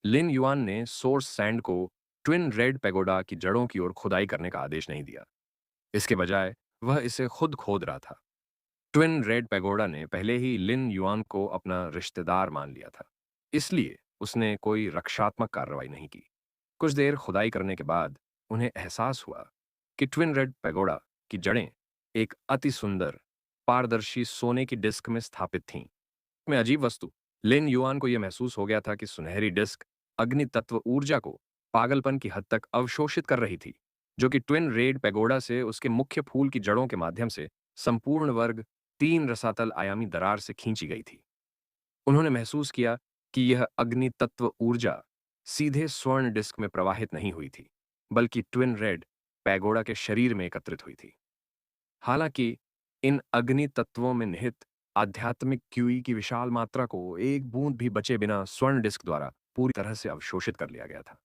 लिन युआन ने सोर्स सैंड को ट्विन रेड पैगोडा की जड़ों की ओर खुदाई करने का आदेश नहीं दिया। इसके बजाय वह इसे खुद खोद रहा था। ट्विन रेड पैगोडा ने पहले ही लिन युआन को अपना रिश्तेदार मान लिया था, इसलिए उसने कोई रक्षात्मक कार्रवाई नहीं की। कुछ देर खुदाई करने के बाद उन्हें एहसास हुआ कि ट्विन रेड पैगोडा की जड़ें एक अति सुंदर पारदर्शी सोने की डिस्क में स्थापित थीं। में अजीब वस्तु, लिन युआन को यह महसूस हो गया था कि सुनहरी डिस्क अग्नि तत्व ऊर्जा को पागलपन की हद तक अवशोषित कर रही थी, जो कि ट्विन रेड पैगोडा से उसके मुख्य फूल की जड़ों के माध्यम से संपूर्ण वर्ग 3 रसातल आयामी दरार से खींची गई थी। उन्होंने महसूस किया कि यह अग्नि तत्व ऊर्जा सीधे स्वर्ण डिस्क में प्रवाहित नहीं हुई थी, बल्कि ट्विन रेड पैगोडा के शरीर में एकत्रित हुई थी। हालांकि इन अग्नि तत्वों में निहित आध्यात्मिक क्यूई की विशाल मात्रा को एक बूंद भी बचे बिना स्वर्ण डिस्क द्वारा पूरी तरह से अवशोषित कर लिया गया था।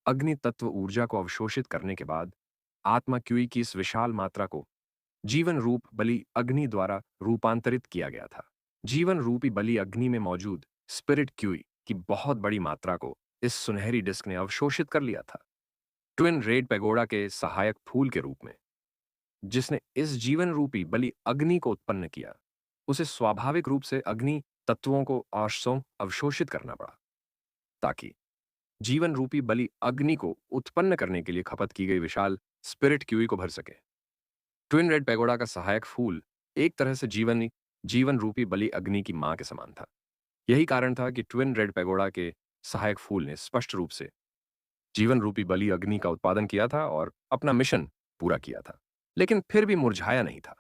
अग्नि तत्व ऊर्जा को अवशोषित करने के बाद आत्मा क्यूई की इस विशाल मात्रा को जीवन रूप बलि अग्नि द्वारा रूपांतरित किया गया था। जीवन रूपी बलि अग्नि में मौजूद स्पिरिट क्यूई की बहुत बड़ी मात्रा को इस सुनहरी डिस्क ने अवशोषित कर लिया था, ट्विन रेड पैगोडा के सहायक फूल के रूप में। जिसने इस जीवन रूपी बलि अग्नि को उत्पन्न किया, उसे स्वाभाविक रूप से अग्नि तत्वों को अवशोषित करना पड़ा, ताकि जीवन रूपी बलि अग्नि को उत्पन्न करने के लिए खपत की गई विशाल स्पिरिट क्यूई को भर सके। ट्विन रेड पैगोडा का सहायक फूल एक तरह से जीवन रूपी बलि अग्नि की मां के समान था। यही कारण था कि ट्विन रेड पैगोडा के सहायक फूल ने स्पष्ट रूप से जीवन रूपी बलि अग्नि का उत्पादन किया था और अपना मिशन पूरा किया था, लेकिन फिर भी मुरझाया नहीं था।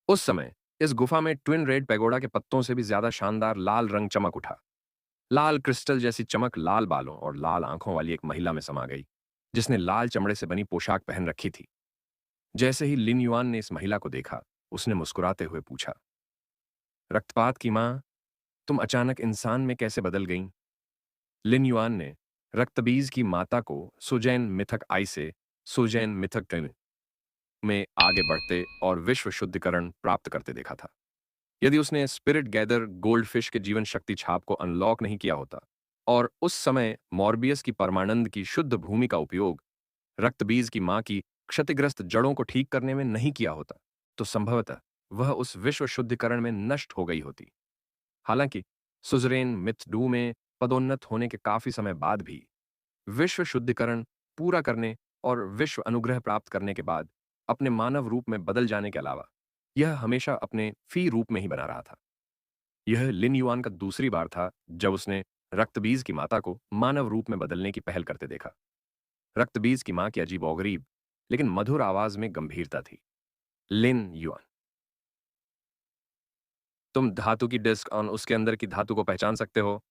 उस समय इस गुफा में ट्विन रेड पैगोडा के पत्तों से भी ज्यादा शानदार लाल रंग चमक उठा। लाल क्रिस्टल जैसी चमक लाल बालों और लाल आंखों वाली एक महिला में समा गई, जिसने लाल चमड़े से बनी पोशाक पहन रखी थी। जैसे ही लिन युआन ने इस महिला को देखा, उसने मुस्कुराते हुए पूछा, रक्तपात की मां, तुम अचानक इंसान में कैसे बदल गईं? लिन युआन ने रक्तबीज की माता को सुजैन मिथक आई से सुजैन मिथक में आगे बढ़ते और विश्व शुद्धिकरण प्राप्त करते देखा था। यदि उसने स्पिरिट गैदर गोल्डफिश के जीवन शक्ति छाप को अनलॉक नहीं किया होता और उस समय मॉर्बियस की परमानंद की शुद्ध भूमि का उपयोग रक्तबीज की मां की क्षतिग्रस्त जड़ों को ठीक करने में नहीं किया होता, तो संभवतः वह उस विश्व शुद्धिकरण में नष्ट हो गई होती। हालांकि सुजरेन मिथ डू में पदोन्नत होने के काफी समय बाद भी विश्व शुद्धिकरण पूरा करने और विश्व अनुग्रह प्राप्त करने के बाद अपने मानव रूप में बदल जाने के अलावा यह हमेशा अपने फी रूप में ही बना रहा था। यह लिन युआन का दूसरी बार था जब उसने रक्तबीज की माता को मानव रूप में बदलने की पहल करते देखा। रक्तबीज की मां की अजीब और गरीब लेकिन मधुर आवाज में गंभीरता थी। लिन युआन, तुम धातु की डिस्क और उसके अंदर की धातु को पहचान सकते हो?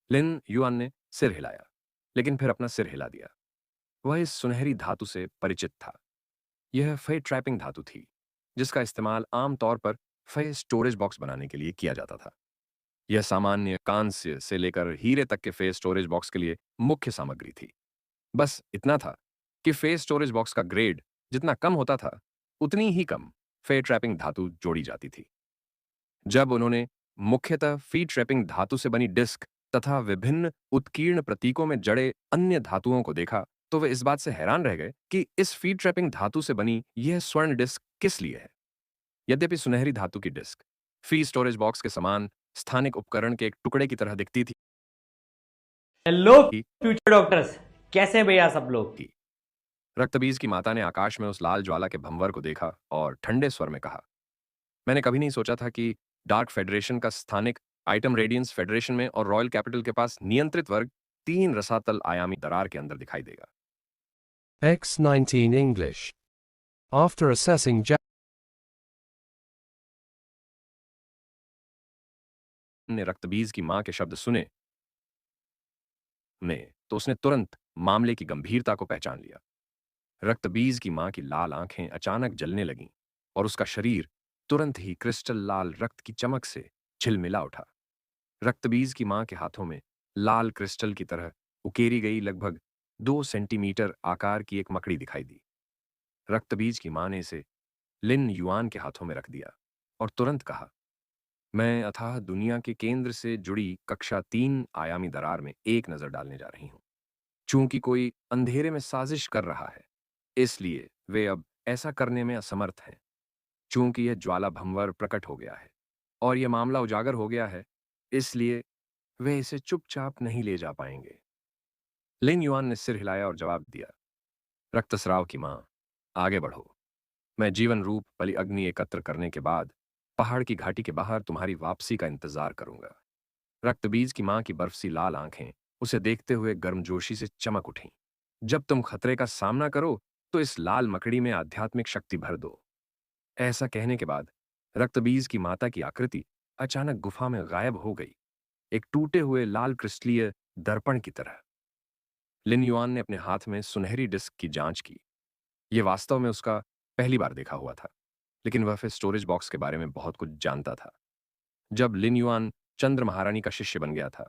लिन युआन ने सिर हिलाया, लेकिन फिर अपना सिर हिला दिया। वह इस सुनहरी धातु से परिचित था। यह फे ट्रैपिंग धातु थी, जिसका इस्तेमाल आमतौर पर फे स्टोरेज बॉक्स बनाने के लिए किया जाता था। यह सामान्य कांस्य से लेकर हीरे तक के फे स्टोरेज बॉक्स के लिए मुख्य सामग्री थी। बस इतना था कि फे स्टोरेज बॉक्स का ग्रेड जितना कम होता था, उतनी ही कम फे ट्रैपिंग धातु जोड़ी जाती थी। जब उन्होंने मुख्यतः फी ट्रैपिंग धातु से बनी डिस्क तथा विभिन्न उत्कीर्ण प्रतीकों में जड़े अन्य धातुओं को देखा, तो वे इस बात से हैरान रह गए कि इस फीड ट्रैपिंग धातु से बनी यह स्वर्ण डिस्क किस लिए है। यद्यपि सुनहरी धातु की डिस्क फी स्टोरेज बॉक्स के समान स्थानिक उपकरण के एक टुकड़े की तरह दिखती हेलो फ्यूचर डॉक्टर्स, कैसे हैं भैया सब लोग? थी। रक्तबीज की माता ने आकाश में उस लाल ज्वाला के भंवर को देखा और ठंडे स्वर में कहा, मैंने कभी नहीं सोचा था कि डार्क फेडरेशन का स्थानिक आइटम रेडियंस फेडरेशन में और रॉयल कैपिटल के पास नियंत्रित वर्ग 3 रसातल आयामी दरार के अंदर दिखाई देगा। X19 English. After assessing ने रक्तबीज की मां के शब्द सुने में तो उसने तुरंत मामले की गंभीरता को पहचान लिया। रक्तबीज की मां की लाल आंखें अचानक जलने लगीं और उसका शरीर तुरंत ही क्रिस्टल लाल रक्त की चमक से झिलमिला उठा। रक्तबीज की मां के हाथों में लाल क्रिस्टल की तरह उकेरी गई लगभग 2 सेंटीमीटर आकार की एक मकड़ी दिखाई दी। रक्तबीज की मां ने इसे लिन युआन के हाथों में रख दिया और तुरंत कहा, मैं अथाह दुनिया के केंद्र से जुड़ी कक्षा 3 आयामी दरार में एक नजर डालने जा रही हूं। चूंकि कोई अंधेरे में साजिश कर रहा है, इसलिए वे अब ऐसा करने में असमर्थ हैं। चूंकि यह ज्वाला भंवर प्रकट हो गया है और यह मामला उजागर हो गया है, इसलिए वे इसे चुपचाप नहीं ले जा पाएंगे। लिन युआन ने सिर हिलाया और जवाब दिया, रक्तस्राव की मां, आगे बढ़ो। मैं जीवन रूप बलि अग्नि एकत्र करने के बाद पहाड़ की घाटी के बाहर तुम्हारी वापसी का इंतजार करूंगा। रक्तबीज की मां की बर्फ सी लाल आंखें उसे देखते हुए गर्मजोशी से चमक उठीं। जब तुम खतरे का सामना करो तो इस लाल मकड़ी में आध्यात्मिक शक्ति भर दो। ऐसा कहने के बाद रक्तबीज की माता की आकृति अचानक गुफा में गायब हो गई, एक टूटे हुए लाल क्रिस्टलीय दर्पण की तरह। लिन युआन ने अपने हाथ में सुनहरी डिस्क की जांच की। यह वास्तव में उसका पहली बार देखा हुआ था, लेकिन वह फिर स्टोरेज बॉक्स के बारे में बहुत कुछ जानता था। जब लिन युआन चंद्र महारानी का शिष्य बन गया था,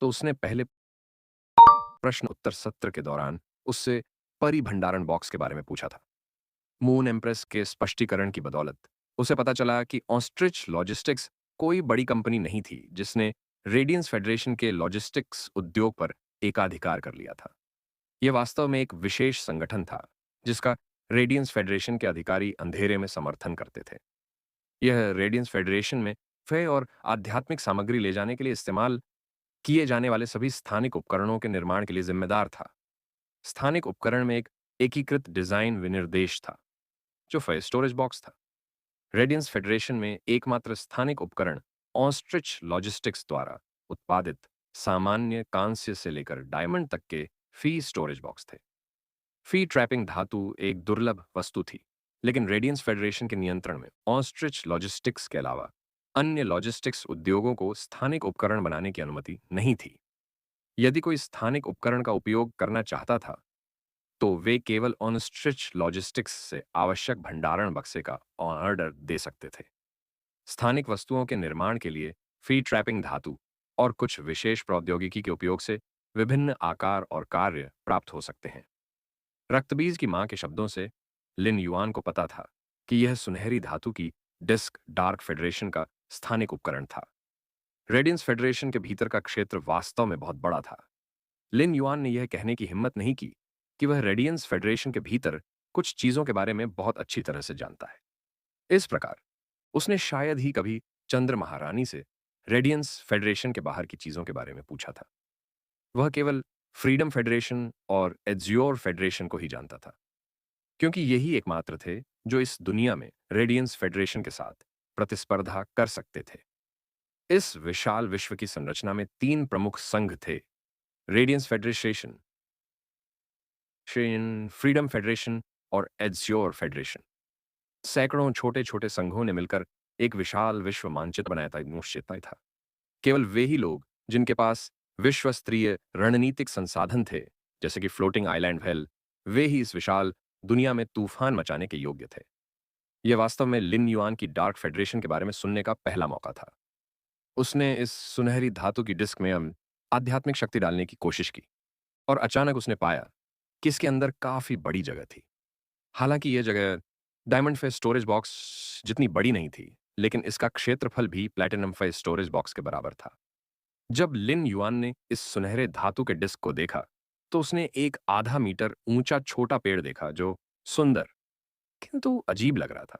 तो उसने पहले प्रश्न उत्तर सत्र के दौरान उससे परी भंडारण बॉक्स के बारे में पूछा था। मून एम्प्रेस के स्पष्टीकरण की बदौलत उसे पता चला कि ऑस्ट्रिच लॉजिस्टिक्स कोई बड़ी कंपनी नहीं थी जिसने रेडियंस फेडरेशन के लॉजिस्टिक्स उद्योग पर एकाधिकार कर लिया था। यह वास्तव में एक विशेष संगठन था जिसका रेडियंस फेडरेशन के अधिकारी अंधेरे में समर्थन करते थे। यह रेडियंस फेडरेशन में फे और आध्यात्मिक सामग्री ले जाने के लिए इस्तेमाल किए जाने वाले सभी स्थानिक उपकरणों के निर्माण के लिए जिम्मेदार था। स्थानिक उपकरण में एक एकीकृत डिजाइन विनिर्देश था जो फे स्टोरेज बॉक्स था। रेडियंस फेडरेशन में एकमात्र स्थानिक उपकरण ऑस्ट्रिच लॉजिस्टिक्स द्वारा उत्पादित सामान्य कांस्य से लेकर डायमंड तक के फी स्टोरेज बॉक्स थे। फी ट्रैपिंग धातु एक दुर्लभ वस्तु थी, लेकिन रेडियंस फेडरेशन के नियंत्रण में ऑस्ट्रिच लॉजिस्टिक्स के अलावा अन्य लॉजिस्टिक्स उद्योगों को स्थानिक उपकरण बनाने की अनुमति नहीं थी। यदि कोई स्थानिक उपकरण का उपयोग करना चाहता था, तो वे केवल ऑस्ट्रिच लॉजिस्टिक्स से आवश्यक भंडारण बक्से का ऑर्डर दे सकते थे। स्थानिक वस्तुओं के निर्माण के लिए फी ट्रैपिंग धातु और कुछ विशेष प्रौद्योगिकी के उपयोग से विभिन्न आकार और कार्य प्राप्त हो सकते हैं। रक्तबीज की मां के शब्दों से लिन युआन को पता था कि यह सुनहरी धातु की डिस्क डार्क फेडरेशन का स्थानिक उपकरण था। रेडियंस फेडरेशन के भीतर का क्षेत्र वास्तव में बहुत बड़ा था। लिन युआन ने यह कहने की हिम्मत नहीं की कि वह रेडियंस फेडरेशन के भीतर कुछ चीजों के बारे में बहुत अच्छी तरह से जानता है। इस प्रकार उसने शायद ही कभी चंद्र महारानी से रेडियंस फेडरेशन के बाहर की चीजों के बारे में पूछा था। वह केवल फ्रीडम फेडरेशन और एज्योर फेडरेशन को ही जानता था, क्योंकि यही एकमात्र थे जो इस दुनिया में रेडियंस फेडरेशन के साथ प्रतिस्पर्धा कर सकते थे। इस विशाल विश्व की संरचना में 3 प्रमुख संघ थे, रेडियंस फेडरेशन, फ्रीडम फेडरेशन और एज्योर फेडरेशन। सैकड़ों छोटे छोटे संघों ने मिलकर एक विशाल विश्व मानचित्र बनाया था, निश्चित था। केवल वे ही लोग जिनके पास विश्व स्तरीय रणनीतिक संसाधन थे, जैसे कि फ्लोटिंग आइलैंड वेल, वे ही इस विशाल दुनिया में तूफान मचाने के योग्य थे। यह वास्तव में लिन युआन की डार्क फेडरेशन के बारे में सुनने का पहला मौका था। उसने इस सुनहरी धातु की डिस्क में आध्यात्मिक शक्ति डालने की कोशिश की और अचानक उसने पाया कि इसके अंदर काफी बड़ी जगह थी। हालांकि यह जगह डायमंड फे स्टोरेज बॉक्स जितनी बड़ी नहीं थी, लेकिन इसका क्षेत्रफल भी प्लैटिनम फे स्टोरेज बॉक्स के बराबर था। जब लिन युआन ने इस सुनहरे धातु के डिस्क को देखा, तो उसने एक आधा मीटर ऊंचा छोटा पेड़ देखा जो सुंदर किंतु अजीब लग रहा था।